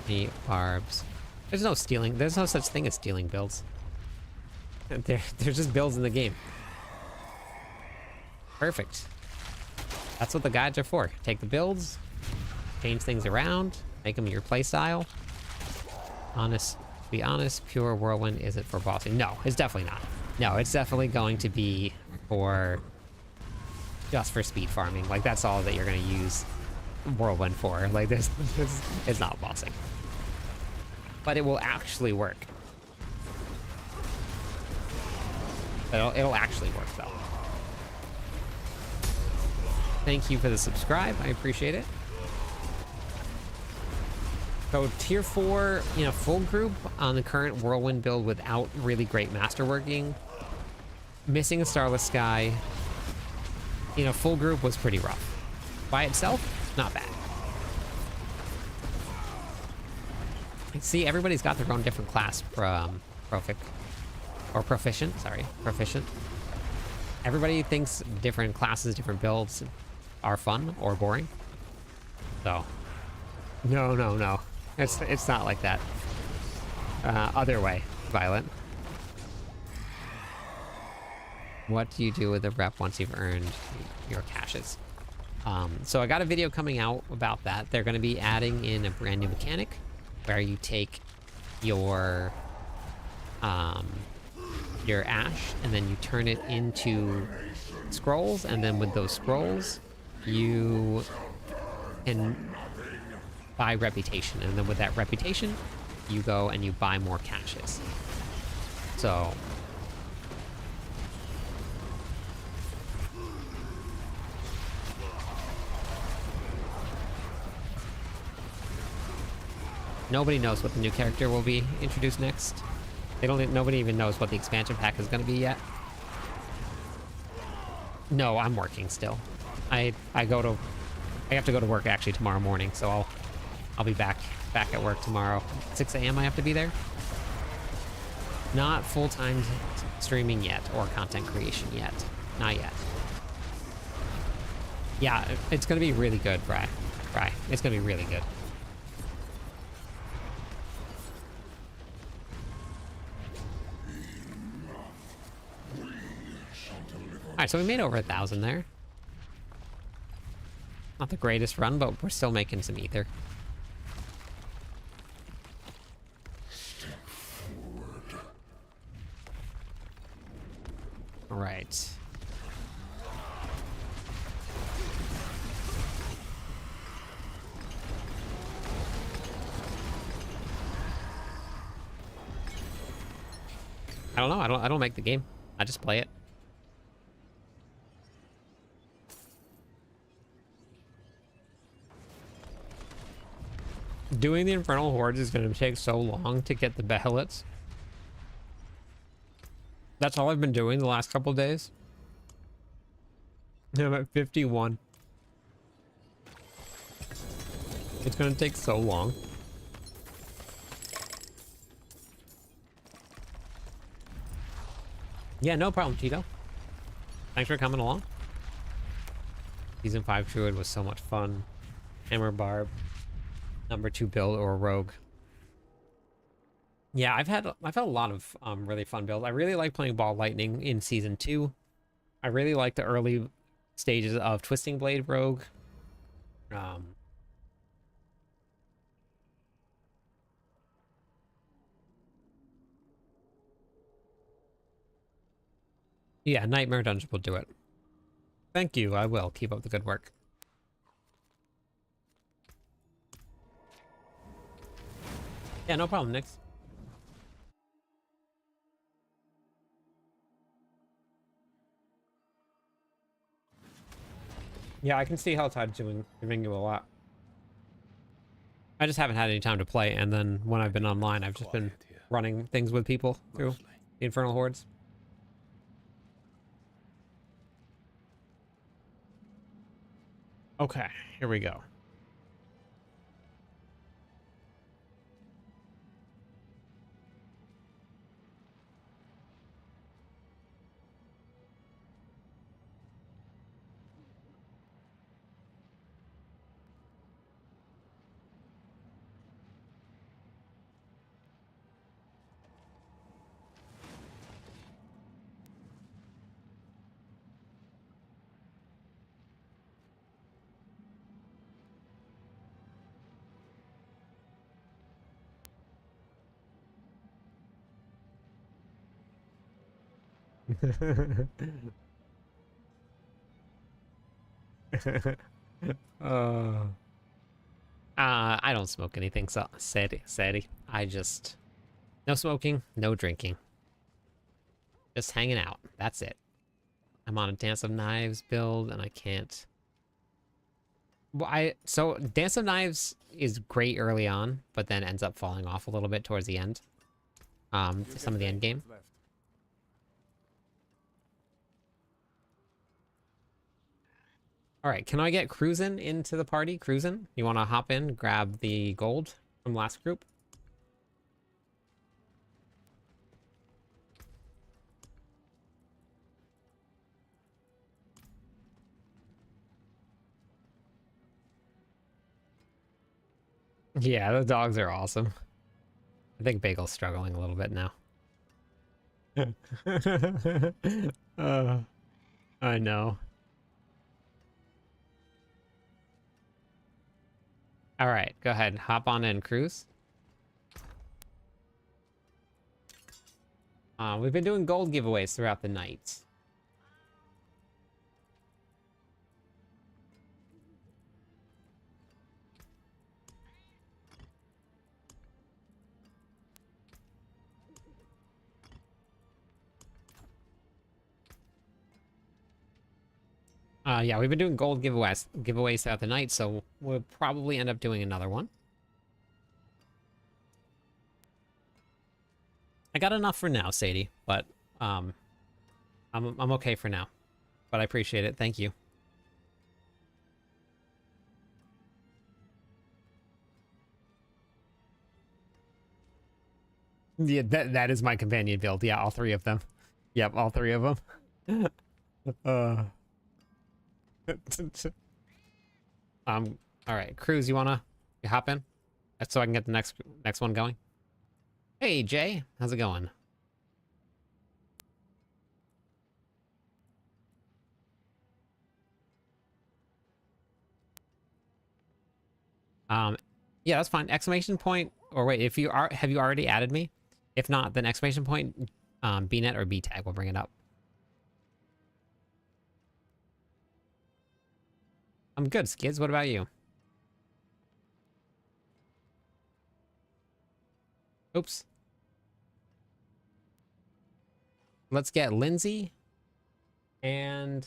The barbs. There's no stealing. There's no such thing as stealing builds. They're just builds in the game. Perfect. That's what the guides are for. Take the builds, change things around, make them your playstyle. Be honest, pure Whirlwind isn't for bossing. No, it's definitely not. No, it's definitely going to be for just for speed farming. Like, that's all that you're going to use Whirlwind for. Like, this it's not bossing. But it will actually work. It'll actually work, though. Thank you for the subscribe. I appreciate it. So tier 4 in a full group on the current Whirlwind build without really great masterworking. Missing a Starless Sky in a full group was pretty rough. By itself, not bad. See, everybody's got their own different class proficient. Everybody thinks different classes, different builds are fun or boring. So, no. It's not like that. Other way, Violet. What do you do with the rep once you've earned your caches? So I got a video coming out about that. They're going to be adding in a brand new mechanic where you take your ash and then you turn it into scrolls, and then with those scrolls you can buy reputation, and then with that reputation you go and you buy more caches. So nobody knows what the new character will be introduced next. Nobody even knows what the expansion pack is going to be yet. No, I'm working still. I have to go to work actually tomorrow morning, so I'll be back at work tomorrow. 6 a.m. I have to be there. Not full-time streaming yet or content creation yet. Not yet. Yeah, it's going to be really good, Bri. It's going to be really good. Alright, so we made over 1,000 there. Not the greatest run, but we're still making some ether. Alright. I don't know, I don't make the game. I just play it. Doing the Infernal Hordes is going to take so long to get the behelets. That's all I've been doing the last couple days. I'm at 51. It's going to take so long. Yeah, no problem, Tito. Thanks for coming along. Season 5 Druid was so much fun. Hammer Barb. Number 2 build or rogue. Yeah, I've had a lot of really fun builds. I really like playing Ball Lightning in Season 2. I really like the early stages of Twisting Blade Rogue. Yeah, Nightmare Dungeon will do it. Thank you, I will. Keep up the good work. Yeah, no problem, Nix. Yeah, I can see Helltide giving you a lot. I just haven't had any time to play, and then when I've been online, I've just been running things with people through the Infernal Hordes. Okay, here we go. uh, I don't smoke anything, so saddy. I just no smoking, no drinking. Just hanging out. That's it. I'm on a Dance of Knives build, and I can't. Well, so Dance of Knives is great early on, but then ends up falling off a little bit towards the end. Some of the end game. All right, can I get Cruisin into the party? Cruisin, you want to hop in, grab the gold from last group? Yeah, the dogs are awesome. I think Bagel's struggling a little bit now. I know. All right, go ahead. Hop on in, Cruise. We've been doing gold giveaways throughout the night. Yeah, we've been doing gold giveaways throughout the night, so we'll probably end up doing another one. I got enough for now, Sadie, but I'm okay for now. But I appreciate it. Thank you. Yeah, that is my companion build. Yeah, all three of them. Yep, all three of them. All right, Cruz, you hop in? That's so I can get the next one going. Hey, Jay, how's it going? Yeah, that's fine. Exclamation point, or wait, have you already added me? If not, then exclamation point, bnet or btag will bring it up. I'm good, Skids. What about you? Oops. Let's get Lindsay and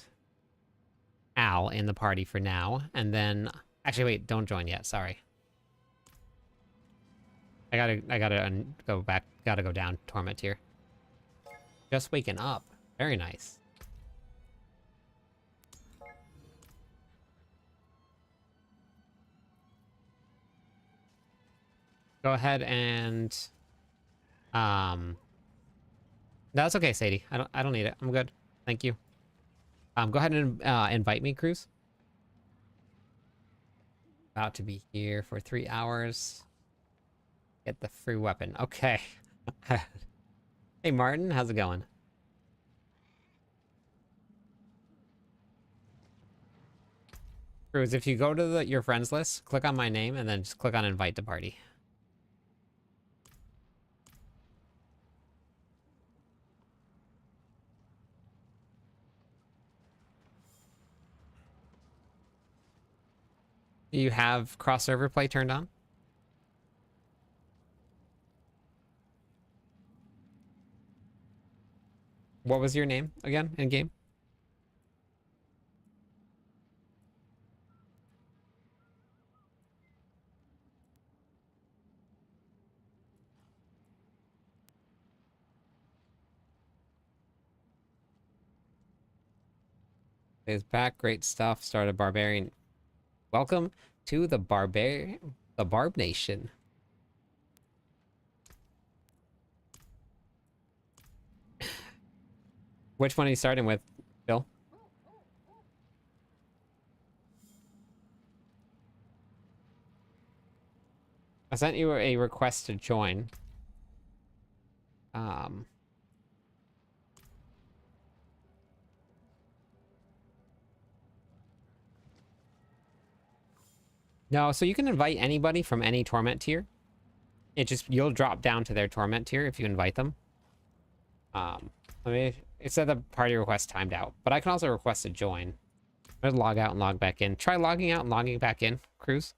Al in the party for now, and then actually wait, don't join yet. Sorry. I gotta go back. Gotta go down Torment here. Just waking up. Very nice. Go ahead and no, that's okay, Sadie. I don't need it. I'm good. Thank you. Go ahead and invite me, Cruz. About to be here for 3 hours. Get the free weapon. Okay. Hey, Martin, how's it going? Cruz, if you go to your friends list, click on my name, and then just click on invite to party. You have cross-server play turned on? What was your name again in game? Is back, great stuff. Started barbarian. Welcome to the Barb Nation. Which one are you starting with, Bill? I sent you a request to join. No, so you can invite anybody from any torment tier. You'll drop down to their torment tier if you invite them. It said the party request timed out, but I can also request to join. I'm gonna log out and log back in. Try logging out and logging back in, Cruz.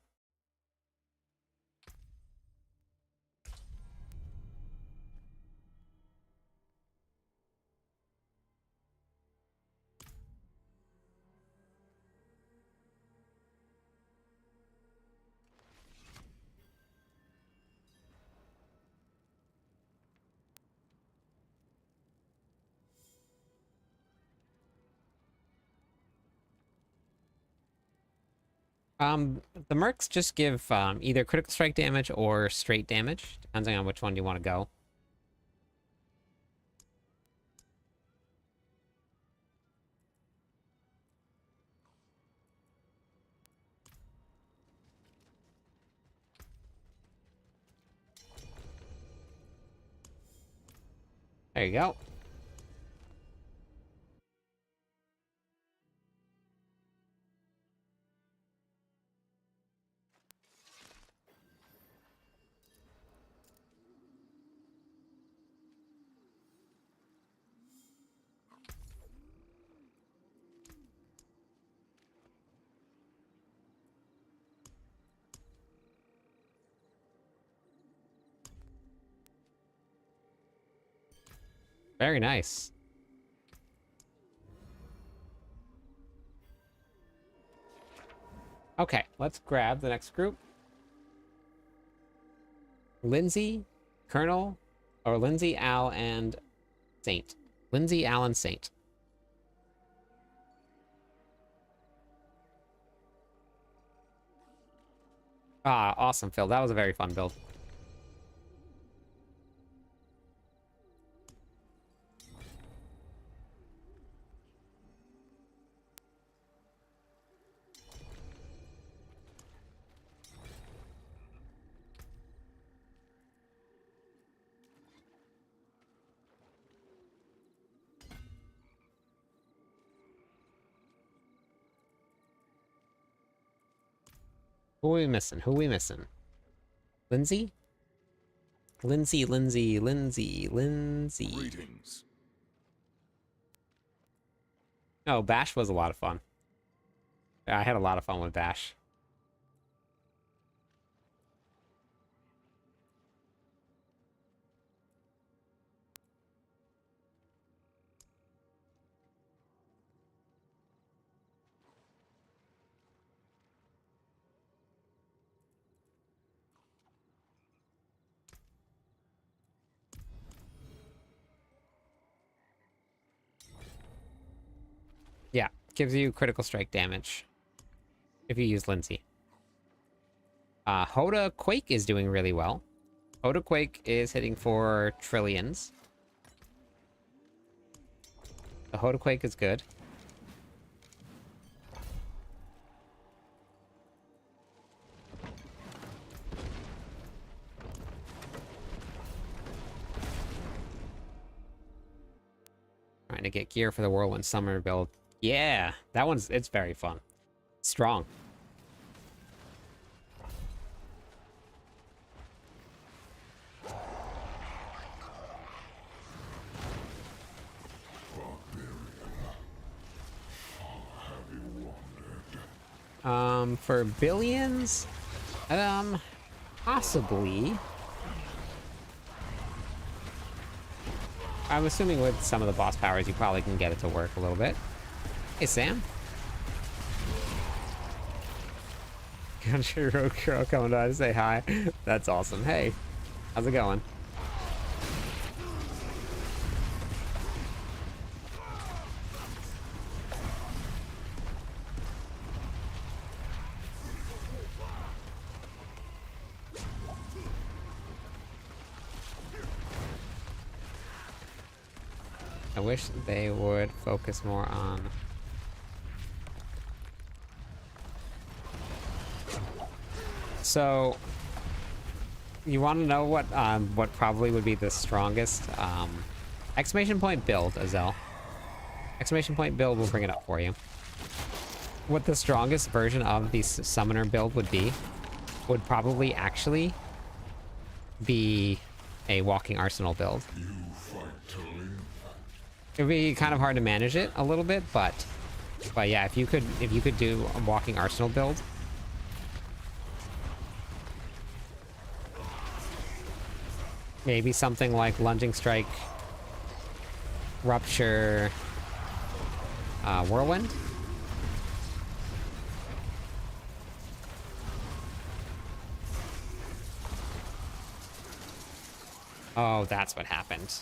The mercs just give either critical strike damage or straight damage, depending on which one you want to go. There you go. Very nice. Okay, let's grab the next group. Lindsay, Colonel, or Lindsay, Al, and Saint. Lindsay, Al, and Saint. Ah, awesome, Phil. That was a very fun build. Who are we missing? Who are we missing? Lindsay? Lindsay. Greetings. Oh, Bash was a lot of fun. Yeah, I had a lot of fun with Bash. Yeah, gives you critical strike damage if you use Lindsay. Hoda Quake is doing really well. Hoda Quake is hitting for trillions. The Hoda Quake is good. Trying to get gear for the Whirlwind Summer build. Yeah, it's very fun. Strong. For billions, possibly. I'm assuming with some of the boss powers, you probably can get it to work a little bit. Hey, Sam. Country Road Girl coming by to say hi. That's awesome. Hey, how's it going? I wish they would focus more on... So, you want to know what probably would be the strongest exclamation point build, Azel. Exclamation point build will bring it up for you. What the strongest version of the summoner build would probably actually be a walking arsenal build. You fight to live. It would be kind of hard to manage it a little bit, but yeah, if you could do a walking arsenal build. Maybe something like lunging strike, rupture, whirlwind. Oh, that's what happened.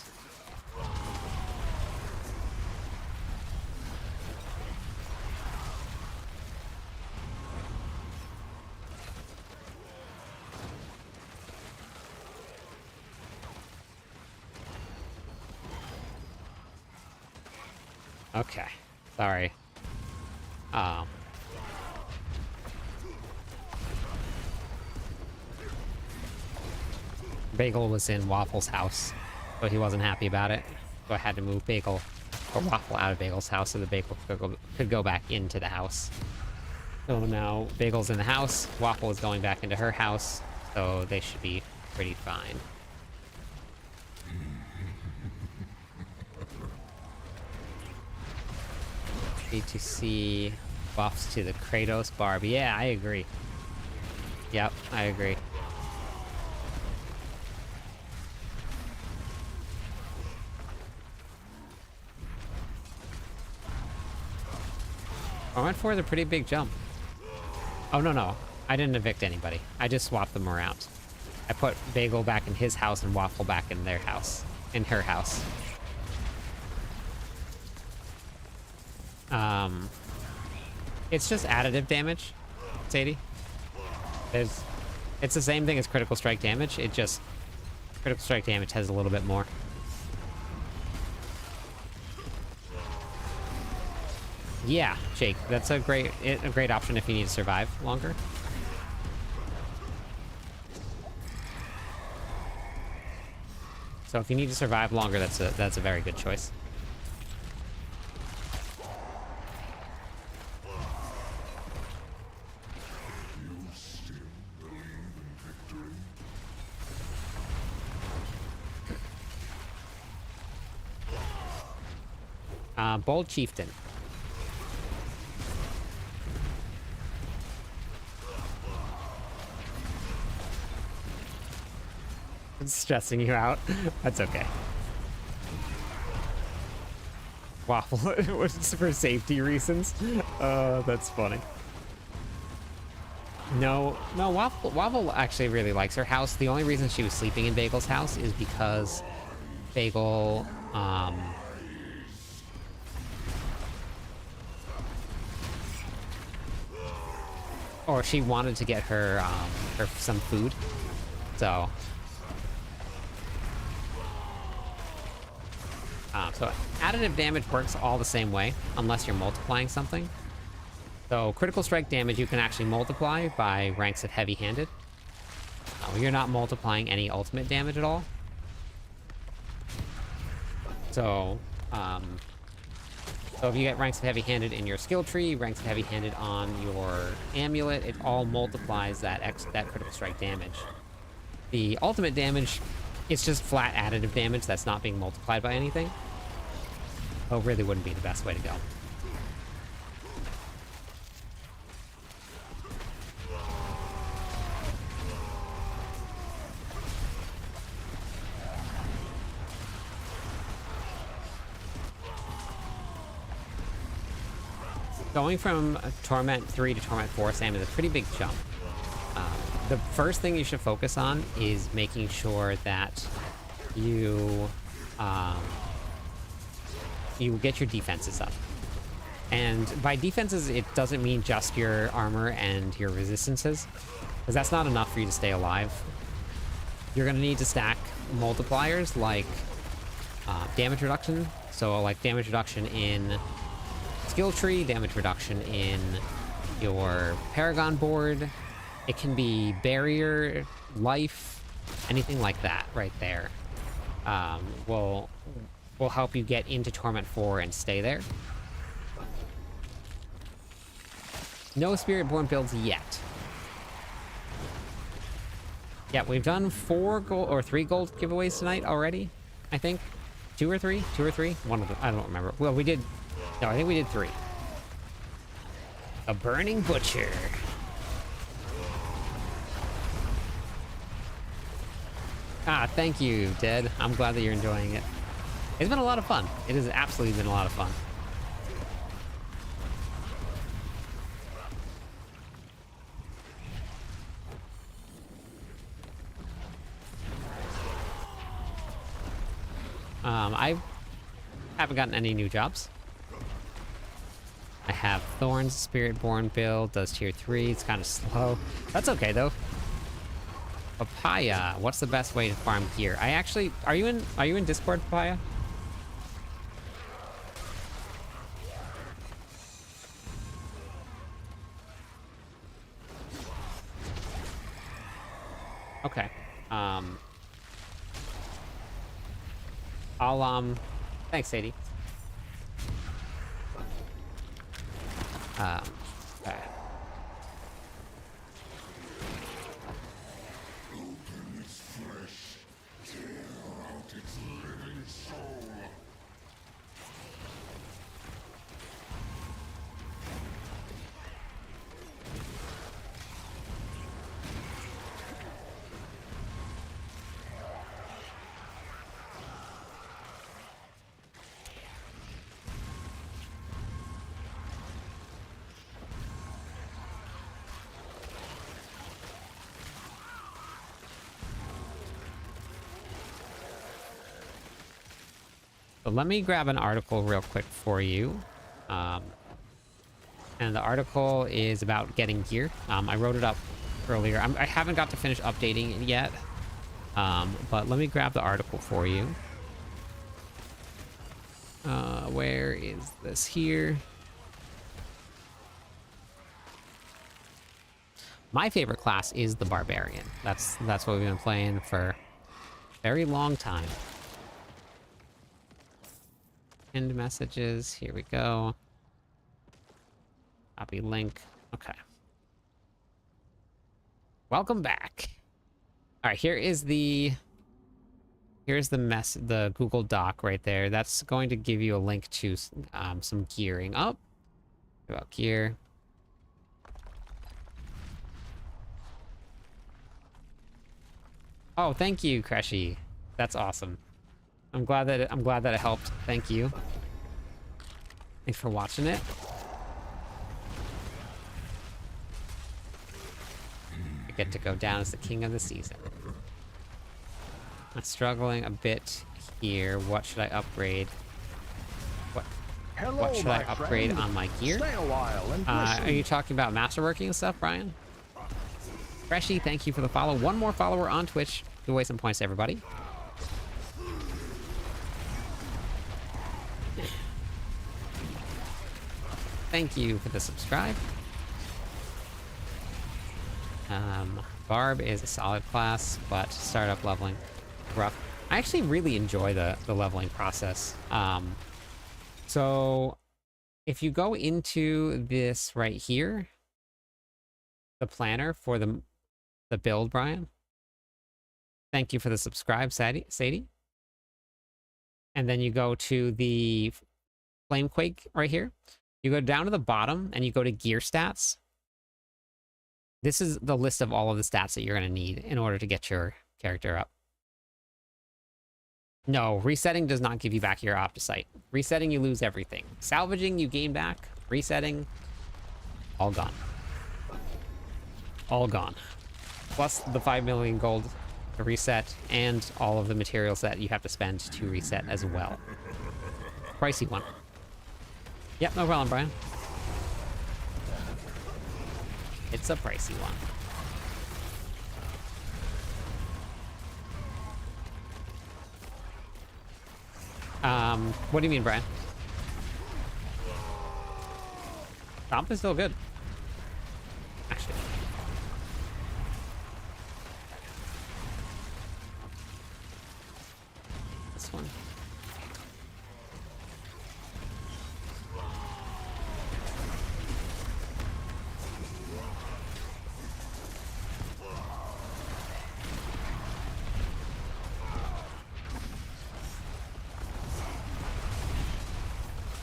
Okay, sorry. Bagel was in Waffle's house, so he wasn't happy about it. So I had to move Bagel or Waffle out of Bagel's house so the Bagel could go back into the house. So now Bagel's in the house, Waffle is going back into her house, so they should be pretty fine. Need to see buffs to the Kratos Barb. Yeah, I agree. Yep, I agree. I went for the pretty big jump. Oh, no. I didn't evict anybody. I just swapped them around. I put Bagel back in his house and Waffle back in their house. In her house. It's just additive damage, Sadie. It's the same thing as critical strike damage. It just... Critical strike damage has a little bit more. Yeah, Jake, that's a great option if you need to survive longer. So if you need to survive longer, that's a very good choice. Bold Chieftain. It's stressing you out. That's okay. Waffle, it was for safety reasons. That's funny. No, Waffle actually really likes her house. The only reason she was sleeping in Bagel's house is because Bagel, or she wanted to get her some food, so additive damage works all the same way unless you're multiplying something. So critical strike damage you can actually multiply by ranks of heavy-handed. You're not multiplying any ultimate damage at all. So so if you get ranks of heavy-handed in your skill tree, ranks of heavy-handed on your amulet, it all multiplies that critical strike damage. The ultimate damage, it's just flat additive damage that's not being multiplied by anything. So it really wouldn't be the best way to go. Going from Torment 3 to Torment 4, Sam, is a pretty big jump. The first thing you should focus on is making sure that you you get your defenses up. And by defenses, it doesn't mean just your armor and your resistances, because that's not enough for you to stay alive. You're going to need to stack multipliers like damage reduction. So like damage reduction in skill tree, damage reduction in your Paragon board. It can be barrier, life, anything like that right there. Will help you get into Torment 4 and stay there. No Spiritborn builds yet. Yeah, we've done 4 gold or 3 gold giveaways tonight already, I think. 2 or 3? 2 or 3? One of them. I don't remember. Well, we did... No, I think we did 3. A Burning Butcher. Ah, thank you, Dead. I'm glad that you're enjoying it. It's been a lot of fun. It has absolutely been a lot of fun. I haven't gotten any new jobs. I have Thorns, Spiritborn build, does tier 3. It's kind of slow. That's okay though. Papaya, what's the best way to farm gear? I actually, are you in Discord, Papaya? Okay. Thanks, Sadie. Okay. So let me grab an article real quick for you. And the article is about getting gear. I wrote it up earlier. I haven't got to finish updating it yet. But let me grab the article for you. Where is this here? My favorite class is the Barbarian. That's what we've been playing for a very long time. End messages. Here we go. Copy link. Okay. Welcome back. All right, here's the Google Doc right there. That's going to give you a link to some gearing up. About gear. Oh, thank you, Crashy. That's awesome. I'm glad that it helped. Thank you. Thanks for watching it. I get to go down as the king of the season. I'm struggling a bit here. What should I upgrade? What should I upgrade on my gear? Stay a while and Are you talking about masterworking and stuff, Brian? Freshy, thank you for the follow. One more follower on Twitch. Give away some points to everybody. Thank you for the subscribe. Barb is a solid class, but startup leveling, rough. I actually really enjoy the leveling process. So if you go into this right here, the planner for the build, Brian. Thank you for the subscribe, Sadie. And then you go to the Flamequake right here. You go down to the bottom and you go to gear stats. This is the list of all of the stats that you're going to need in order to get your character up. No, resetting does not give you back your Opticite. Resetting, you lose everything. Salvaging, you gain back. Resetting, All gone. All gone. Plus the 5 million gold to reset, and all of the materials that you have to spend to reset as well. Pricey one. Yep, no problem, Brian. It's a pricey one. What do you mean, Brian? Stomp is still good. Actually. This one.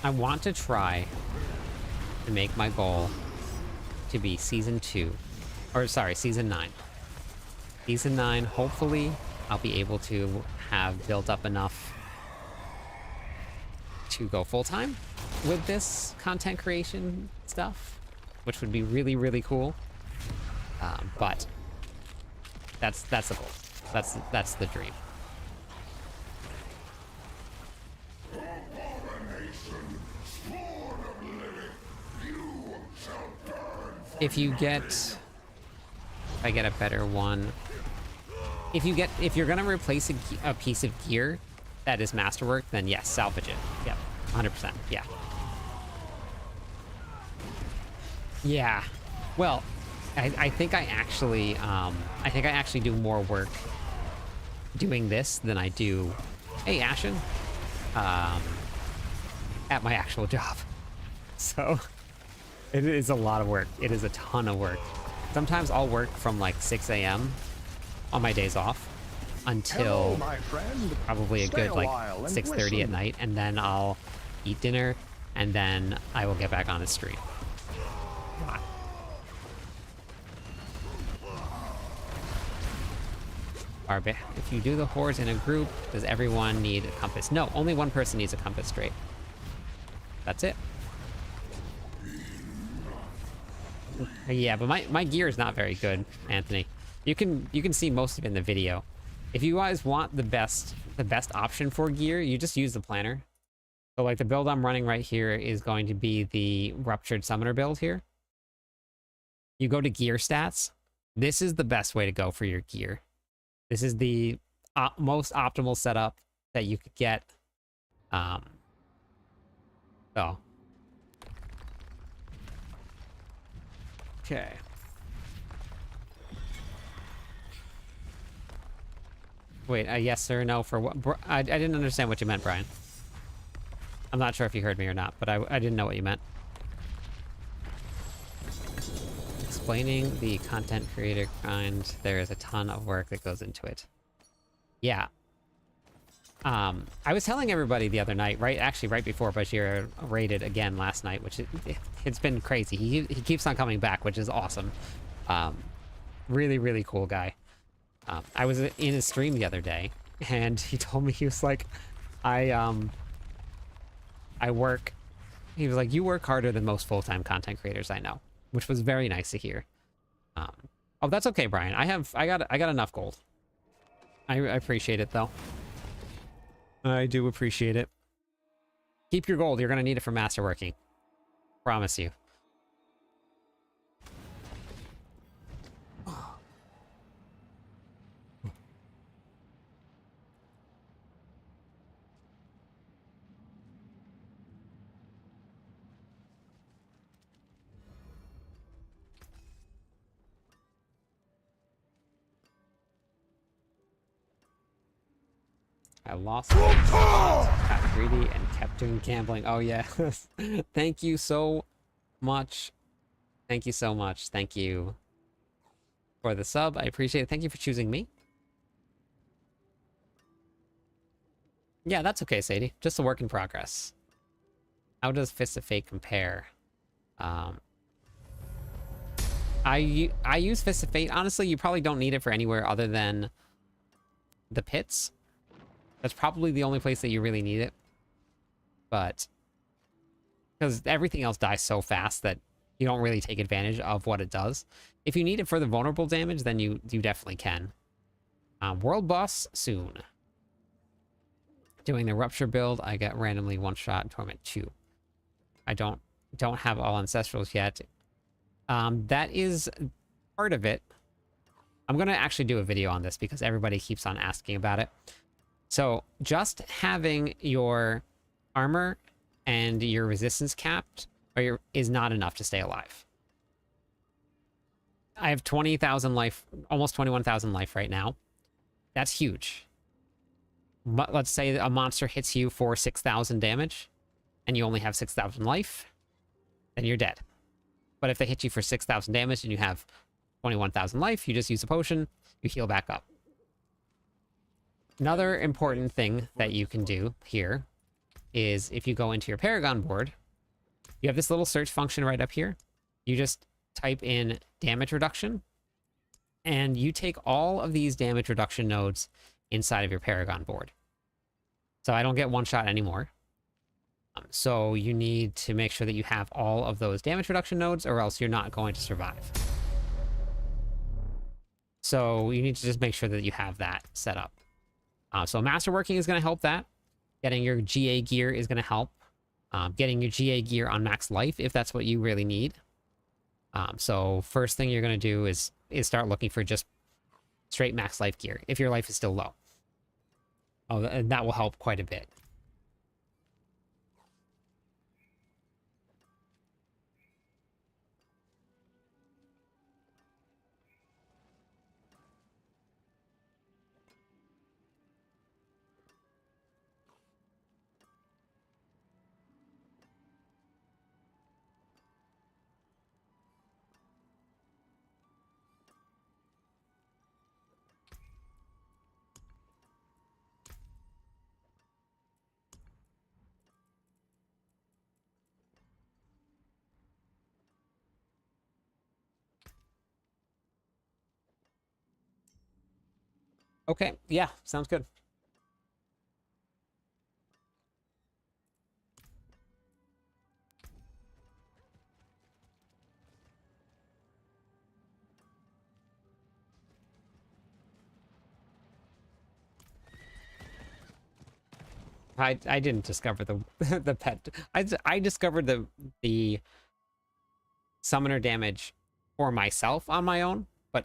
I want to try to make my goal to be season 2, or sorry, season 9. Season 9, hopefully I'll be able to have built up enough to go full-time with this content creation stuff, which would be really, really cool. But that's the goal. That's the dream. If I get a better one. If you're gonna replace a piece of gear that is masterwork, then yes, salvage it. Yep, 100%. Yeah. Yeah. Well, I think I actually do more work doing this than I do. Hey, Ashen. At my actual job. So. It is a lot of work. It is a ton of work. Sometimes I'll work from like 6 a.m. on my days off until my friend. probably a Stay good like while and 6:30 at listen. night, and then I'll eat dinner, and then I will get back on the stream. If you do the hordes in a group, does everyone need a compass? No, only one person needs a compass straight. That's it. Yeah, but my gear is not very good, Anthony. You can see most of it in the video. If you guys want the best option for gear, you just use the planner. So like the build I'm running right here is going to be the Ruptured Summoner build here. You go to gear stats. This is the best way to go for your gear. This is the most optimal setup that you could get. So. Okay. Wait, yes sir, no for what? I didn't understand what you meant, Brian. I'm not sure if you heard me or not, but I didn't know what you meant. Explaining the content creator grind, there is a ton of work that goes into it. Yeah. I was telling everybody the other night, actually right before Bashir raided again last night, which it's been crazy. He keeps on coming back, which is awesome. Really, really cool guy. I was in his stream the other day, and he told me, he was like, I work, he was like, you work harder than most full-time content creators I know, which was very nice to hear. Oh, that's okay, Brian. I got enough gold. I appreciate it though. I do appreciate it. Keep your gold. You're going to need it for masterworking. Promise you. I lost it, got greedy, and kept doing gambling. Oh yeah. Thank you so much. Thank you so much. Thank you for the sub. I appreciate it. Thank you for choosing me. Yeah, that's okay, Sadie. Just a work in progress. How does Fist of Fate compare? I use Fist of Fate. Honestly, you probably don't need it for anywhere other than the pits. That's probably the only place that you really need it. But because everything else dies so fast that you don't really take advantage of what it does. If you need it for the vulnerable damage, then you definitely can. World boss soon. Doing the rupture build, I get randomly one shot in Torment 2. I don't have all ancestrals yet. That is part of it. I'm gonna actually do a video on this because everybody keeps on asking about it. So just having your armor and your resistance capped is not enough to stay alive. I have 20,000 life, almost 21,000 life right now. That's huge. But let's say a monster hits you for 6,000 damage and you only have 6,000 life, then you're dead. But if they hit you for 6,000 damage and you have 21,000 life, you just use a potion, you heal back up. Another important thing that you can do here is if you go into your Paragon board, you have this little search function right up here. You just type in damage reduction, and you take all of these damage reduction nodes inside of your Paragon board. So I don't get one shot anymore. So you need to make sure that you have all of those damage reduction nodes, or else you're not going to survive. So you need to just make sure that you have that set up. So masterworking is going to help that. Getting your GA gear is going to help. Getting your GA gear on max life, if that's what you really need. So first thing you're going to do is start looking for just straight max life gear, if your life is still low. Oh, and that will help quite a bit. Okay, yeah, sounds good. I didn't discover the the pet. I discovered the summoner damage for myself on my own, but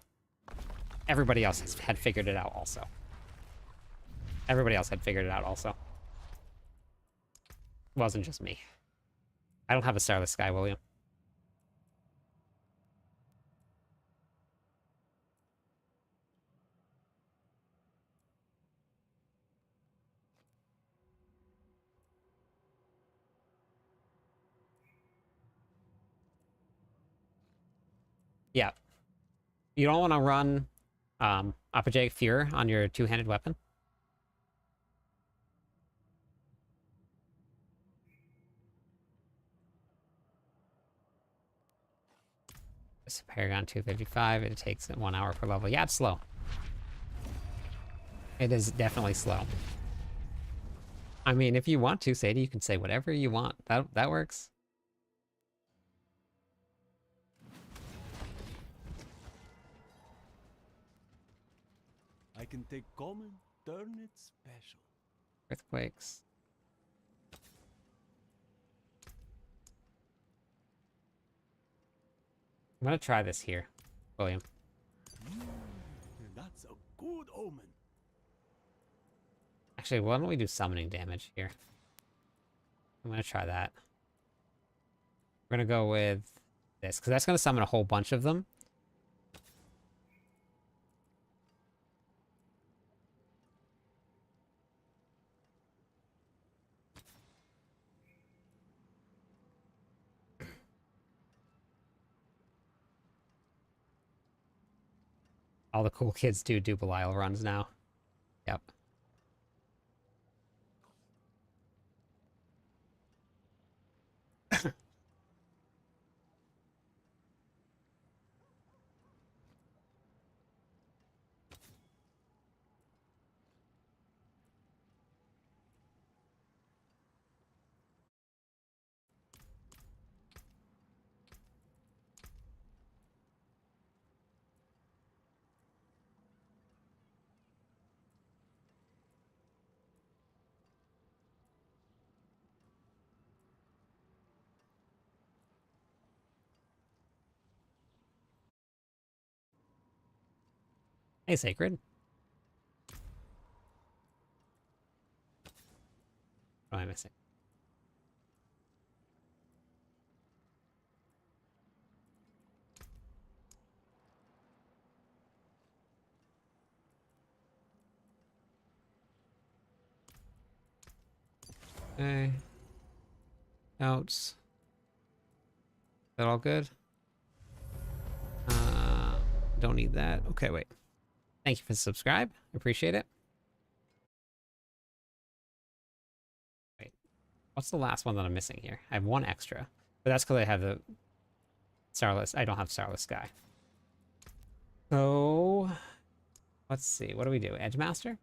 everybody else had figured it out also. Everybody else had figured it out also. It wasn't just me. I don't have a Starless Sky, William. Yeah. You don't want to run Apogeic Fear on your two-handed weapon. It's Paragon 255. It takes 1 hour per level. Yeah, it's slow. It is definitely slow. I mean, if you want to, Sadie, you can say whatever you want. That works. I can take common, turn it special. Earthquakes. I'm gonna try this here, William. That's a good omen. Actually, why don't we do summoning damage here? I'm gonna try that. We're gonna go with this, because that's gonna summon a whole bunch of them. All the cool kids do Belial runs now. Yep. Hey, Sacred. What am I missing? Okay. Notes. Is that all good? Don't need that. Okay, wait. Thank you for the subscribe. Appreciate it. Wait. What's the last one that I'm missing here? I have one extra. But that's because I have the Starless. I don't have Starless Sky. So, let's see. What do we do? Edge Master?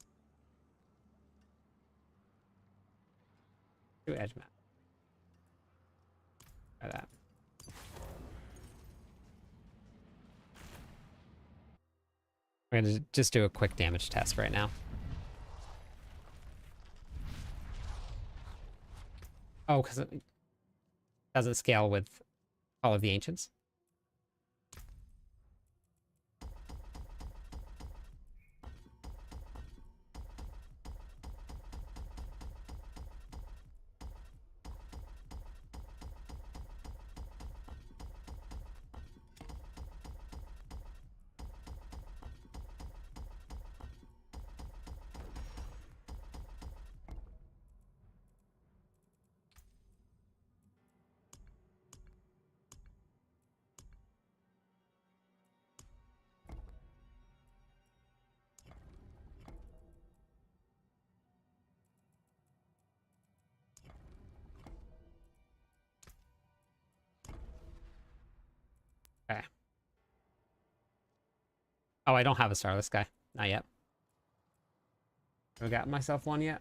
Do Edge Master. Try that. We're going to just do a quick damage test right now. Oh, because it doesn't scale with all of the Ancients. Okay. Oh, I don't have a Starless Sky. Not yet. Have I got myself one yet?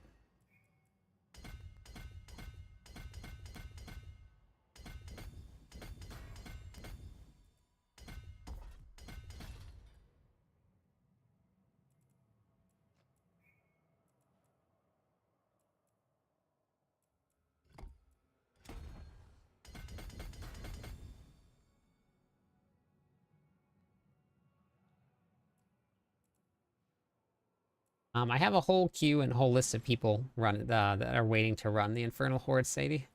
I have a whole queue and whole list of people that are waiting to run the Infernal Horde, Sadie.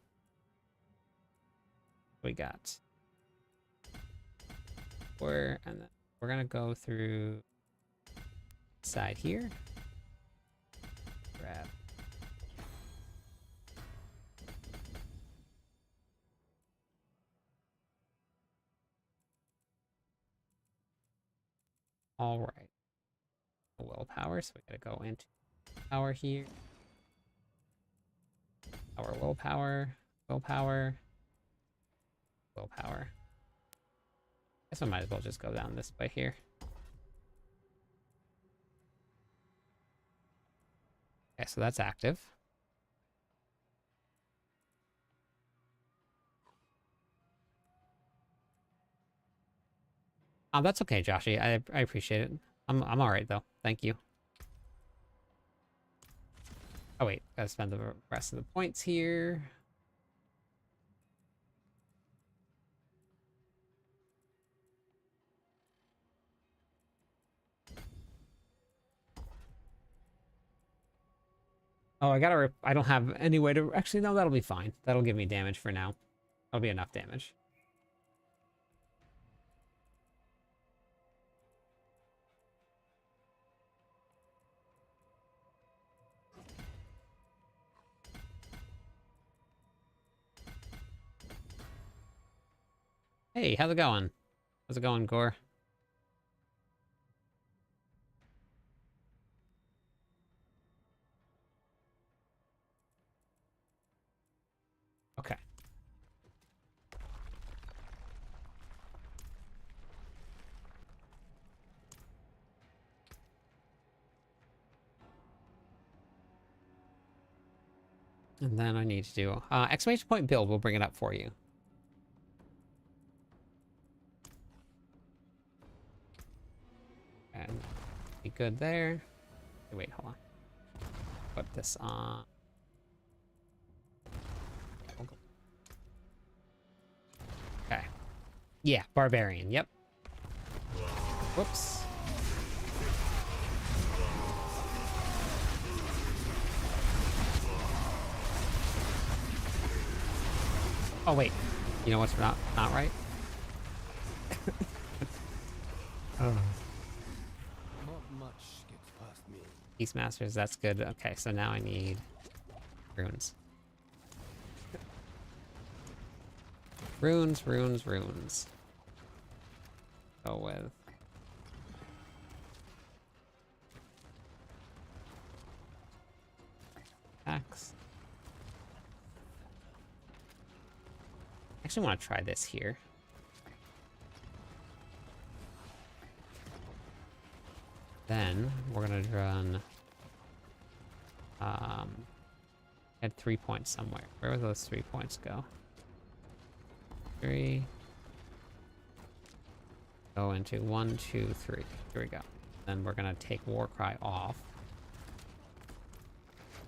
We got. And then we're gonna go through side here. Grab. All right. Willpower, so we gotta go into power here. Our willpower. Willpower. Guess I might as well just go down this way here. Okay, so that's active. That's okay, Joshy. I appreciate it. I'm all right though. Thank you. Oh wait, gotta spend the rest of the points here. Oh, I don't have any way to... Actually, no, that'll be fine. That'll give me damage for now. That'll be enough damage. Hey, how's it going? How's it going, Gore? Okay. And then I need to do exclamation point build. We'll bring it up for you. And be good there. Wait, hold on. Put this on. Okay. Yeah, barbarian. Yep. Whoops. Oh wait, you know what's not right? Not much gets past me. Beastmasters, that's good. Okay, so now I need runes. Runes. Go with axe. Actually want to try this here. Then we're gonna run at 3 points somewhere. Where would those 3 points go? 3 go into 1, 2, 3. Here we go. Then we're gonna take Warcry off.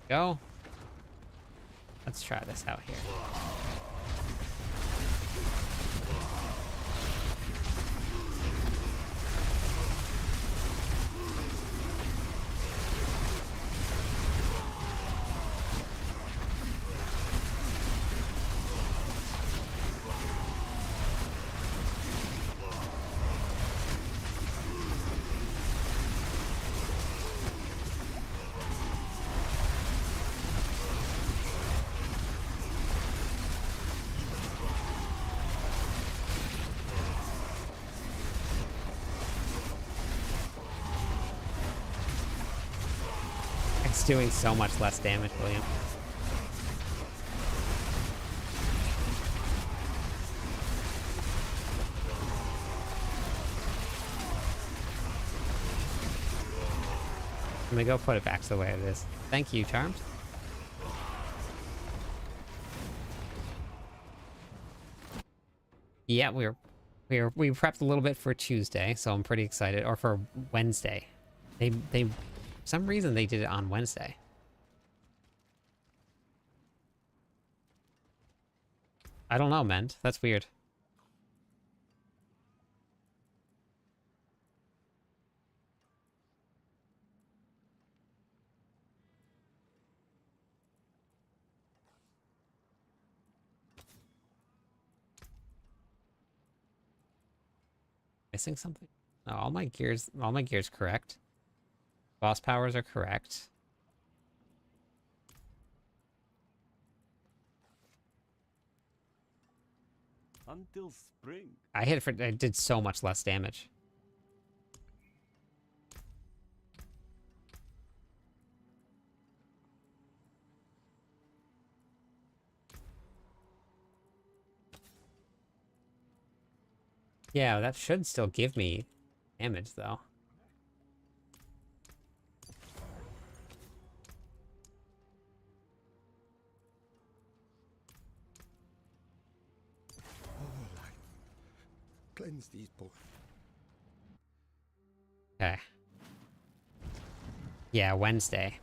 Go. Let's try this out here. It's doing so much less damage, William. I'm gonna go put it back to the way it is. Thank you, Charmed. Yeah, we prepped a little bit for Tuesday, so I'm pretty excited. Or for Wednesday. They for some reason they did it on Wednesday. I don't know, Mend. That's weird. Missing something? No, all my gears correct. Boss powers are correct. Until spring. I did so much less damage. Yeah, that should still give me damage though. Cleanse these both. Okay. Yeah, Wednesday.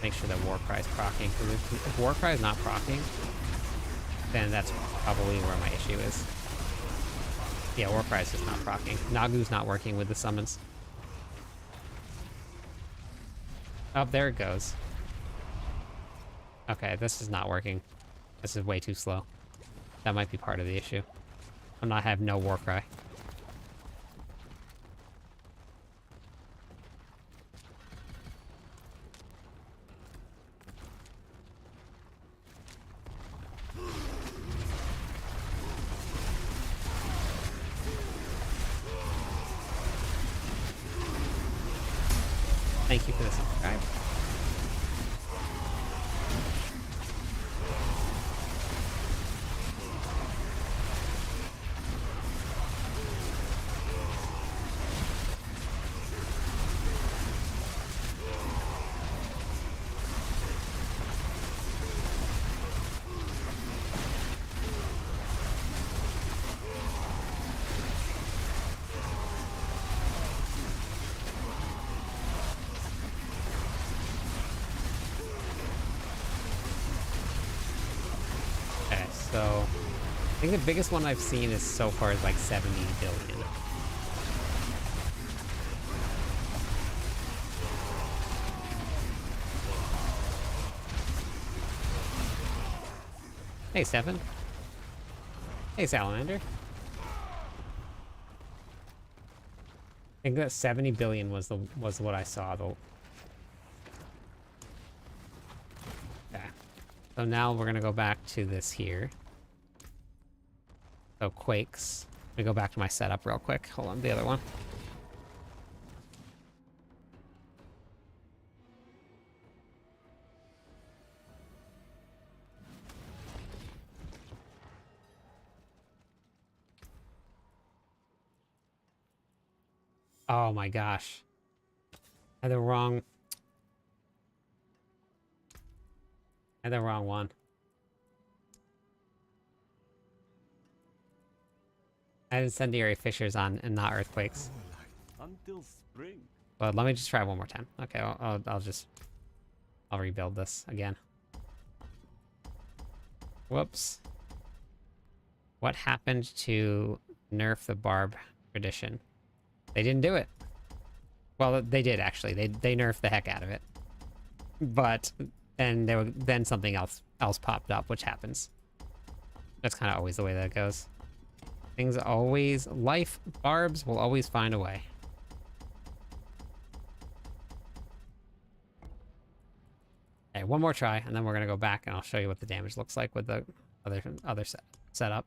Make sure that Warcry is proccing. If Warcry is not proccing, then that's probably where my issue is. Yeah, Warcry is just not proccing. Nagu's not working with the summons. Oh, there it goes. Okay, this is not working. This is way too slow. That might be part of the issue. I'm not having no Warcry. Thank you for the subscribe. So, I think the biggest one I've seen is so far is like 70 billion. Hey, Seven. Hey, Salamander. I think that 70 billion was what I saw though. Okay. So now we're gonna go back to this here. So quakes. Let me go back to my setup real quick. Hold on, the other one. Oh my gosh. I had the wrong one. I had incendiary fissures on and not earthquakes. Until spring. But let me just try one more time. Okay, I'll rebuild this again. Whoops. What happened to nerf the barb tradition? They didn't do it. Well, they did actually. They nerfed the heck out of it. But then something else popped up, which happens. That's kind of always the way that goes. Things always, barbs will always find a way. Okay, one more try, and then we're gonna go back and I'll show you what the damage looks like with the other setup.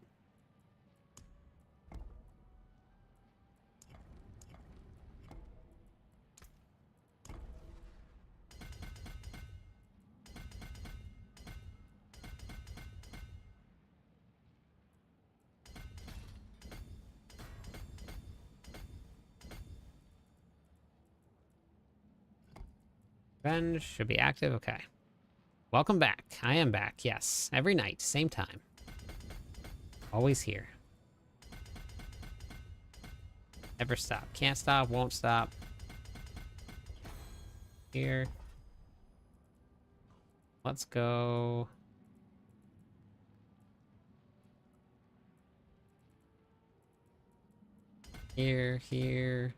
Revenge should be active. Okay. Welcome back. I am back. Yes. Every night. Same time. Always here. Never stop. Can't stop. Won't stop. Here. Let's go. Here. Here.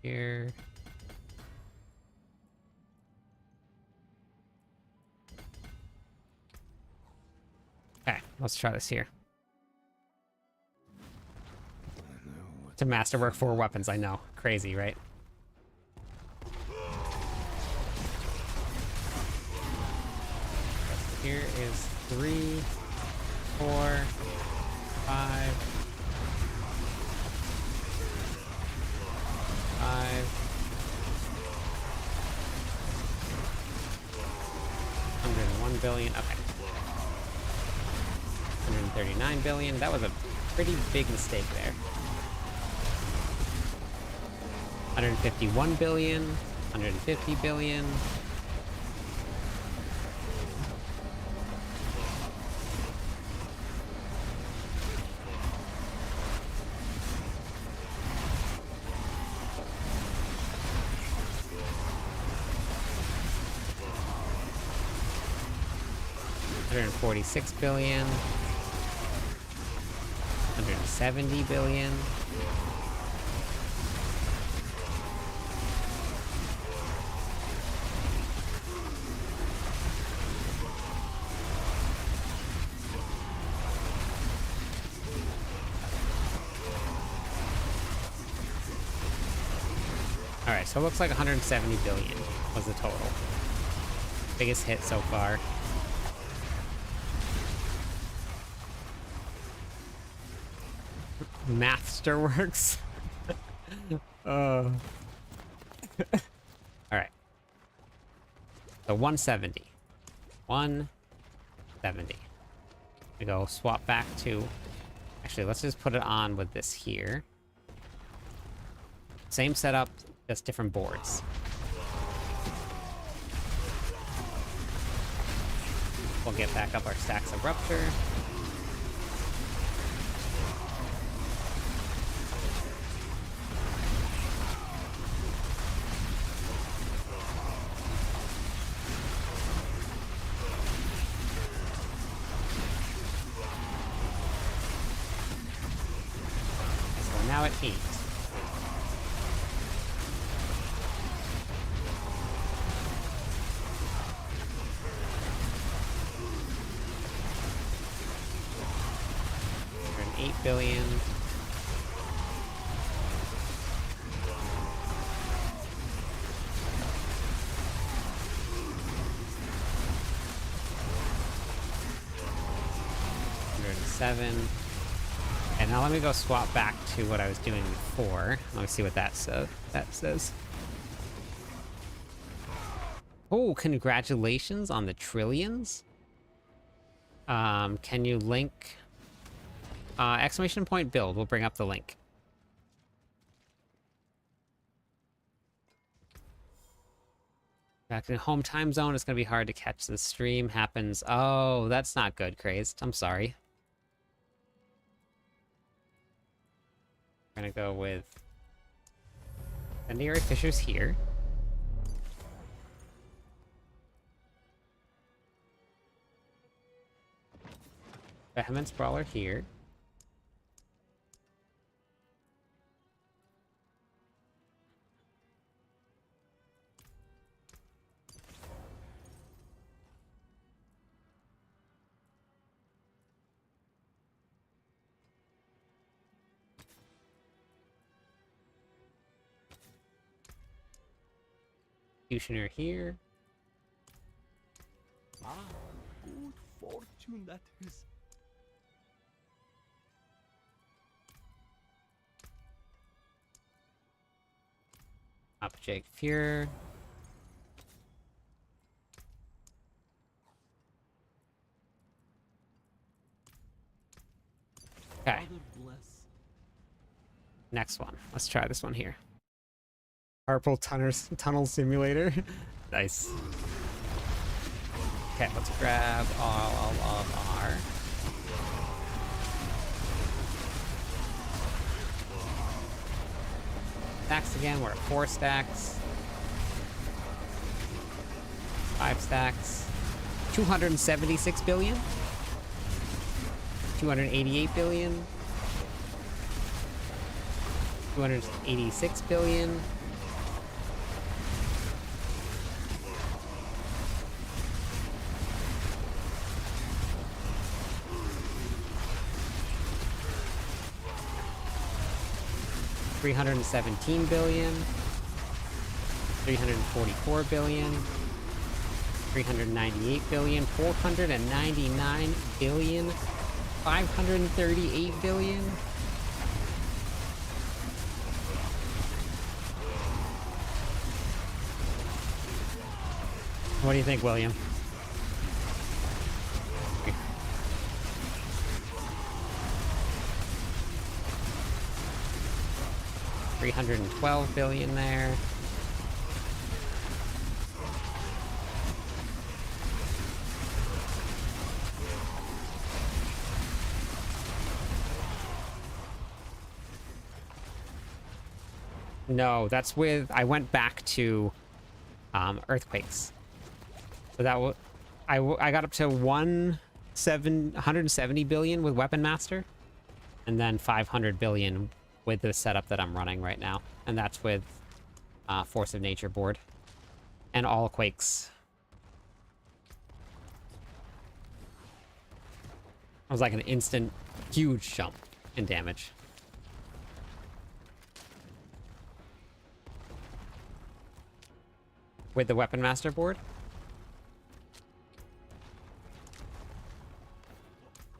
Here. Okay, let's try this here. To masterwork 4 weapons, I know. Crazy, right? Here is 3, 4, 5, 101 billion. Okay. 139 billion. That was a pretty big mistake there. 151 billion. 150 billion. $146 billion. 170 billion. Alright, so it looks like 170 billion was the total. Biggest hit so far. Masterworks. All right. So 170. 170. We go swap back to. Actually, let's just put it on with this here. Same setup, just different boards. We'll get back up our stacks of rupture. now at 8. We're at 8 billion. Seven. And now let me go swap back to what I was doing before. Let me see what that says. Oh, congratulations on the trillions. Can you link exclamation point build? We'll bring up the link. Back in home time zone, it's gonna be hard to catch the stream. Happens. Oh, that's not good, Crazed. I'm sorry. We're gonna go with Incendiary Fissures here. Vehement Sprawler here. Executioner here. Ah, good fortune that is. Object Fuhrer. Okay. Father bless. Next one. Let's try this one here. Purple Tunnel Simulator. Nice. Okay, let's grab all of our... stacks again. We're at 4 stacks. 5 stacks. 276 billion. 288 billion. 286 billion. $317 billion, $344 billion, $398 billion, $499 billion, $538 billion. What do you think, William? $312 billion there. No, that's with, I went back to earthquakes. So that I got up to 170 billion with Weapon Master, and then 500 billion with the setup that I'm running right now, and that's with Force of Nature board and all quakes. It was like an instant huge jump in damage. With the Weapon Master board?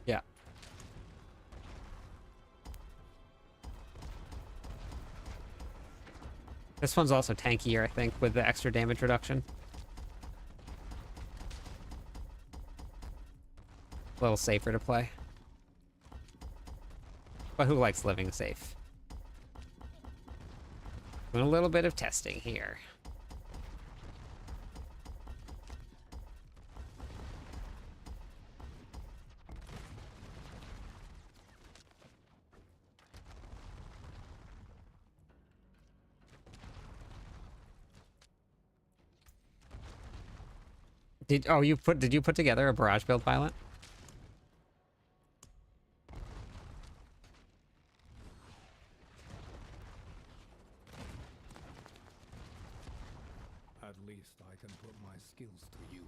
Yeah. This one's also tankier, I think, with the extra damage reduction. A little safer to play. But who likes living safe? Doing a little bit of testing here. Did you put together a barrage build pilot? can put my skills to use.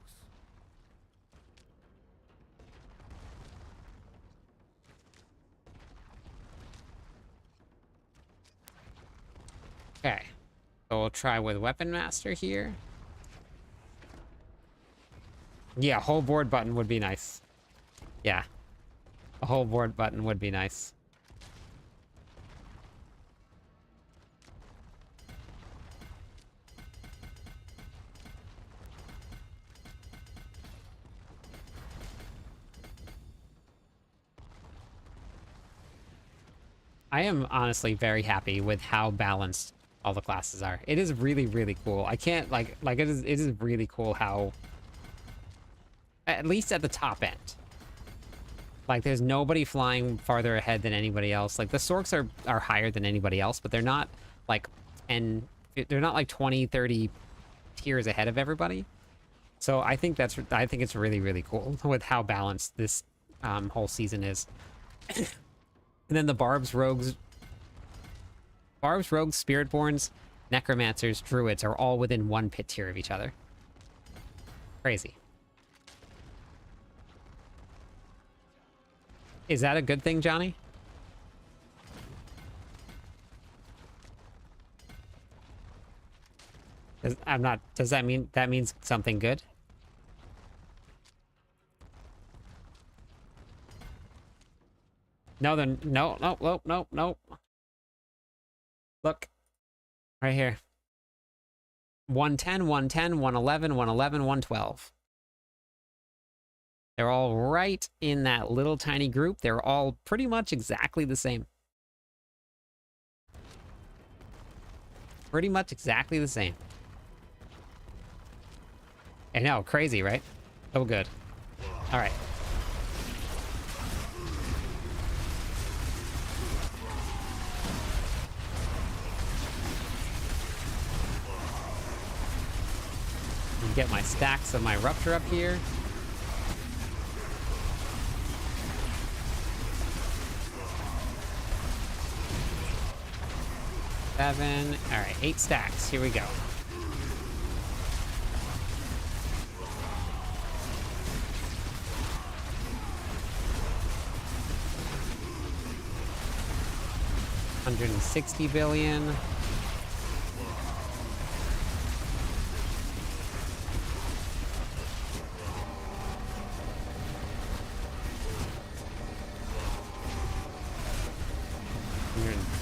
Okay. So we'll try with Weapon Master here. Yeah, whole board button would be nice. Yeah. A whole board button would be nice. I am honestly very happy with how balanced all the classes are. It is really, really cool. I can't like it is really cool how, at least at the top end, like there's nobody flying farther ahead than anybody else. Like the Sorks are higher than anybody else, but they're not like they're not like 20, 30 tiers ahead of everybody. So I think it's really, really cool with how balanced this whole season is. And then the Barbs, Rogues, Spiritborns, Necromancers, Druids are all within one pit tier of each other. Crazy. Is that a good thing, Johnny? Does that mean that means something good? No, then no. Look. Right here. 110, 110, 111, 111, 112. They're all right in that little tiny group. They're all pretty much exactly the same. Pretty much exactly the same. I know, crazy, right? So good. All right. Get my stacks of my Rupture up here. Seven. All right, 8 stacks. Here we go. $160 billion.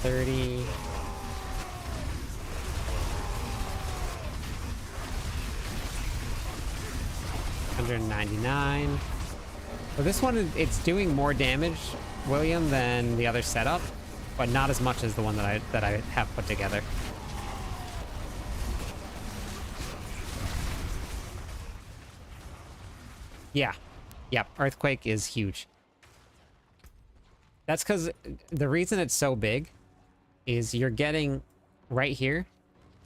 $130. $199. So this one, it's doing more damage, William, than the other setup, but not as much as the one that I have put together. Yeah. Yep, Earthquake is huge. That's because the reason it's so big is you're getting right here,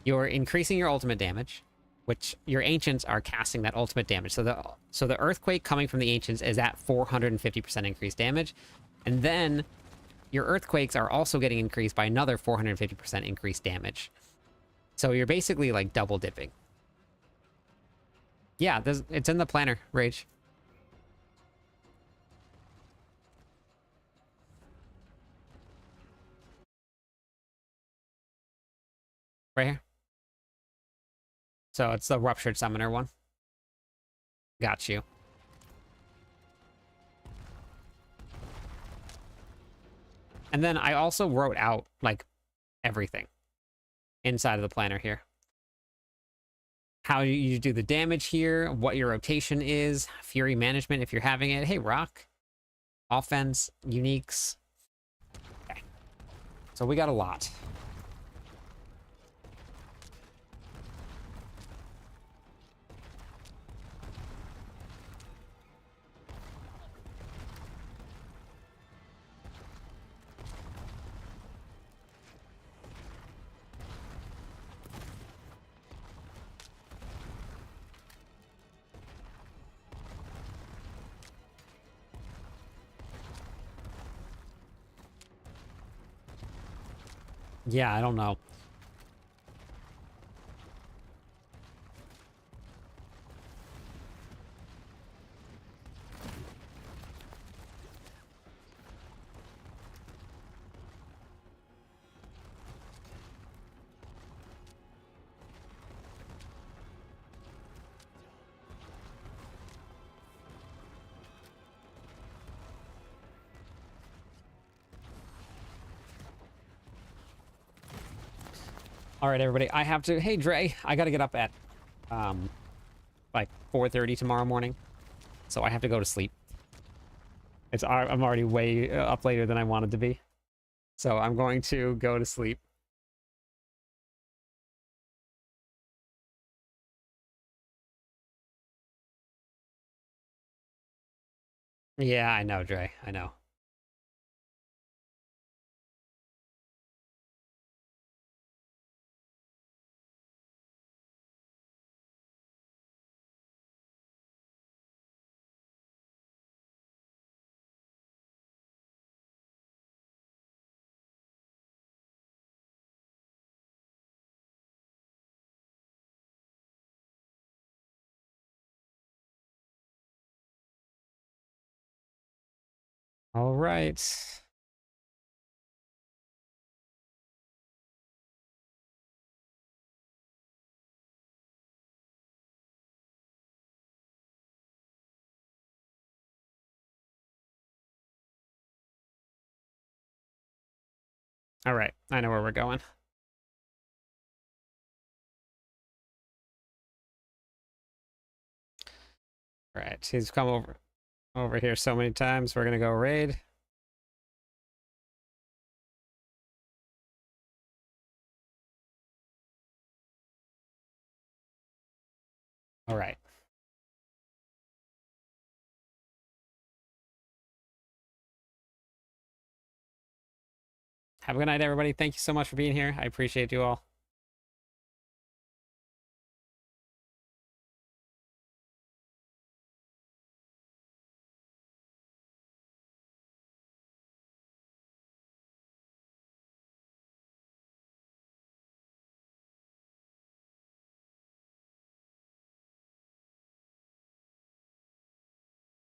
you're increasing your ultimate damage, which your ancients are casting that ultimate damage. So the Earthquake coming from the ancients is at 450% increased damage. And then your Earthquakes are also getting increased by another 450% increased damage. So you're basically like double dipping. Yeah, it's in the planner, Rage. Right here. So it's the Ruptured Summoner one. Got you. And then I also wrote out, like, everything inside of the planner here. How you do the damage here, what your rotation is, Fury management if you're having it. Hey, Rock. Offense, uniques. Okay. So we got a lot. Yeah, I don't know. All right, everybody. I have to. Hey, Dre. I got to get up at like 4:30 tomorrow morning, so I have to go to sleep. I'm already way up later than I wanted to be, so I'm going to go to sleep. Yeah, I know, Dre. I know. All right. All right. I know where we're going. All right. He's come over here so many times. We're gonna go raid. All right. Have a good night, everybody. Thank you so much for being here. I appreciate you all.